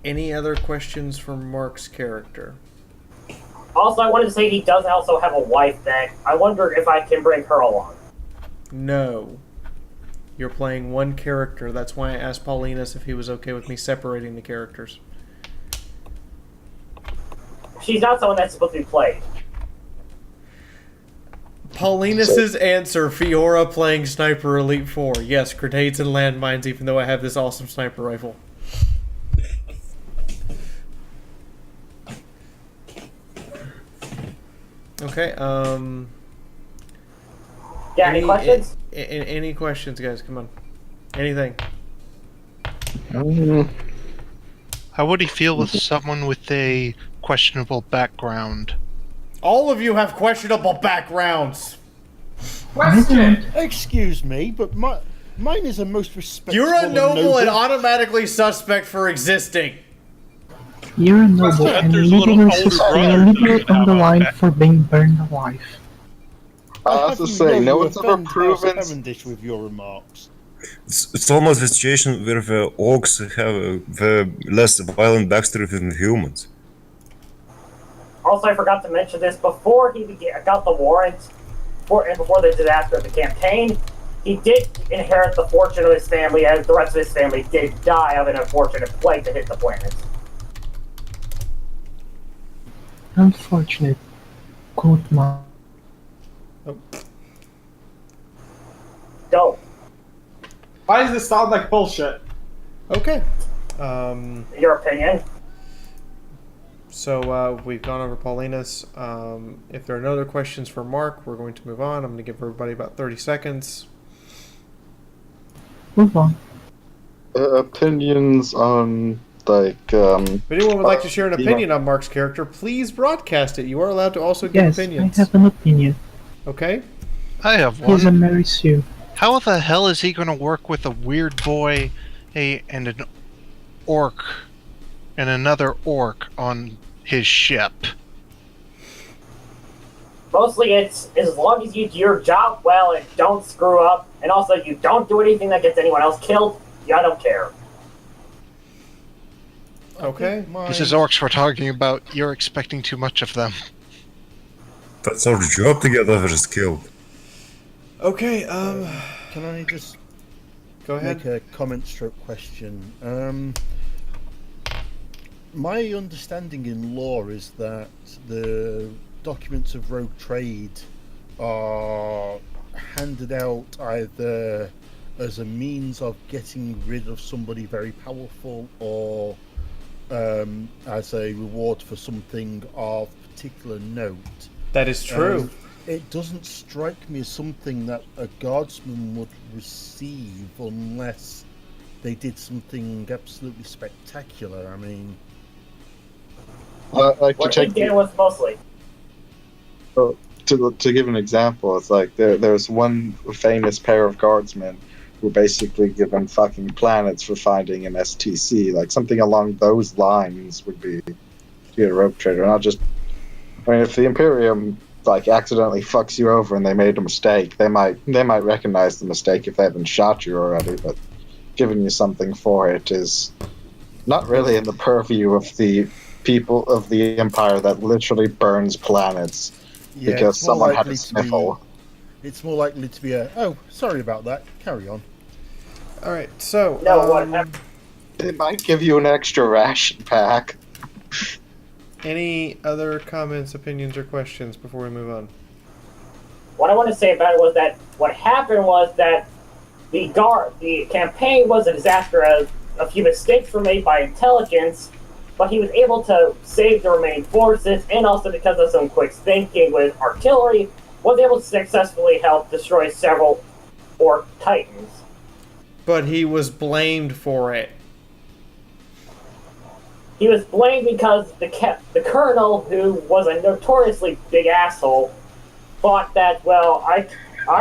A: Any other questions for Mark's character?
L: Also, I wanted to say he does also have a wife that I wonder if I can bring her along.
A: No. You're playing one character. That's why I asked Paulinus if he was okay with me separating the characters.
L: She's not someone that's supposed to be played.
A: Paulinus's answer, Fiaura playing Sniper Elite 4. Yes, grenades and landmines, even though I have this awesome sniper rifle. Okay,
L: Yeah, any questions?
A: Any questions, guys? Come on. Anything?
P: How would he feel with someone with a questionable background?
A: All of you have questionable backgrounds.
B: Question!
C: Excuse me, but mine is a most respectable.
A: You're a noble and automatically suspect for existing.
J: You're a noble and legally on the line for being burned alive.
O: I have to say, no one's ever proven.
C: Cavendish with your remarks.
K: It's almost a situation where the orcs have the less violent backstory than the humans.
L: Also, I forgot to mention this, before he got the warrant, and before the disaster of the campaign, he did inherit the fortune of his family, as the rest of his family did die of an unfortunate plague to hit the planet.
J: Unfortunate. Quote Mark.
L: Dope.
B: Why does this sound like bullshit?
A: Okay.
L: Your opinion?
A: So we've gone over Paulina's. If there are no other questions for Mark, we're going to move on. I'm going to give everybody about 30 seconds.
J: Move on.
O: Opinions on, like,
A: If anyone would like to share an opinion on Mark's character, please broadcast it. You are allowed to also give
J: Yes,
A: opinions.
J: I have an opinion.
A: Okay.
P: I have
J: He's a
P: one.
J: Mary Sue.
P: How the hell is he going to work with a weird boy and an orc and another orc on his ship?
L: Mostly it's as long as you do your job well and don't screw up, and also you don't do anything that gets anyone else killed, I don't care.
A: Okay.
P: This is orcs we're talking about. You're expecting too much of them.
K: That's our job to get others killed.
A: Okay,
C: Can I just
A: go ahead.
C: make a comment stroke question? My understanding in lore is that the documents of rogue trade are handed out either as a means of getting rid of somebody very powerful or as a reward for something of particular note.
A: That is true.
C: It doesn't strike me as something that a guardsman would receive unless they did something absolutely spectacular. I mean,
O: like
L: What
O: to
L: he
O: take
L: did was mostly.
O: to give an example, it's like there's one famous pair of guardsmen who were basically given fucking planets for finding an STC. Like something along those lines would be a rogue trader, not just. I mean, if the Imperium like accidentally fucks you over and they made a mistake, they might recognize the mistake if they haven't shot you already. But giving you something for it is not really in the purview of the people of the Empire that literally burns planets because
C: it's more
O: someone had
C: likely
O: a
C: to
O: sniffle.
C: It's more likely to be a, oh, sorry about that, carry on.
A: All right, so
O: It might give you an extra ration pack.
A: any other comments, opinions, or questions before we move on?
L: What I want to say about it was that what happened was that the campaign was a disaster as a few mistakes were made by intelligence, but he was able to save the remaining forces, and also because of some quick thinking with artillery, was able to successfully help destroy several orc titans.
A: But he was blamed for it.
L: He was blamed because the colonel, who was a notoriously big asshole, thought that, well, I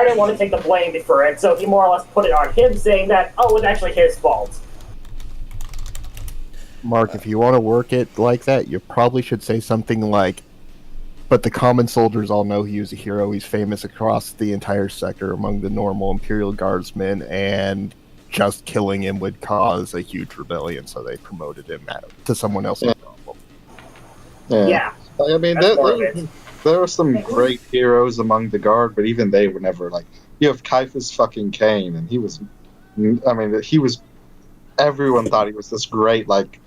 L: didn't want to take the blame for it, so he more or less put it on him, saying that, oh, it was actually his fault.
N: Mark, if you want to work it like that, you probably should say something like, but the common soldiers all know he was a hero. He's famous across the entire sector among the normal Imperial Guardsmen, and just killing him would cause a huge rebellion, so they promoted him to someone else's problem.
L: Yeah.
O: I mean, there are some great heroes among the Guard, but even they were never like. You have Caiaphas fucking Cain, and he was. I mean, he was. Everyone thought he was this great, like,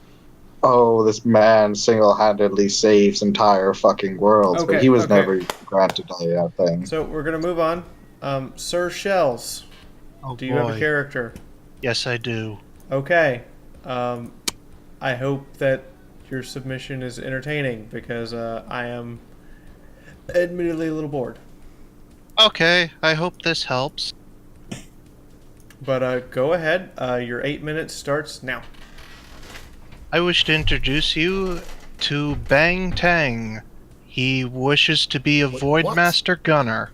O: oh, this man single-handedly saves entire fucking worlds, but he was never granted a thing.
A: So we're gonna move on. Sir Shells, do you have a
P: boy.
A: character?
P: Yes, I do.
A: Okay. I hope that your submission is entertaining because I am admittedly a little bored.
P: Okay, I hope this helps.
A: But go ahead. Your 8 minutes starts now.
P: I wish to introduce you to Bang Tang. He wishes to be a Voidmaster Gunner.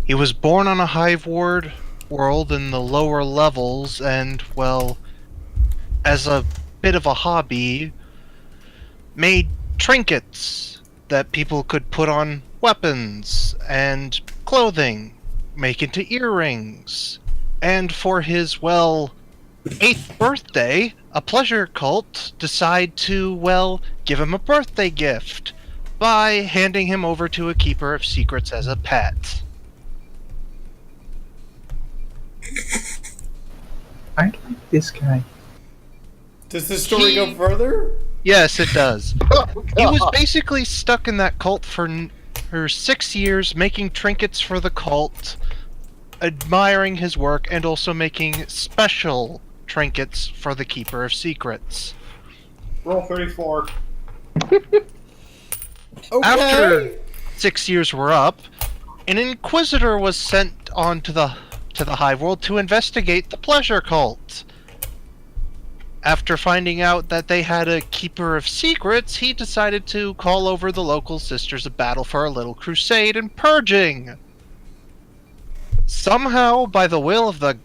P: He was born on a hive world in the lower levels and, well, as a bit of a hobby, made trinkets that people could put on weapons and clothing, make into earrings. And for his, well, 8th birthday, a pleasure cult decide to, well, give him a birthday gift by handing him over to a keeper of secrets as a pet.
J: I like this guy.
A: Does the story go further?
P: Yes, it does. He was basically stuck in that cult for 6 years, making trinkets for the cult, admiring his work, and also making special trinkets for the Keeper of Secrets.
B: Roll 34.
P: After 6 years were up, an inquisitor was sent on to the Hive World to investigate the pleasure cult. After finding out that they had a Keeper of Secrets, he decided to call over the local Sisters of Battle for a little crusade and purging. Somehow, by the will of the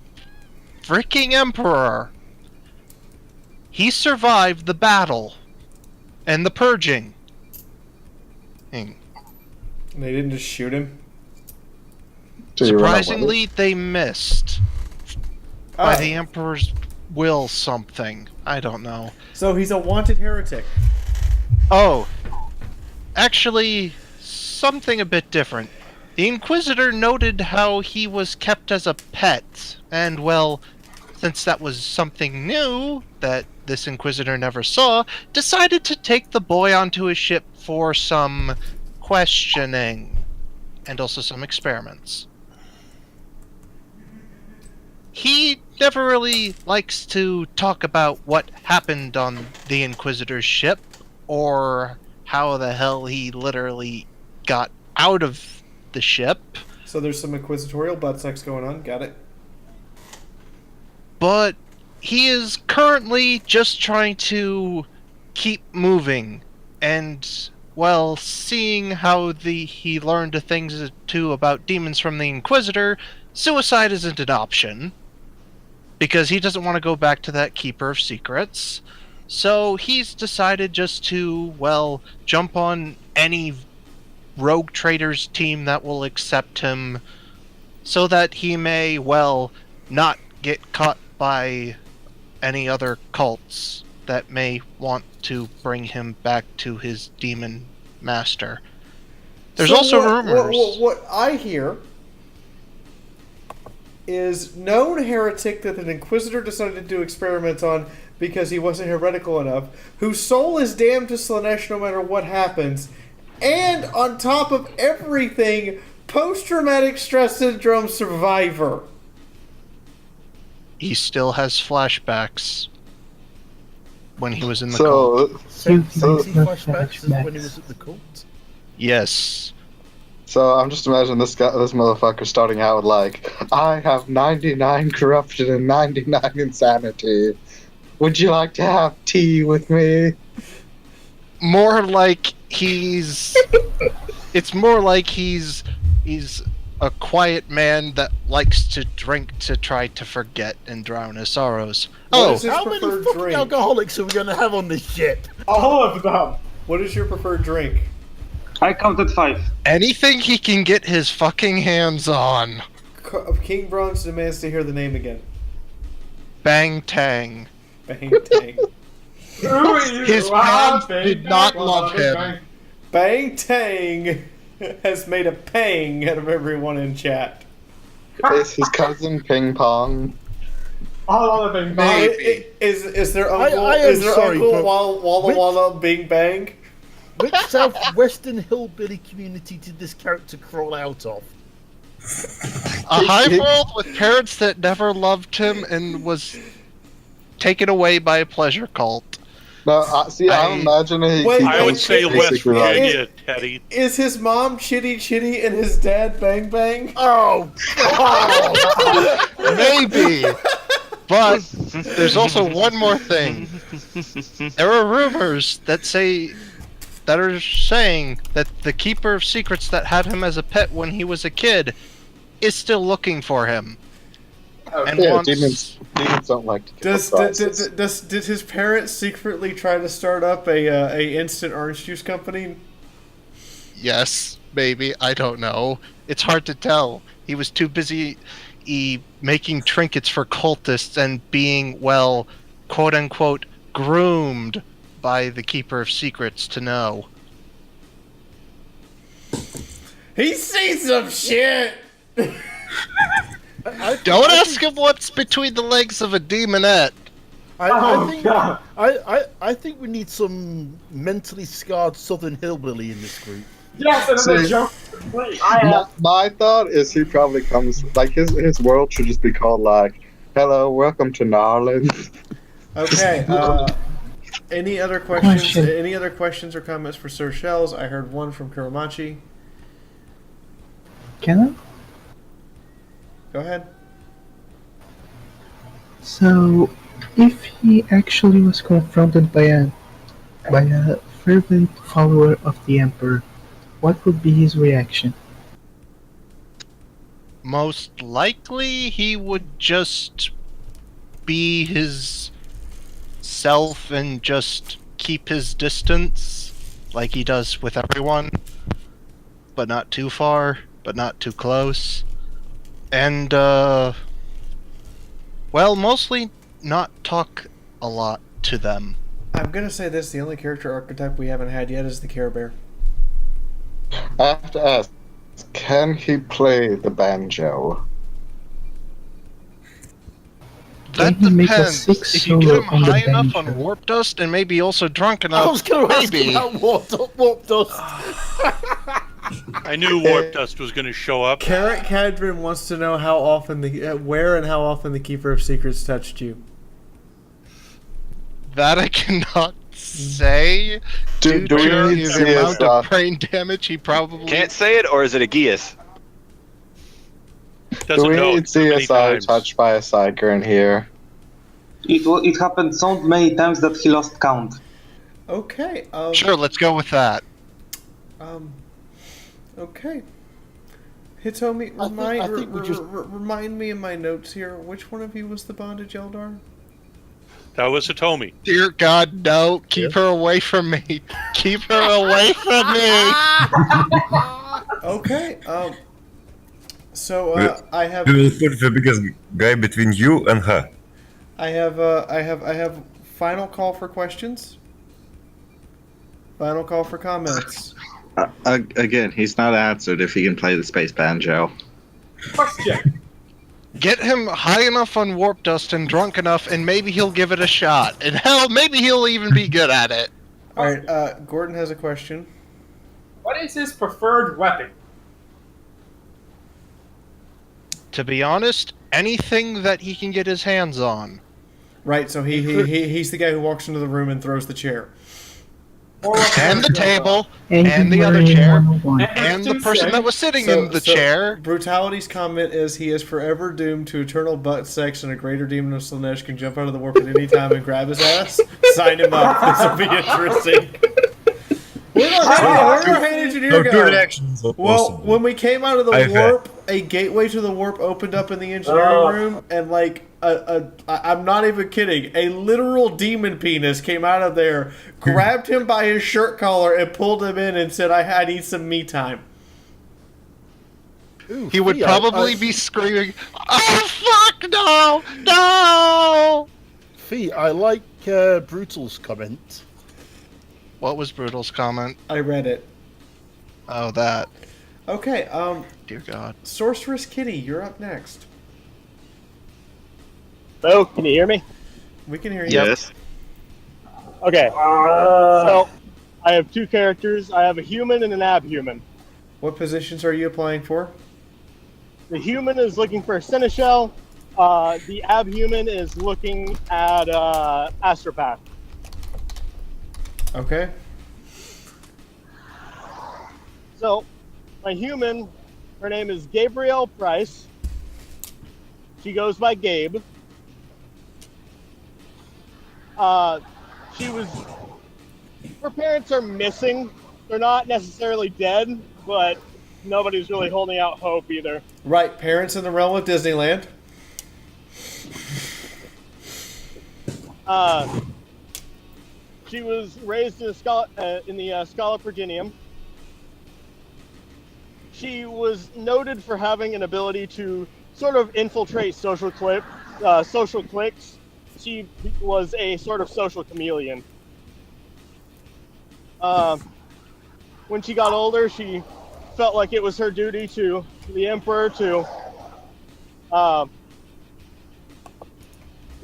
P: freaking Emperor, he survived the battle and the purging.
A: And they didn't just shoot him?
P: Surprisingly, they missed. By
A: Oh.
P: the Emperor's will something. I don't know.
A: So he's a wanted heretic.
P: Oh. Actually, something a bit different. The Inquisitor noted how he was kept as a pet, and well, since that was something new that this Inquisitor never saw, decided to take the boy onto his ship for some questioning, and also some experiments. He never really likes to talk about what happened on the Inquisitor's ship, or how the hell he literally got out of the ship.
A: So there's some inquisitorial butt sex going on. Got it.
P: But he is currently just trying to keep moving, and, well, seeing how he learned the things too about demons from the Inquisitor, suicide isn't an option, because he doesn't want to go back to that Keeper of Secrets. So he's decided just to, well, jump on any rogue trader's team that will accept him, so that he may, well, not get caught by any other cults that may want to bring him back to his demon master. There's
A: So
P: also
A: what-
P: rumors.
A: What I hear is known heretic that an inquisitor decided to do experiments on because he wasn't heretical enough, whose soul is damned to Slanesh no matter what happens, and on top of everything, post-traumatic stress syndrome survivor.
P: He still has flashbacks when he was in the
O: So-
P: cult.
C: So flashbacks is when he was at the cult?
P: Yes.
O: So I'm just imagining this motherfucker starting out with like, I have 99 corruption and 99 insanity. Would you like to have tea with me?
P: More like it's more like he's a quiet man that likes to drink to try to forget and drown his sorrows.
A: What is his
C: how many
A: preferred
C: fucking
A: drink?
C: alcoholics are we gonna have on this ship?
B: All of them.
A: What is your preferred drink?
F: I counted 5.
P: Anything he can get his fucking hands on.
A: King Bronze demands to hear the name again.
P: Bang Tang.
A: Bang Tang.
P: His fans did not love him.
A: Bang Tang has made a pang out of everyone in chat.
O: Is his cousin Ping Pong?
B: All of them.
A: Is their uncle?
C: I am
A: is their
C: sorry,
A: uncle
C: but
A: Walla
C: which-
A: Walla Bing Bang?
C: Which southwestern hillbilly community did this character crawl out of?
P: A hive world with parents that never loved him and was taken away by a pleasure cult.
O: No, I'm imagining
A: Wait,
E: I would say West
O: basically like-
E: Virginia, Teddy.
A: Is his mom Chitty Chitty and his dad Bang Bang?
C: Oh,
P: Maybe. But there's also one more thing. There are rumors that are saying that the Keeper of Secrets that had him as a pet when he was a kid is still looking for him. And
O: Yeah,
P: wants...
O: demons don't like to kill prizes.
A: Did his parents secretly try to start up a instant orange juice company?
P: Yes, maybe. I don't know. It's hard to tell. He was too busy making trinkets for cultists and being, well, quote-unquote groomed by the Keeper of Secrets to know.
A: He's seen some shit!
P: Don't ask him what's between the legs of a demonette.
C: I think we need some mentally scarred Southern hillbilly in this group.
B: Yes, another joke.
O: My thought is he probably comes like his world should just be called like, "Hello, welcome to Narland."
A: Okay. Any other questions? Any other questions or comments for Sir Shells? I heard one from Kuramachi.
J: Can I?
A: Go ahead.
J: So, if he actually was confronted by a fervent follower of the Emperor, what would be his reaction?
P: Most likely, he would just be his self and just keep his distance, like he does with everyone, but not too far, but not too close. And, well, mostly not talk a lot to them.
A: I'm gonna say this, the only character archetype we haven't had yet is the Care Bear.
O: I have to ask, can he play the banjo?
P: That
J: Can he make a
P: depends.
J: six
P: If you get him
J: solo on the
P: high enough
J: banjo?
P: on warp dust and maybe also drunk enough,
C: I was going to ask
P: maybe.
C: about warp dust.
E: I knew Warp Dust was going to show up.
A: Carrot Cadron wants to know how often where and how often the Keeper of Secrets touched you.
P: That I cannot say.
O: Do
P: Due
O: we
P: to
O: need to
P: the
O: see his,
P: amount of brain damage he probably...
R: Can't say it, or is it a Geas?
O: Do we need CSI touched by a psyker in here?
F: It happened so many times that he lost count.
A: Okay.
P: Sure, let's go with that.
A: Okay. Hitomi, remind me in my notes here, which one of you was the bondage Eldar?
E: That was Hitomi.
P: Dear God, no. Keep her away from me. Keep her away from me.
A: Okay. So I have.
K: We will put the biggest guy between you and her.
A: I have final call for questions. Final call for comments.
D: Again, he's not answered if he can play the space banjo.
B: Question.
P: Get him high enough on warp dust and drunk enough, and maybe he'll give it a shot. And hell, maybe he'll even be good at it.
A: All right. Gordon has a question.
B: What is his preferred weapon?
P: To be honest, anything that he can get his hands on.
A: Right. So he's the guy who walks into the room and throws the chair.
P: And the table, and the other chair, and the person that was sitting in the chair.
A: Brutality's comment is he is forever doomed to eternal butt sex, and a greater demon of Slanesh can jump out of the warp at any time and grab his ass. Sign him up. This will be interesting. Where'd our hand engineer go? Well, when we came out of the warp, a gateway to the warp opened up in the engineering room, and like I'm not even kidding, a literal demon penis came out of there, grabbed him by his shirt collar, and pulled him in and said, "I need some me time."
P: Ooh, he would probably be screaming, "Oh fuck no, no!"
C: Fee, I like Brutal's comment.
P: What was Brutal's comment?
A: I read it.
P: Oh, that.
A: Okay.
P: Dear God.
A: Sorceress Kitty, you're up next.
S: Hello, can you hear me?
A: We can hear you.
D: Yes.
S: Okay. So, I have two characters. I have a human and an abhuman.
A: What positions are you applying for?
S: The human is looking for a seneschal. The abhuman is looking at astropath.
A: Okay.
S: So, my human, her name is Gabrielle Price. She goes by Gabe. Her parents are missing. They're not necessarily dead, but nobody's really holding out hope either.
A: Right, parents in the realm of Disneyland.
S: She was raised in the Scala Progenium. She was noted for having an ability to sort of infiltrate social cliques. she was a sort of social chameleon. When she got older, she felt like it was her duty to the Emperor to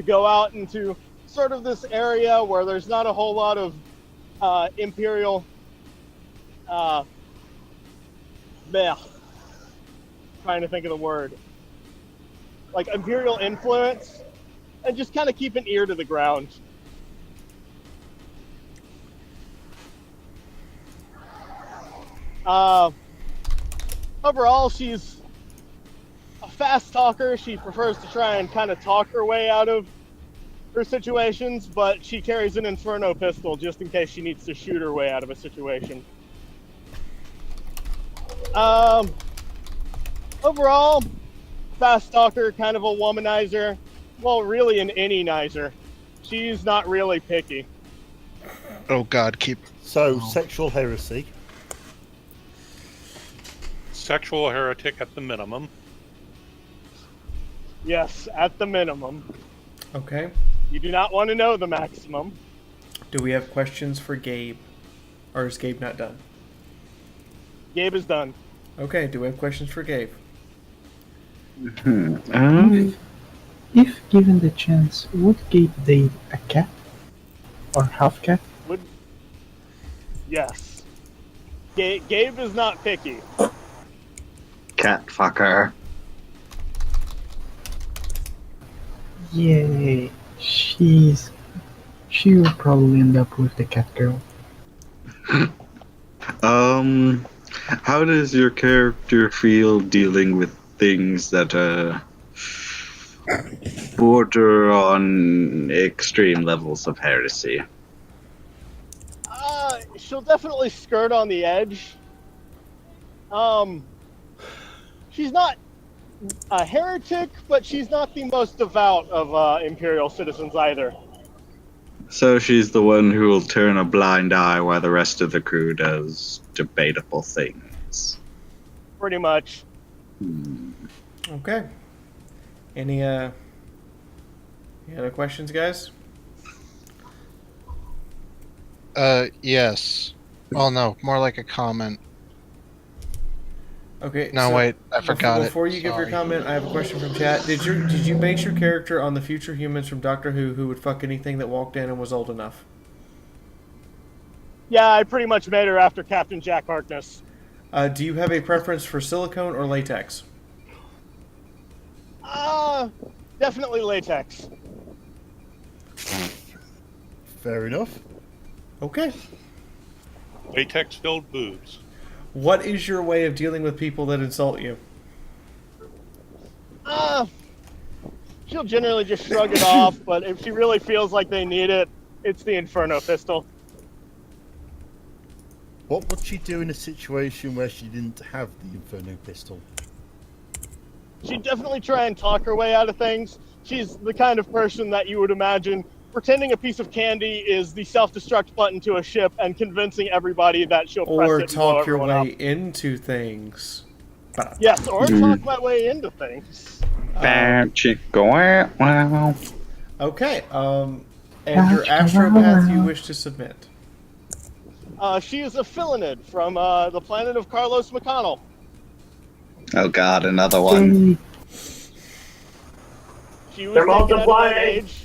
S: go out into sort of this area where there's not a whole lot of Imperial trying to think of the word. Like Imperial influence, and just kind of keep an ear to the ground. Overall, she's a fast talker. She prefers to try and kind of talk her way out of her situations, but she carries an Inferno pistol just in case she needs to shoot her way out of a situation. Overall, fast talker, kind of a womanizer. Well, really an any-nizer. She's not really picky.
P: Oh God, keep.
C: So, sexual heresy.
E: Sexual heretic at the minimum.
S: Yes, at the minimum.
A: Okay.
S: You do not want to know the maximum.
A: Do we have questions for Gabe? Or is Gabe not done?
S: Gabe is done.
A: Okay, do we have questions for Gabe?
J: If given the chance, would Gabe date a cat? Or half cat?
S: Yes. Gabe is not picky.
D: Cat fucker.
J: Yay. She will probably end up with the cat girl.
D: How does your character feel dealing with things that border on extreme levels of heresy?
S: She'll definitely skirt on the edge. She's not a heretic, but she's not the most devout of Imperial citizens either.
D: So she's the one who will turn a blind eye while the rest of the crew does debatable things.
S: Pretty much.
A: Okay. Any other questions, guys?
P: Yes. Oh no, more like a comment.
A: Okay.
P: No,
A: so
P: wait, I forgot it.
A: Before you give your comment, I have a question from chat. Did you base your character on the future humans from Doctor Who would fuck anything that walked in and was old enough?
S: Yeah, I pretty much made her after Captain Jack Harkness.
A: Do you have a preference for silicone or latex?
S: Definitely latex.
C: Fair enough.
A: Okay.
E: Latex-filled boobs.
A: What is your way of dealing with people that insult you?
S: She'll generally just shrug it off, but if she really feels like they need it, it's the Inferno pistol.
C: What would she do in a situation where she didn't have the Inferno pistol?
S: She'd definitely try and talk her way out of things. She's the kind of person that you would imagine pretending a piece of candy is the self-destruct button to a ship and convincing everybody that she'll press
A: Or
S: it and blow
A: talk your
S: everyone
A: way
S: up.
A: into things.
S: Yes, or talk my way into things.
A: Okay, and your astropath you wish to submit.
S: She is a Filinid from the planet of Carlos McConnell.
D: Oh god, another one.
S: She was
L: They're
S: taken at an
L: multiplying.
S: age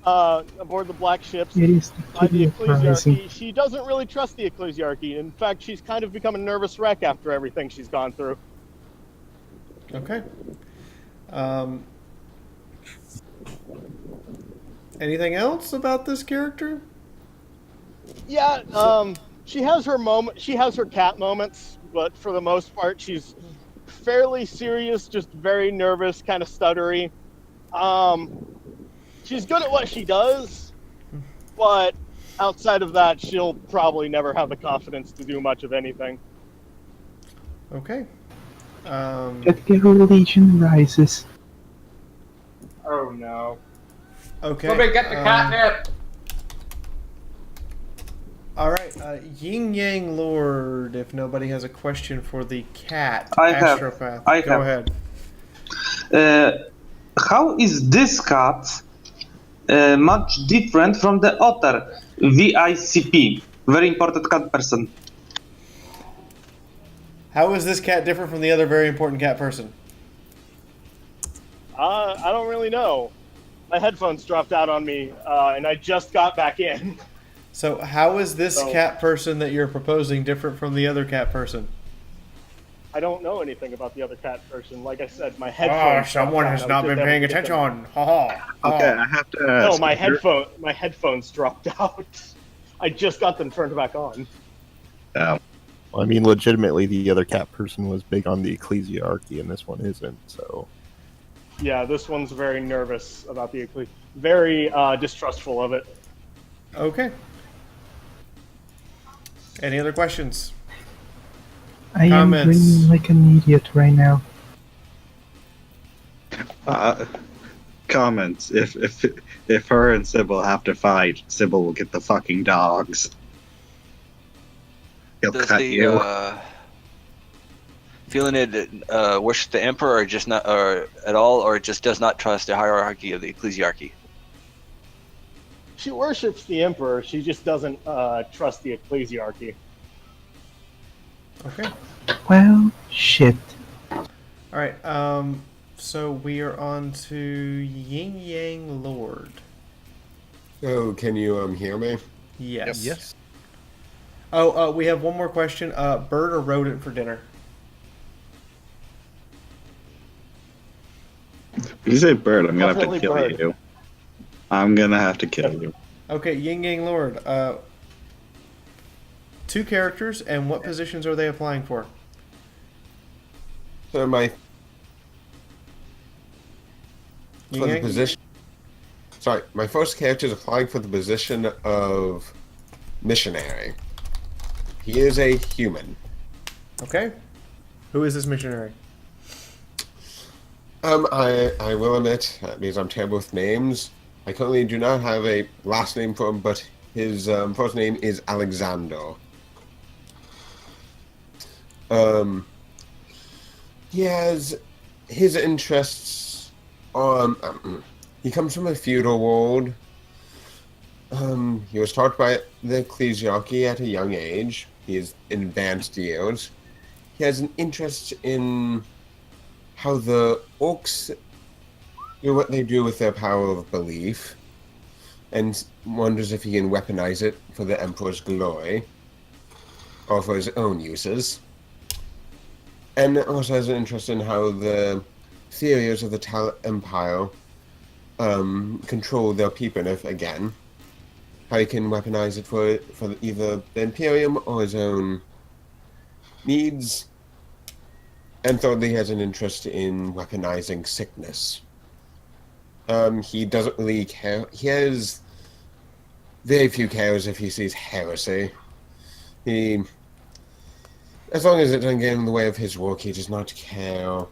S: aboard the Black Ships
J: It is
S: by the
J: uprising.
S: Ecclesiarchy. She doesn't really trust the Ecclesiarchy. In fact, she's kind of become a nervous wreck after everything she's gone through.
A: Okay. Anything else about this character?
S: Yeah, she has her moment. She has her cat moments, but for the most part, she's fairly serious, just very nervous, kind of stuttery. She's good at what she does, but outside of that, she'll probably never have the confidence to do much of anything.
A: Okay.
J: Edgar Legion rises.
B: Oh no.
A: Okay.
B: Somebody get the catnip!
A: Alright, Yin Yang Lord, if nobody has a question for the cat
F: I have.
A: astropath,
F: I
A: go
F: have.
A: ahead.
F: How is this cat much different from the other VICP? Very important cat person.
A: How is this cat different from the other very important cat person?
S: I don't really know. My headphones dropped out on me, and I just got back in.
A: So how is this
S: So-
A: cat person that you're proposing different from the other cat person?
S: I don't know anything about the other cat person. Like I said, my headphones.
A: Someone has not been paying attention. Ha ha.
D: Okay, I have to
S: No,
D: ask.
S: my headphones dropped out. I just got them turned back on.
N: I mean, legitimately, the other cat person was big on the ecclesiarchy, and this one isn't. So,
S: Yeah, this one's very nervous about the very distrustful of it.
A: Okay. Any other questions?
J: I am
A: Comments.
J: grinning like an idiot right now.
D: Comments. If her and Sybil have to fight, Sybil will get the fucking dogs. He'll
R: Does
D: cut
R: the
D: you.
R: feeling it worship the emperor, or just not, or at all, or just does not trust the hierarchy of the ecclesiarchy?
S: She worships the emperor. She just doesn't trust the ecclesiarchy.
A: Okay.
J: Well, shit.
A: Alright, so we are on to Yin Yang Lord.
I: So, can you hear me?
A: Yes.
C: Yes.
A: Oh, we have one more question. Bird or rodent for dinner?
D: If you say bird, I'm gonna have to
S: Definitely
D: kill
S: bird.
D: you. I'm gonna have to kill you.
A: Okay, Yin Yang Lord. 2 characters, and what positions are they applying for?
I: So for the
A: Yin-yang?
I: position. Sorry, my first character is applying for the position of missionary. He is a human.
A: Okay. Who is this missionary?
I: I will admit, because I'm terrible with names, I currently do not have a last name for him, but his first name is Alexander. He has his interests on. He comes from a feudal world. He was taught by the ecclesiarchy at a young age. He is in advanced years. He has an interest in how the orcs do what they do with their power of belief, and wonders if he can weaponize it for the Emperor's glory, or for his own uses. And also has an interest in how the theories of the Tal Empire control their people, and if, again, how he can weaponize it for either the Imperium or his own needs. And thirdly, he has an interest in weaponizing sickness. He doesn't really care. He has very few cares if he sees heresy. As long as it doesn't get in the way of his work, he does not care.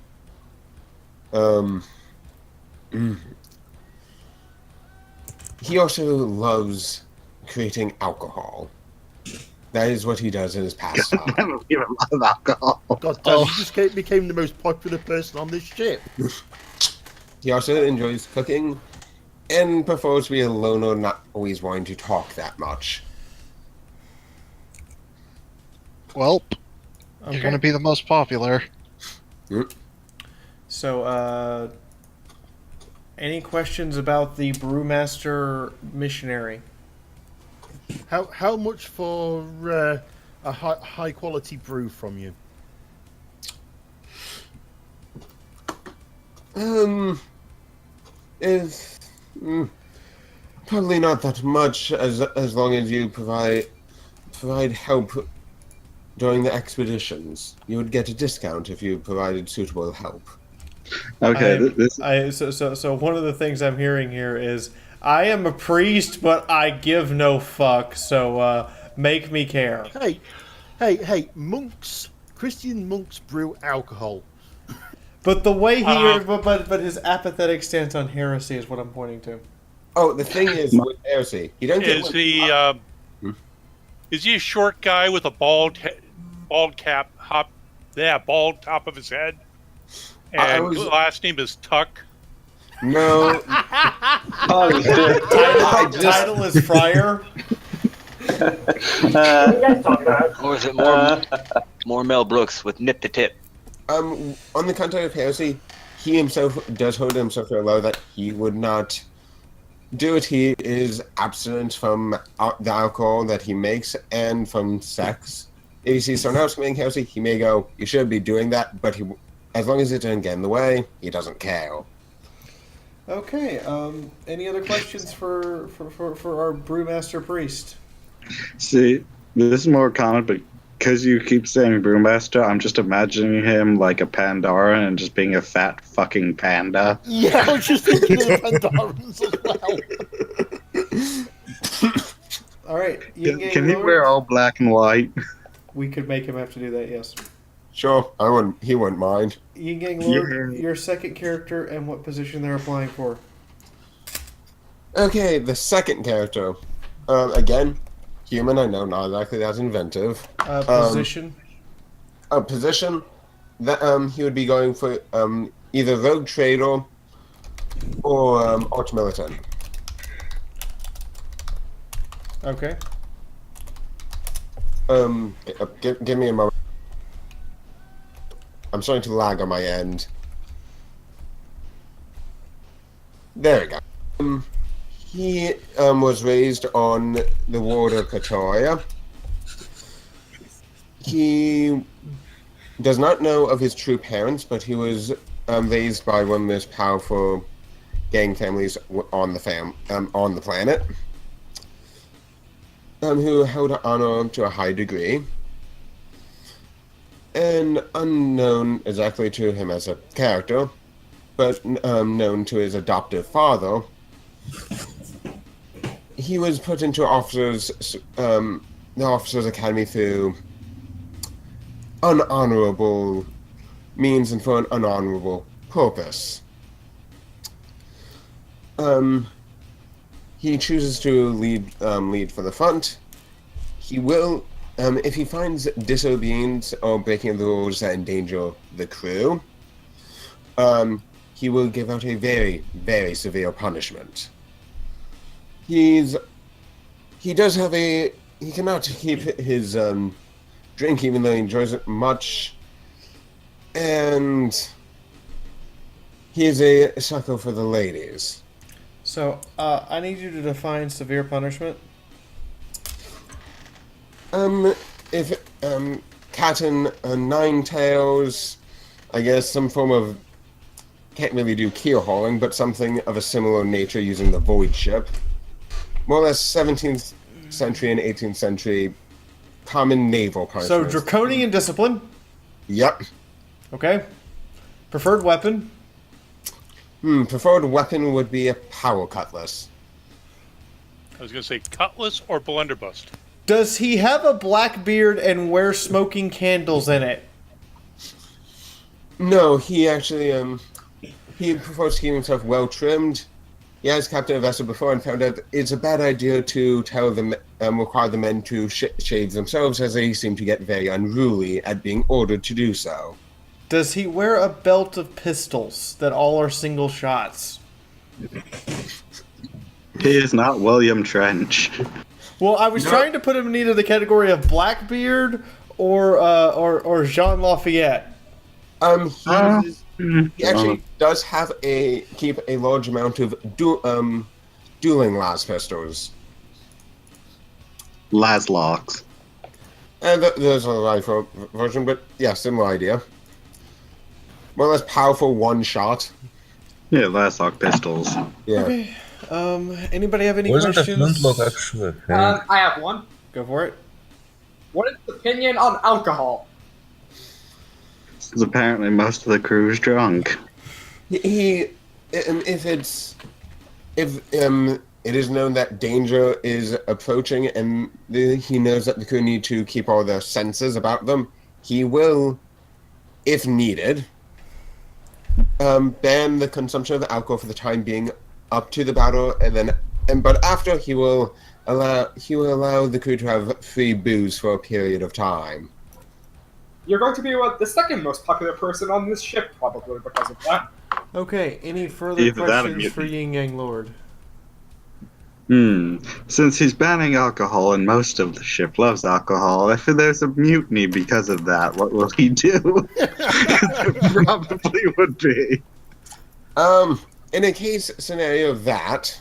I: He also loves creating alcohol. That is what he does in his pastime.
D: You love alcohol.
C: God damn, he just became the most popular person on this ship.
I: He also enjoys cooking and prefers to be a loner, not always wanting to talk that much.
P: Well,
A: Okay.
P: you're going to be the most popular.
A: So, any questions about the Brewmaster missionary?
C: How much for a high quality brew from you?
I: Probably not that much, as long as you provide help during the expeditions. You would get a discount if you provided suitable help.
D: Okay,
A: So one of the things I'm hearing here is I am a priest, but I give no fuck. So make me care.
C: Hey! Monks, Christian monks brew alcohol.
A: But the way but his apathetic stance on heresy is what I'm pointing to.
I: Oh, the thing is with heresy, you don't get.
E: Is he a short guy with a bald top of his head? And last name is Tuck.
I: No.
R: Oh shit!
A: Title is Friar.
L: What are you guys talking about?
R: Or is it more Mel Brooks with nip to tip?
I: On the contrary of heresy, he himself does hold himself to a law that he would not do it. He is abstinent from the alcohol that he makes and from sex. If he sees someone else committing heresy, he may go, "You should be doing that," but as long as it doesn't get in the way, he doesn't care.
A: Okay. Any other questions for our brewmaster priest?
O: See, this is more common, but because you keep saying Brewmaster, I'm just imagining him like a Pandora and just being a fat fucking panda.
C: Yeah, I was just thinking of the Pandorans as well.
A: All right.
O: Can he wear all black and white?
A: We could make him have to do that. Yes.
I: Sure, I wouldn't. He wouldn't mind.
A: Yin Gang Lord, your second character and what position they're applying for.
I: Okay, the second character. Again, human. I know, not exactly that inventive.
A: Position.
I: Position. That he would be going for either rogue trader or arch militant.
A: Okay.
I: Give me a moment. I'm starting to lag on my end. There we go. He was raised on the ward of Katoria. He does not know of his true parents, but he was raised by one of the most powerful gang families on the planet, who held honor to a high degree. And unknown exactly to him as a character, but known to his adoptive father, he was put into the officers' academy through unhonorable means and for an unhonorable purpose. He chooses to lead for the front. He will. If he finds disobedience or breaking the rules that endanger the crew, he will give out a very, very severe punishment. He cannot keep his drink even though he enjoys it much, and he is a sucker for the ladies.
A: So, I need you to define severe punishment.
I: If cat and nine tails, I guess some form of, can't really do keel hauling, but something of a similar nature using the void ship. More or less 17th century and 18th century common naval punishment.
A: So draconian discipline.
I: Yep.
A: Okay. Preferred weapon.
I: Preferred weapon would be a power cutlass.
E: I was going to say cutlass or blunderbuss.
A: Does he have a black beard and wear smoking candles in it?
I: No, he actually he prefers to keep himself well trimmed. He has captain a vessel before and found out it's a bad idea to tell them require the men to shave themselves, as they seem to get very unruly at being ordered to do so.
A: Does he wear a belt of pistols that all are single shots?
O: He is not William Trench.
A: Well, I was trying to put him in either the category of Blackbeard or Jean Lafayette.
I: He actually does have keep a large amount of dueling las pistols.
O: Laslocks.
I: And there's a rifle version, but yeah, similar idea. More or less powerful one shot.
O: Yeah, Laslock pistols.
I: Yeah.
A: Okay. Anybody have any
K: Wasn't
A: questions?
K: a flintlock actually?
B: I have one.
A: Go for it.
B: What is the opinion on alcohol?
O: Because apparently most of the crew is drunk.
I: If it is known that danger is approaching and he knows that the crew need to keep all their senses about them, he will, if needed, ban the consumption of alcohol for the time being up to the battle, but after he will allow the crew to have free booze for a period of time.
B: You're going to be the second most popular person on this ship, probably because of that.
A: Okay, any further
D: Either that or
A: questions for
D: mutiny.
A: Yin Yang Lord?
D: Since he's banning alcohol and most of the ship loves alcohol, if there's a mutiny because of that, what will he do? There probably would be.
I: In a case scenario that,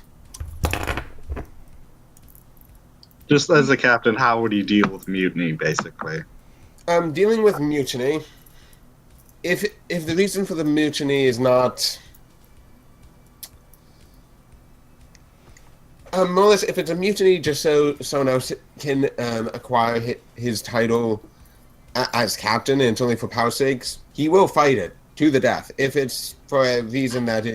D: Just as a captain, how would he deal with mutiny, basically?
I: dealing with mutiny, if the reason for the mutiny is not more or less, if it's a mutiny just so someone else can acquire his title as captain and it's only for power sakes, he will fight it to the death. If it's for a reason that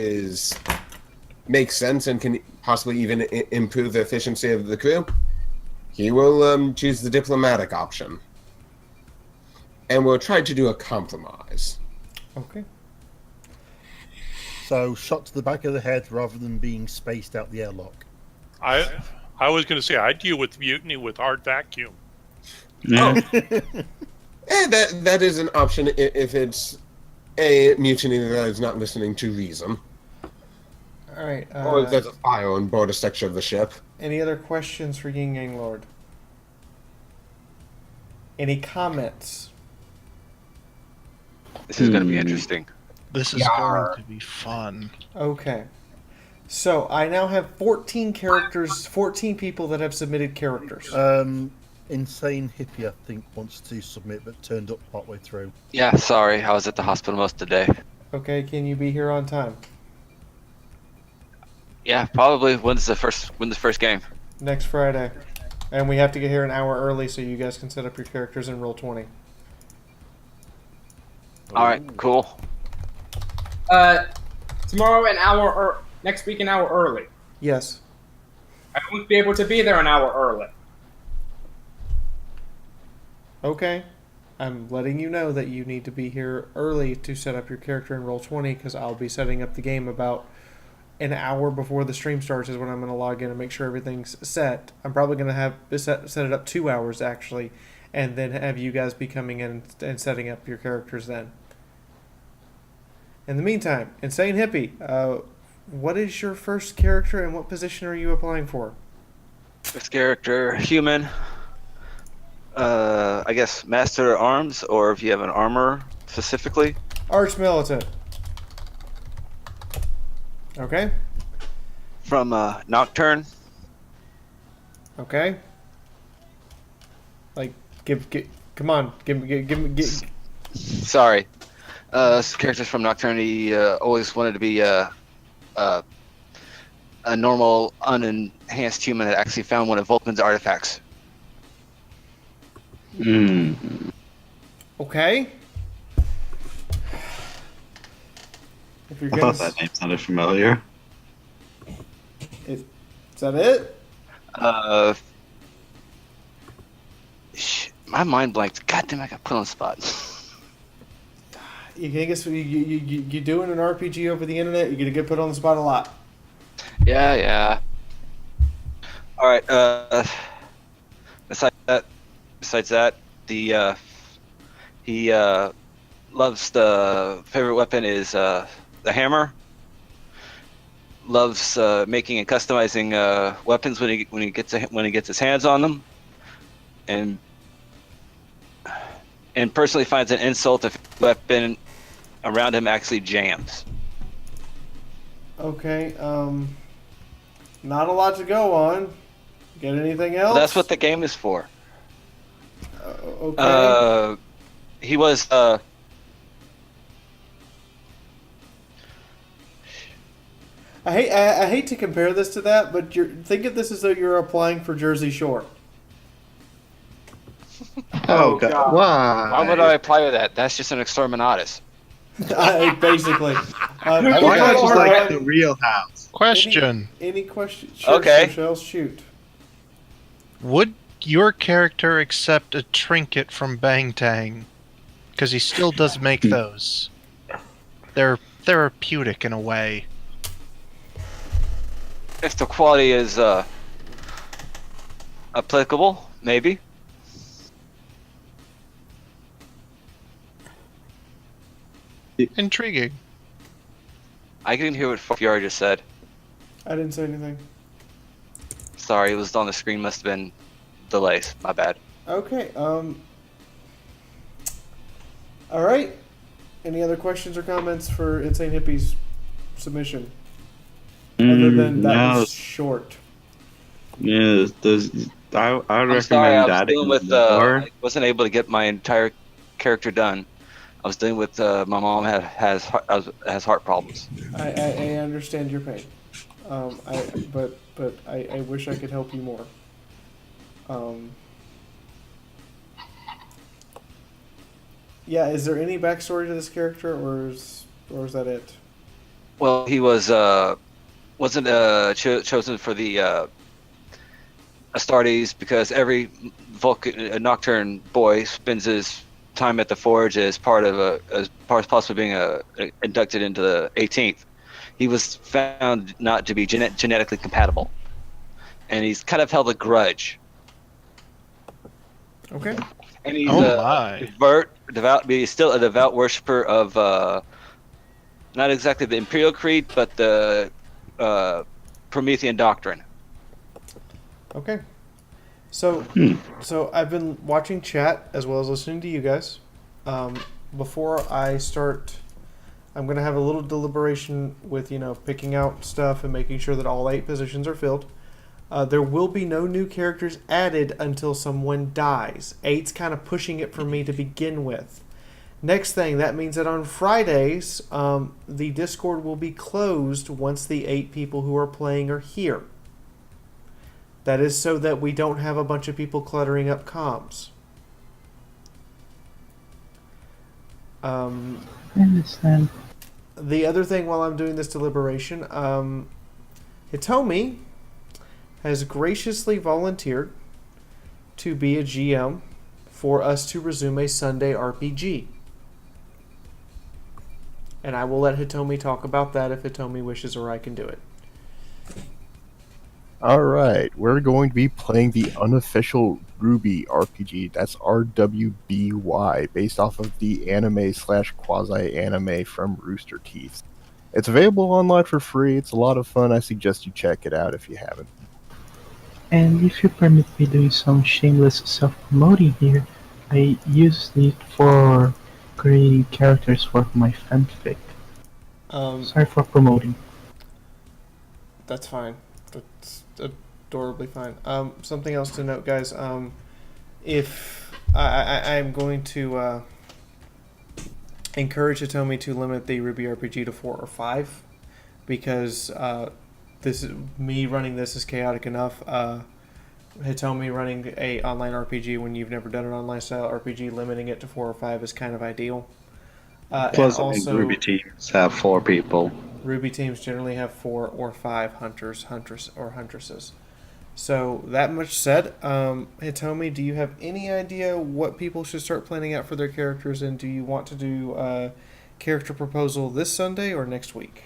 I: makes sense and can possibly even improve the efficiency of the crew, he will choose the diplomatic option. And we'll try to do a compromise.
A: Okay.
C: So, shot to the back of the head rather than being spaced out the airlock.
E: I was going to say I deal with mutiny with hard vacuum.
I: Yeah. That is an option if it's a mutiny that is not listening to reason.
A: All right.
I: Or if there's a fire on board a section of the ship.
A: Any other questions for Yin Yang Lord? Any comments?
R: This is going to be interesting.
P: This is going to be fun.
A: Okay. So I now have 14 characters, 14 people that have submitted characters.
C: Insane Hippie, I think, wants to submit but turned up partway through.
R: Yeah, sorry, I was at the hospital most of the day.
A: Okay, can you be here on time?
R: Yeah, probably. When's the first game?
A: Next Friday. And we have to get here an hour early so you guys can set up your characters and roll 20.
R: All right, cool.
B: Tomorrow an hour or next week an hour early.
A: Yes.
B: I won't be able to be there an hour early.
A: Okay. I'm letting you know that you need to be here early to set up your character and roll 20 because I'll be setting up the game about an hour before the stream starts is when I'm going to log in and make sure everything's set. I'm probably going to have set it up 2 hours actually, and then have you guys be coming in and setting up your characters then. In the meantime, Insane Hippie, what is your first character and what position are you applying for?
R: First character, human. I guess Master at Arms, or if you have an armor specifically.
A: Arch Militant. Okay.
R: From Nocturne.
A: Okay. Like, come on, give me.
R: Sorry. Characters from Nocturne. He always wanted to be a normal, unenhanced human that actually found one of Vulcan's artifacts.
A: Okay. If you're
D: I thought that name sounded familiar.
A: Is that it?
R: My mind blanked. God damn, I got put on the spot.
A: You think it's you doing an RPG over the internet? You're gonna get put on the spot a lot.
R: Yeah. All right. Besides that, he loves the favorite weapon is the hammer. Loves making and customizing weapons when he gets his hands on them, and personally finds an insult if a weapon around him actually jams.
A: Okay. Not a lot to go on. Get anything else?
R: Well, that's what the game is for.
A: Okay.
R: He was
A: I hate to compare this to that, but think of this as though you're applying for Jersey Shore.
D: Oh God! Why?
R: Why would I apply to that? That's just an exterminatus.
A: Basically.
D: Why not just like the Real House?
P: Question.
A: Any questions? Sure,
R: Okay.
A: Michelle, shoot.
P: Would your character accept a trinket from Bang Tang? Because he still does make those. They're therapeutic in a way.
R: If the quality is applicable, maybe.
P: Intriguing.
R: I couldn't hear what Fiaura just said.
A: I didn't say anything.
R: Sorry, it was on the screen. Must have been delays. My bad.
A: Okay. All right. Any other questions or comments for Insane Hippie's submission? Other than that was short.
T: Yeah, I would
R: I'm sorry, I
T: recommend
R: was
T: adding
R: dealing with.
T: more.
R: I wasn't able to get my entire character done. I was dealing with. My mom has heart problems.
A: I understand your pain. But I wish I could help you more. Yeah, is there any backstory to this character, or is that it?
R: Well, he wasn't chosen for the Astartes because every Nocturne boy spends his time at the Forge as part of possibly being inducted into the 18th. He was found not to be genetically compatible, and he's kind of held a grudge.
A: Okay.
R: And he's he's still a devout worshiper of not exactly the Imperial Creed, but the Promethean doctrine.
A: Okay. So I've been watching chat as well as listening to you guys. Before I start, I'm going to have a little deliberation with, picking out stuff and making sure that all 8 positions are filled. There will be no new characters added until someone dies. 8's kind of pushing it for me to begin with. Next thing, that means that on Fridays, the Discord will be closed once the 8 people who are playing are here. That is so that we don't have a bunch of people cluttering up comms.
J: I understand.
A: The other thing while I'm doing this deliberation, Hitomi has graciously volunteered to be a GM for us to resume a Sunday RPG. And I will let Hitomi talk about that if Hitomi wishes, or I can do it.
N: Alright, we're going to be playing the unofficial Ruby RPG. That's RWBY, based off of the anime/quasi-anime from Rooster Teeth. It's available online for free. It's a lot of fun. I suggest you check it out if you haven't.
J: And if you permit me doing some shameless self-promoting here, I used it for creating characters for my fanfic. Sorry for promoting.
A: That's fine. That's adorably fine. Something else to note, guys. If I'm going to encourage Hitomi to limit the Ruby RPG to 4 or 5, because me running this is chaotic enough. Hitomi running a online RPG when you've never done an online style RPG, limiting it to 4 or 5 is kind of ideal.
T: Plus,
A: and also,
T: Ruby teams have 4 people.
A: Ruby teams generally have 4 or 5 hunters, or huntresses. So that much said, Hitomi, do you have any idea what people should start planning out for their characters, and do you want to do a character proposal this Sunday or next week?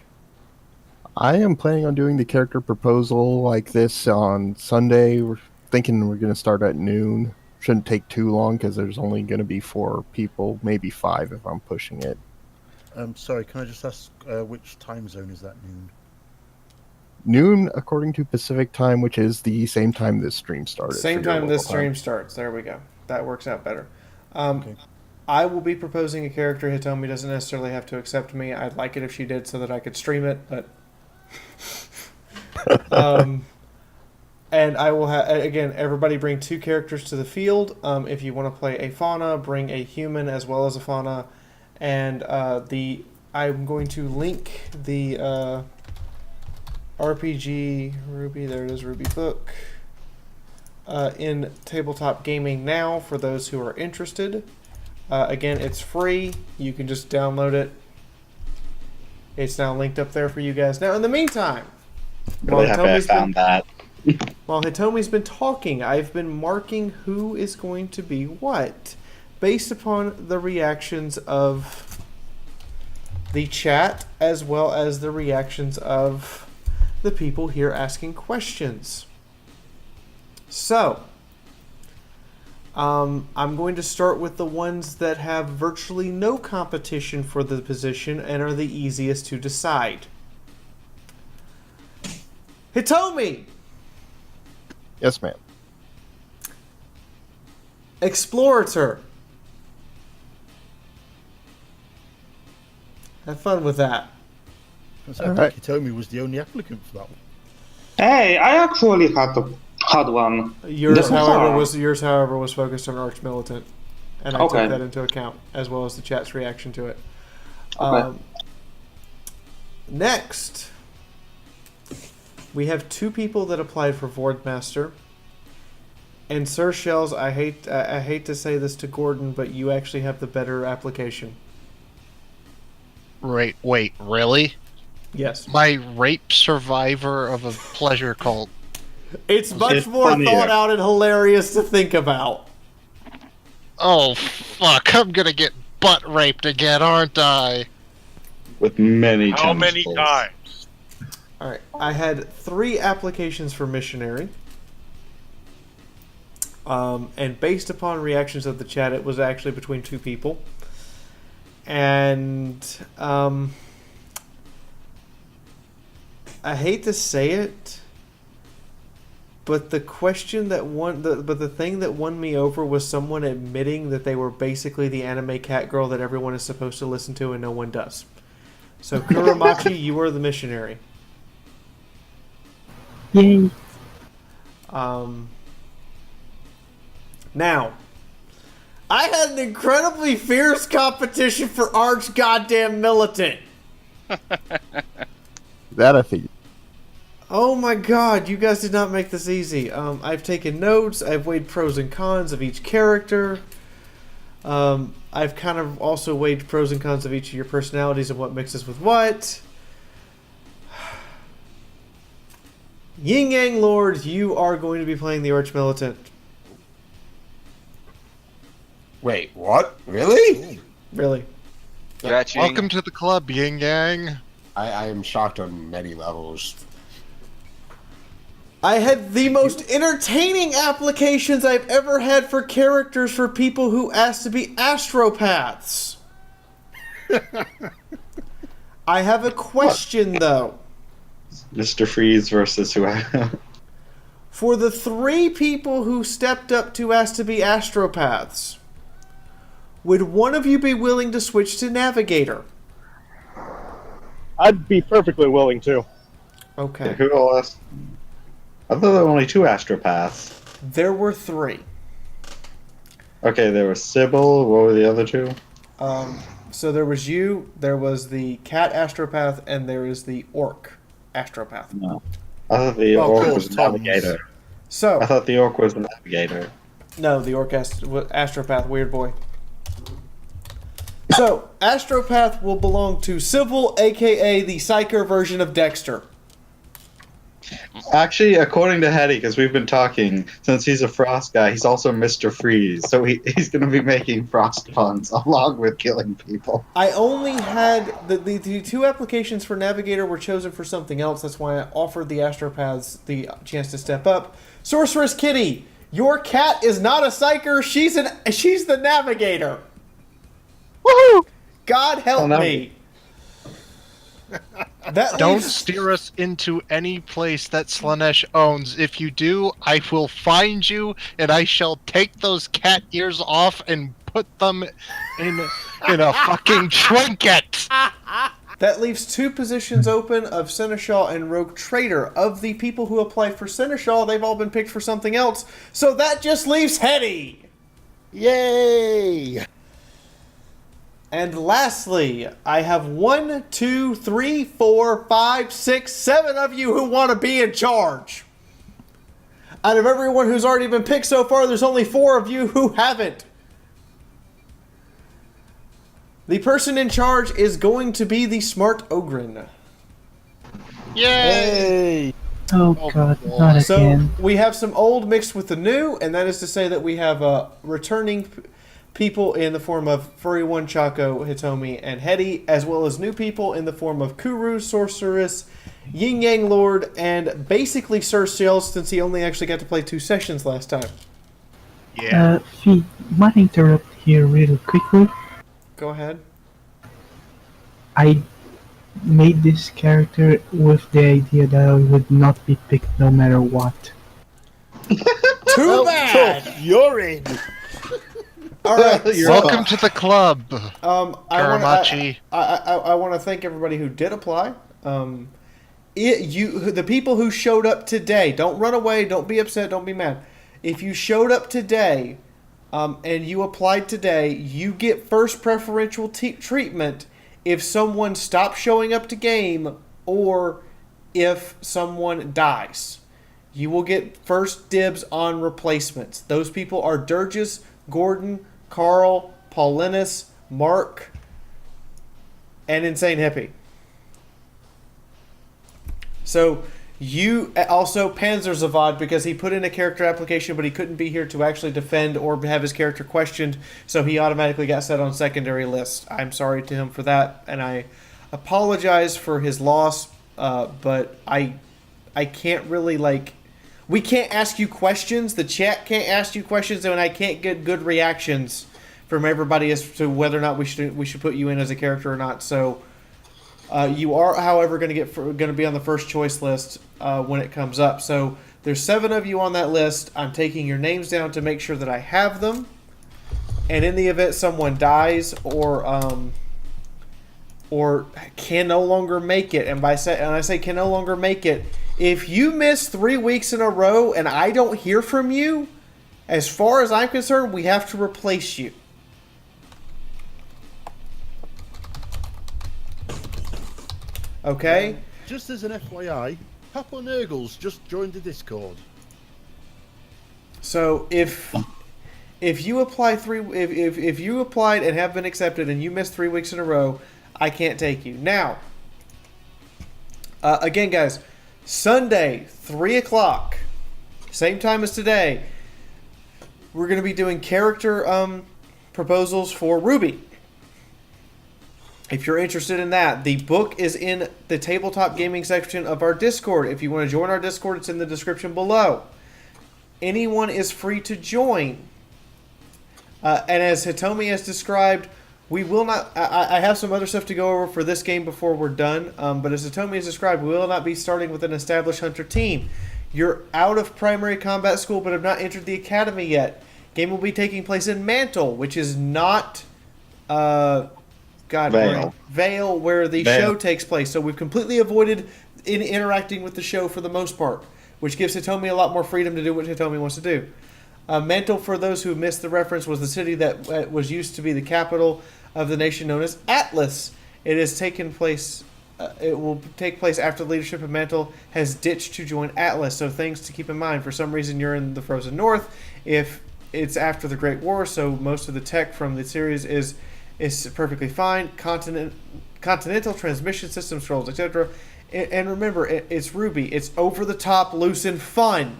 N: I am planning on doing the character proposal like this on Sunday. We're thinking we're going to start at noon. Shouldn't take too long because there's only going to be 4 people, maybe 5 if I'm pushing it.
C: Sorry, can I just ask which time zone is that noon?
N: Noon, according to Pacific time, which is the same time this stream started.
A: Same time this stream starts. There we go. That works out better. Okay. I will be proposing a character. Hitomi doesn't necessarily have to accept me. I'd like it if she did so that I could stream it, but... and I will have, again, everybody bring 2 characters to the field. If you want to play a fauna, bring a human as well as a fauna. And I'm going to link the RPG Ruby, there it is, Ruby book, in Tabletop Gaming now for those who are interested. Again, it's free. You can just download it. It's now linked up there for you guys. Now, in the meantime, while Hitomi's been talking, I've been marking who is going to be what, based upon the reactions of the chat as well as the reactions of the people here asking questions. So, I'm going to start with the ones that have virtually no competition for the position and are the easiest to decide. Hitomi!
N: Yes, ma'am.
A: Explorator. Have fun with that.
C: I think Hitomi was the only applicant for that one.
F: Hey, I actually had one.
A: Yours,
F: The
A: however,
F: farm.
A: was focused on Arch Militant, and I
F: Okay.
A: took that into account as well as the chat's reaction to it.
F: Okay.
A: Next, we have 2 people that applied for Wardmaster. And Sir Shells, I hate to say this to Gordon, but you actually have the better application.
P: Wait, really?
A: Yes.
P: My rape survivor of a pleasure cult.
A: It's much more thought out and hilarious to think about.
P: Oh, fuck. I'm gonna get butt raped again, aren't I?
O: With many
E: How many
O: tentacles.
E: times?
A: Alright, I had 3 applications for Missionary. And based upon reactions of the chat, it was actually between 2 people. And I hate to say it, but the question that the thing that won me over was someone admitting that they were basically the anime cat girl that everyone is supposed to listen to and no one does. So Kuramachi, you are the Missionary.
J: Yay.
A: Now, I had an incredibly fierce competition for Arch Goddamn Militant.
N: That I figured.
A: Oh my god, you guys did not make this easy. I've taken notes, I've weighed pros and cons of each character. I've kind of also weighed pros and cons of each of your personalities and what mixes with what. Yin Yang Lord, you are going to be playing the Arch Militant.
I: Wait, what? Really?
A: Really.
P: Welcome to the club, Yin Yang.
I: I am shocked on many levels.
A: I had the most entertaining applications I've ever had for characters for people who asked to be astropaths. I have a question, though.
O: Mr. Freeze versus who?
A: For the 3 people who stepped up to ask to be astropaths, would one of you be willing to switch to Navigator?
S: I'd be perfectly willing to.
A: Okay.
O: Who else? I thought there were only 2 astropaths.
A: There were 3.
O: Okay, there was Sybil. What were the other 2?
A: So there was you, there was the cat astropath, and there is the orc astropath.
O: No. I thought the orc was the navigator.
A: So
O: I thought the orc was the navigator.
A: No, the orc astropath, weird boy. So, astropath will belong to Civil, aka the Psyker version of Dexter.
O: Actually, according to Hetty, because we've been talking, since he's a Frost guy, he's also Mr. Freeze. So he's going to be making Frost puns along with killing people.
A: I only had the 2 applications for Navigator were chosen for something else. That's why I offered the astropaths the chance to step up. Sorceress Kitty, your cat is not a Psyker. She's the Navigator. Woohoo! God help me.
P: Don't steer us into any place that Slanesh owns. If you do, I will find you, and I shall take those cat ears off and put them in a fucking trinket.
A: That leaves 2 positions open of Seneschal and Rogue Trader. Of the people who applied for Seneschal, they've all been picked for something else. So that just leaves Hetty.
C: Yay!
A: And lastly, I have 1, 2, 3, 4, 5, 6, 7 of you who want to be in charge. Out of everyone who's already been picked so far, there's only 4 of you who haven't. The person in charge is going to be the smart Ogrin.
P: Yay!
J: Oh god, not
A: So
J: again.
A: we have some old mixed with the new, and that is to say that we have returning people in the form of Furry One, Chaco, Hitomi, and Hetty, as well as new people in the form of Kuru, Sorceress, Yin Yang Lord, and basically Sir Sales, since he only actually got to play 2 sessions last time.
J: Fee, might I interrupt here really quickly?
A: Go ahead.
J: I made this character with the idea that I would not be picked no matter what.
A: Too bad.
M: You're in.
A: All right.
P: Welcome to the club,
A: Karamachi.
P: Karamachi.
A: I want to thank everybody who did apply. The people who showed up today, don't run away, don't be upset, don't be mad. If you showed up today and you applied today, you get first preferential treatment if someone stops showing up to game or if someone dies. You will get first dibs on replacements. Those people are Durgis, Gordon, Carl, Paulinus, Mark, and Insane Hippie. So you also Panzerzavad, because he put in a character application, but he couldn't be here to actually defend or have his character questioned, so he automatically got set on secondary list. I'm sorry to him for that, and I apologize for his loss. But I can't really we can't ask you questions. The chat can't ask you questions, and I can't get good reactions from everybody as to whether or not we should put you in as a character or not. So. You are, however, going to be on the first choice list when it comes up. So there's 7 of you on that list. I'm taking your names down to make sure that I have them. And in the event someone dies or can no longer make it, and I say can no longer make it, if you miss 3 weeks in a row and I don't hear from you, as far as I'm concerned, we have to replace you. Okay.
C: Just as an FYI, Papa Nurgles just joined the Discord.
A: So if you apply if you applied and have been accepted and you missed 3 weeks in a row, I can't take you. Now, again, guys, Sunday 3:00, same time as today. We're going to be doing character proposals for Ruby. If you're interested in that, the book is in the tabletop gaming section of our Discord. If you want to join our Discord, it's in the description below. Anyone is free to join. And as Hitomi has described, we will not... I have some other stuff to go over for this game before we're done. But as Hitomi has described, we will not be starting with an established hunter team. You're out of primary combat school but have not entered the academy yet. Game will be taking place in Mantle, which is not... Vale, where the show takes place. So we've completely avoided interacting with the show for the most part, which gives Hitomi a lot more freedom to do what Hitomi wants to do. Mantle, for those who missed the reference, was the city that was used to be the capital of the nation known as Atlas. It has taken place. It will take place after the leadership of Mantle has ditched to join Atlas. So things to keep in mind. For some reason, you're in the Frozen North. If it's after the Great War, so most of the tech from the series is perfectly fine. Continental transmission system scrolls, etc. And remember, it's Ruby. It's over the top, loose, and fun.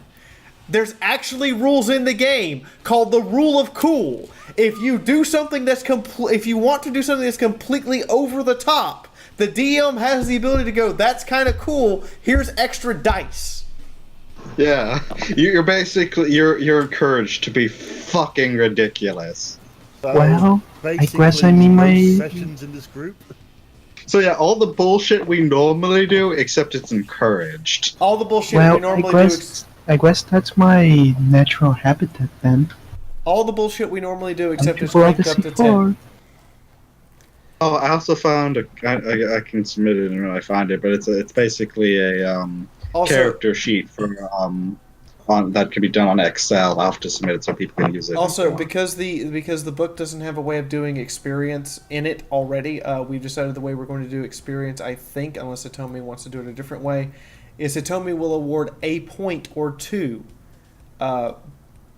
A: There's actually rules in the game called the rule of cool. If you do something that's if you want to do something that's completely over the top, the DM has the ability to go, "That's kind of cool. Here's extra dice."
O: Yeah, you're basically you're encouraged to be fucking ridiculous.
J: Well, I guess I mean my...
C: sessions in this group.
O: So yeah, all the bullshit we normally do, except it's encouraged.
A: All the bullshit we normally do.
J: I guess that's my natural habitat then.
A: All the bullshit we normally do, except it's
J: for
A: ranked up to 10.
O: Oh, I also found I can submit it when I find it, but it's basically a character sheet for that can be done on Excel. I'll have to submit it so people can use it.
A: Also, because the book doesn't have a way of doing experience in it already, we've decided the way we're going to do experience, I think, unless Hitomi wants to do it a different way, is Hitomi will award a point or 2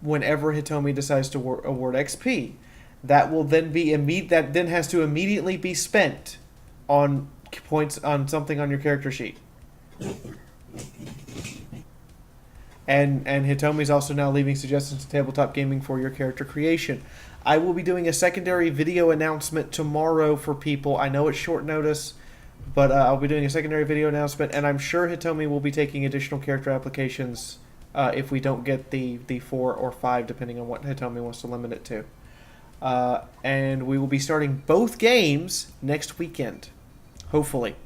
A: whenever Hitomi decides to award XP. That will then be that then has to immediately be spent on points on something on your character sheet. And Hitomi's also now leaving suggestions to Tabletop Gaming for your character creation. I will be doing a secondary video announcement tomorrow for people. I know it's short notice, but I'll be doing a secondary video announcement, and I'm sure Hitomi will be taking additional character applications if we don't get the 4 or 5, depending on what Hitomi wants to limit it to. And we will be starting both games next weekend, hopefully.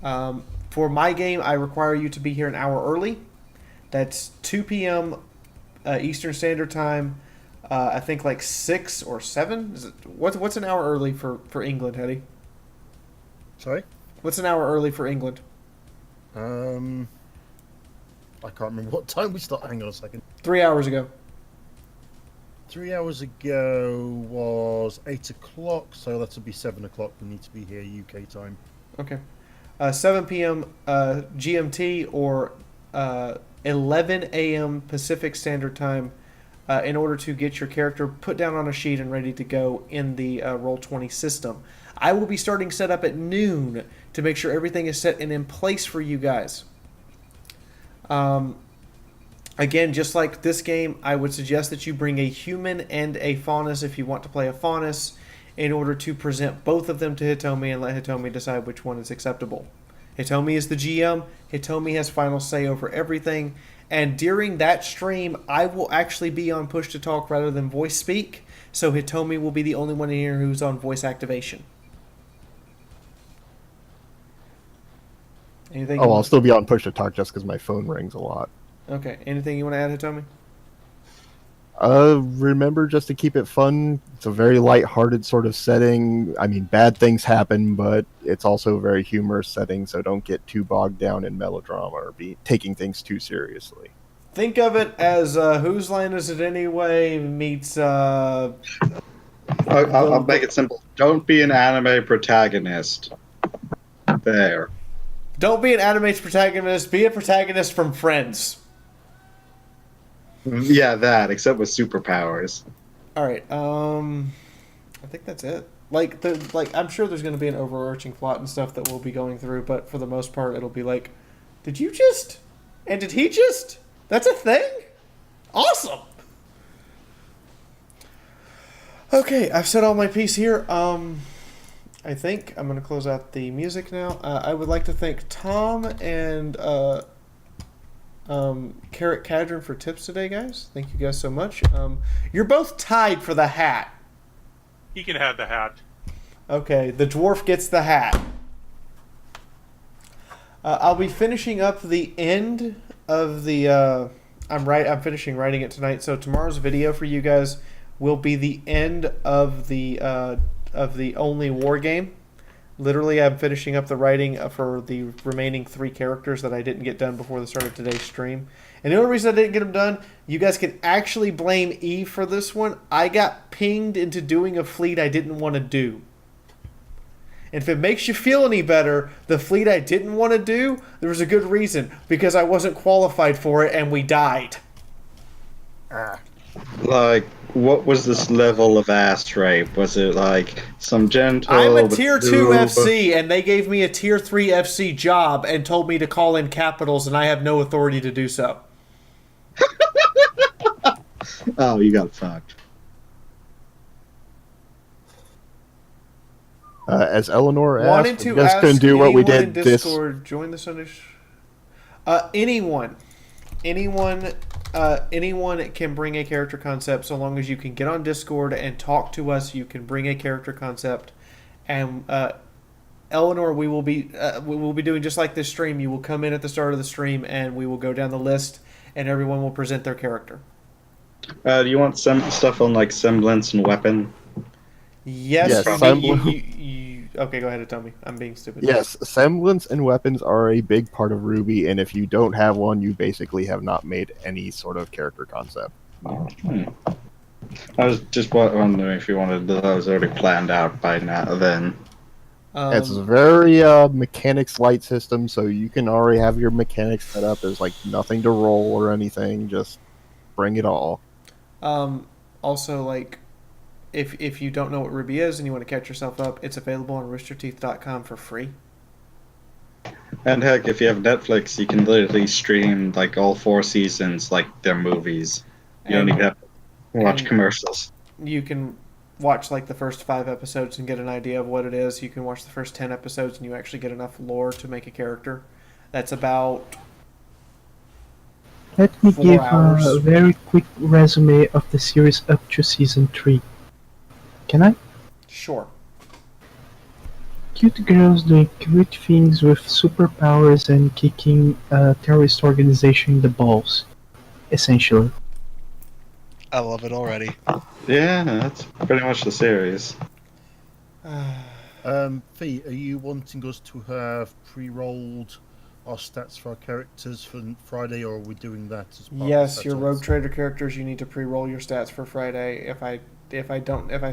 A: For my game, I require you to be here an hour early. That's 2 p.m. Eastern Standard Time. I think like 6 or 7. Is it, what's an hour early for England, Hetty?
C: Sorry?
A: What's an hour early for England?
C: I can't remember what time we started. Hang on a second.
A: 3 hours ago.
C: 3 hours ago was 8 o'clock, so that'll be 7 o'clock. We need to be here UK time.
A: Okay. 7 p.m. GMT or 11 a.m. Pacific Standard Time in order to get your character put down on a sheet and ready to go in the Roll20 system. I will be starting setup at noon to make sure everything is set and in place for you guys. Again, just like this game, I would suggest that you bring a human and a faunus if you want to play a faunus in order to present both of them to Hitomi and let Hitomi decide which one is acceptable. Hitomi is the GM. Hitomi has final say over everything. And during that stream, I will actually be on push to talk rather than voice speak. So Hitomi will be the only one in here who's on voice activation. Anything?
N: Oh, I'll still be on push to talk just because my phone rings a lot.
A: Okay. Anything you want to add, Hitomi?
N: Remember just to keep it fun. It's a very light-hearted sort of setting. I mean, bad things happen, but it's also a very humorous setting, so don't get too bogged down in melodrama or be taking things too seriously.
A: Think of it as Whose Line Is It Anyway meets...
O: I'll make it simple. Don't be an anime protagonist. There.
A: Don't be an anime protagonist. Be a protagonist from Friends.
O: Yeah, that, except with superpowers.
A: All right. I think that's it. I'm sure there's going to be an overarching plot and stuff that we'll be going through, but for the most part, it'll be like, did you just? And did he just? That's a thing? Awesome. Okay, I've said all my piece here. I think I'm going to close out the music now. I would like to thank Tom and Carrot Cadron for tips today, guys. Thank you guys so much. You're both tied for the hat.
E: He can have the hat.
A: Okay, the dwarf gets the hat. I'll be finishing up the end of the. I'm finishing writing it tonight, so tomorrow's video for you guys will be the end of the only war game. Literally, I'm finishing up the writing for the remaining 3 characters that I didn't get done before the start of today's stream. And the only reason I didn't get them done, you guys can actually blame Eve for this one. I got pinged into doing a fleet I didn't want to do. And if it makes you feel any better, the fleet I didn't want to do, there was a good reason. Because I wasn't qualified for it and we died.
O: Like, what was this level of ass rape? Was it like some gentle...
A: I'm a tier 2 FC, and they gave me a tier 3 FC job and told me to call in capitals, and I have no authority to do so.
O: Oh, you got fucked.
N: As Eleanor
A: Wanted
N: asked,
A: to
N: you guys
A: ask
N: couldn't do what we did
A: in Discord, join the Sunday... Anyone can bring a character concept so long as you can get on Discord and talk to us. You can bring a character concept, and Eleanor, we will be doing just like this stream. You will come in at the start of the stream, and we will go down the list, and everyone will present their character.
O: Do you want some stuff on like semblance and weapon?
A: Yes. Okay, go ahead and tell me. I'm being stupid.
N: Yes, semblance and weapons are a big part of Ruby, and if you don't have one, you basically have not made any sort of character concept.
O: I was just wondering if you wanted those already planned out by now. Then
N: it's a very mechanics light system, so you can already have your mechanics set up. There's like nothing to roll or anything. Just bring it all.
A: Also, like, if you don't know what Ruby is and you want to catch yourself up, it's available on roosterteeth.com for free.
O: And heck, if you have Netflix, you can literally stream like all 4 seasons like they're movies. You don't even have to watch commercials.
A: You can watch like the first 5 episodes and get an idea of what it is. You can watch the first 10 episodes and you actually get enough lore to make a character. That's about
J: Let me
A: 4
J: give
A: hours.
J: a very quick resume of the series up to season 3. Can I?
A: Sure.
J: Cute girls doing cute things with superpowers and kicking a terrorist organization in the balls, essentially.
P: I love it already.
O: Yeah, that's pretty much the series.
C: Fee, are you wanting us to have pre-rolled our stats for our characters for Friday, or are we doing that as part
A: Yes,
C: of
A: your
C: the
A: rogue trader characters, you need to pre-roll your stats for Friday. If I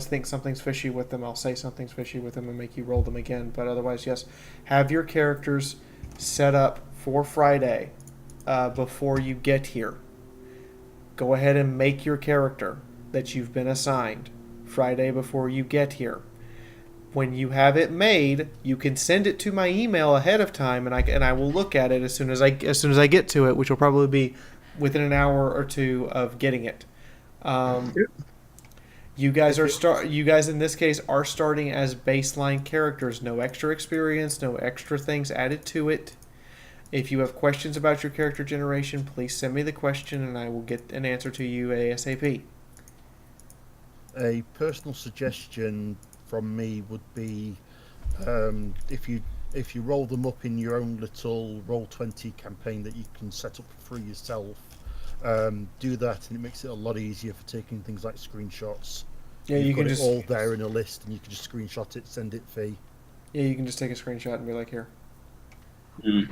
A: think something's fishy with them, I'll say something's fishy with them and make you roll them again. But otherwise, yes, have your characters set up for Friday before you get here. Go ahead and make your character that you've been assigned Friday before you get here. When you have it made, you can send it to my email ahead of time, and I will look at it as soon as I get to it, which will probably be within an hour or two of getting it. You guys in this case are starting as baseline characters, no extra experience, no extra things added to it. If you have questions about your character generation, please send me the question, and I will get an answer to you ASAP.
C: A personal suggestion from me would be if you roll them up in your own little Roll20 campaign that you can set up for yourself, do that, and it makes it a lot easier for taking things like screenshots.
A: Yeah,
C: You've
A: you
C: got
A: can
C: it
A: just
C: all there in a list, and you can just screenshot it, send it Fee.
A: Yeah, you can just take a screenshot and be like, here.
S: You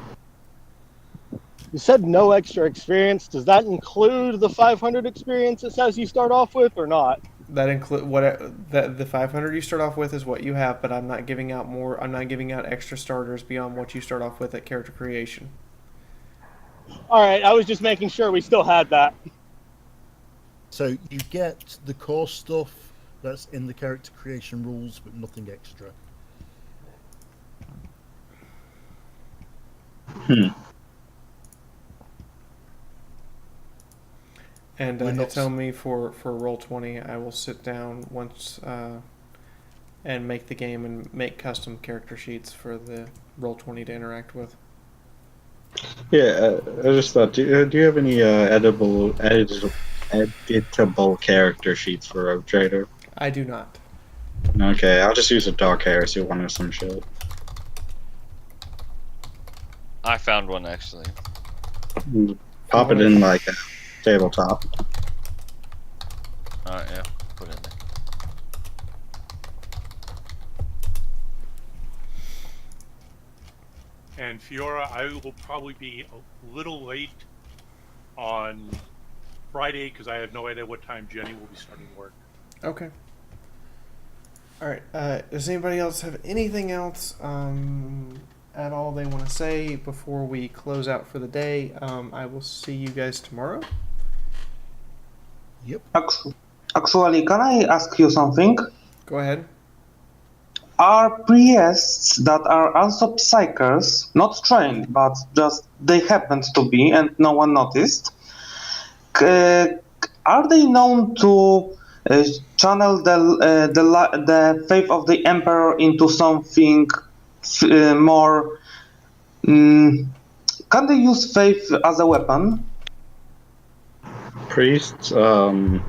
S: said no extra experience. Does that include the 500 experience it says you start off with, or not?
A: That include the 500 you start off with is what you have, but I'm not giving out more. I'm not giving out extra starters beyond what you start off with at character creation.
S: All right, I was just making sure we still had that.
C: So you get the core stuff that's in the character creation rules, but nothing extra.
A: And Hitomi for Roll20, I will sit down once and make the game and make custom character sheets for the Roll20 to interact with.
O: Yeah, I just thought, do you have any editable character sheets for Rogue Trader?
A: I do not.
O: Okay, I'll just use a Dark Heresy one or some shit.
G: I found one actually.
O: Pop it in like a tabletop.
G: Alright, yeah, put it in there.
E: And Fiaura, I will probably be a little late on Friday because I have no idea what time Jenny will be starting work.
A: Okay. All right. Does anybody else have anything else at all they want to say before we close out for the day? I will see you guys tomorrow.
C: Yep.
F: Actually, can I ask you something?
A: Go ahead.
F: Are priests that are also psychers, not trained, but just they happened to be and no one noticed, are they known to channel the faith of the emperor into something more? Can they use faith as a weapon?
O: Priests, I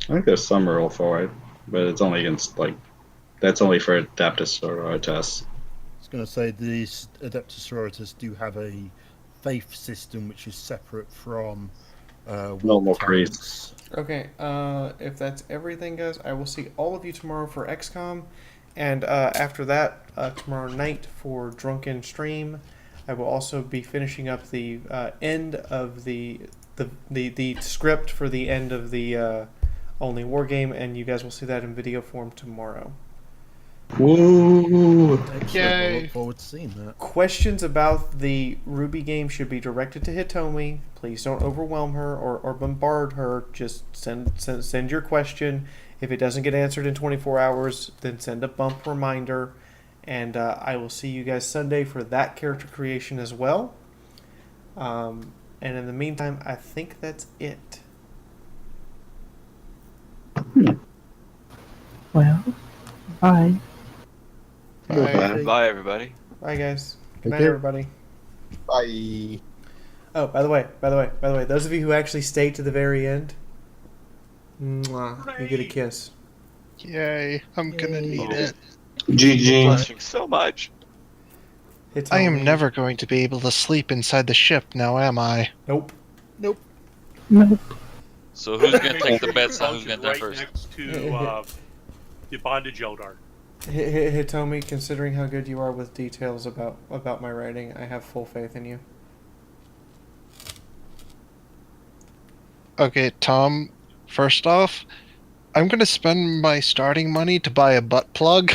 O: think there's some rule for it, but it's only against, like, that's only for Adeptus Sororitas.
C: I was going to say these Adeptus Sororitas do have a faith system which is separate from
O: normal priests.
A: Okay, if that's everything, guys, I will see all of you tomorrow for XCOM, and after that, tomorrow night for Drunken Stream. I will also be finishing up the end of the script for the end of the Only War game, and you guys will see that in video form tomorrow.
O: Woo!
C: I look forward to seeing that.
A: Questions about the Ruby game should be directed to Hitomi. Please don't overwhelm her or bombard her. Just send your question. If it doesn't get answered in 24 hours, then send a bump reminder. And I will see you guys Sunday for that character creation as well. And in the meantime, I think that's it.
J: Well, bye.
R: Bye. Bye, everybody.
A: Bye, guys. Good
N: Take
A: night,
N: care.
A: everybody.
I: Bye.
A: Oh, by the way, those of you who actually stay to the very end, mwah, you get a kiss.
P: Yay, I'm gonna need it.
F: GG.
G: Blushing so much.
P: I am never going to be able to sleep inside the ship now, am I?
A: Nope.
M: Nope.
J: Nope.
G: So who's gonna
E: Make
G: take
E: sure
G: the bets
E: you
G: on who's gonna die
E: right
G: first?
E: next to the bondage Eldar.
A: Hitomi, considering how good you are with details about my writing, I have full faith in you.
P: Okay, Tom, first off, I'm gonna spend my starting money to buy a butt plug.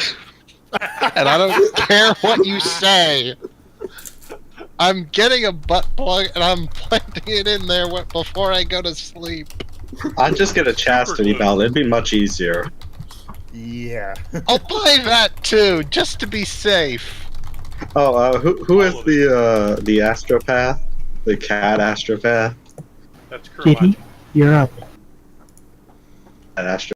P: And I don't care what you say. I'm getting a butt plug and I'm planting it in there before I go to sleep.
O: I'd just get a chastity belt. It'd be much easier.
C: Yeah.
P: I'll buy that too, just to be safe.
O: Oh, who is the astropath? The cat astropath?
E: That's
J: Kitty, you're up.
O: An astro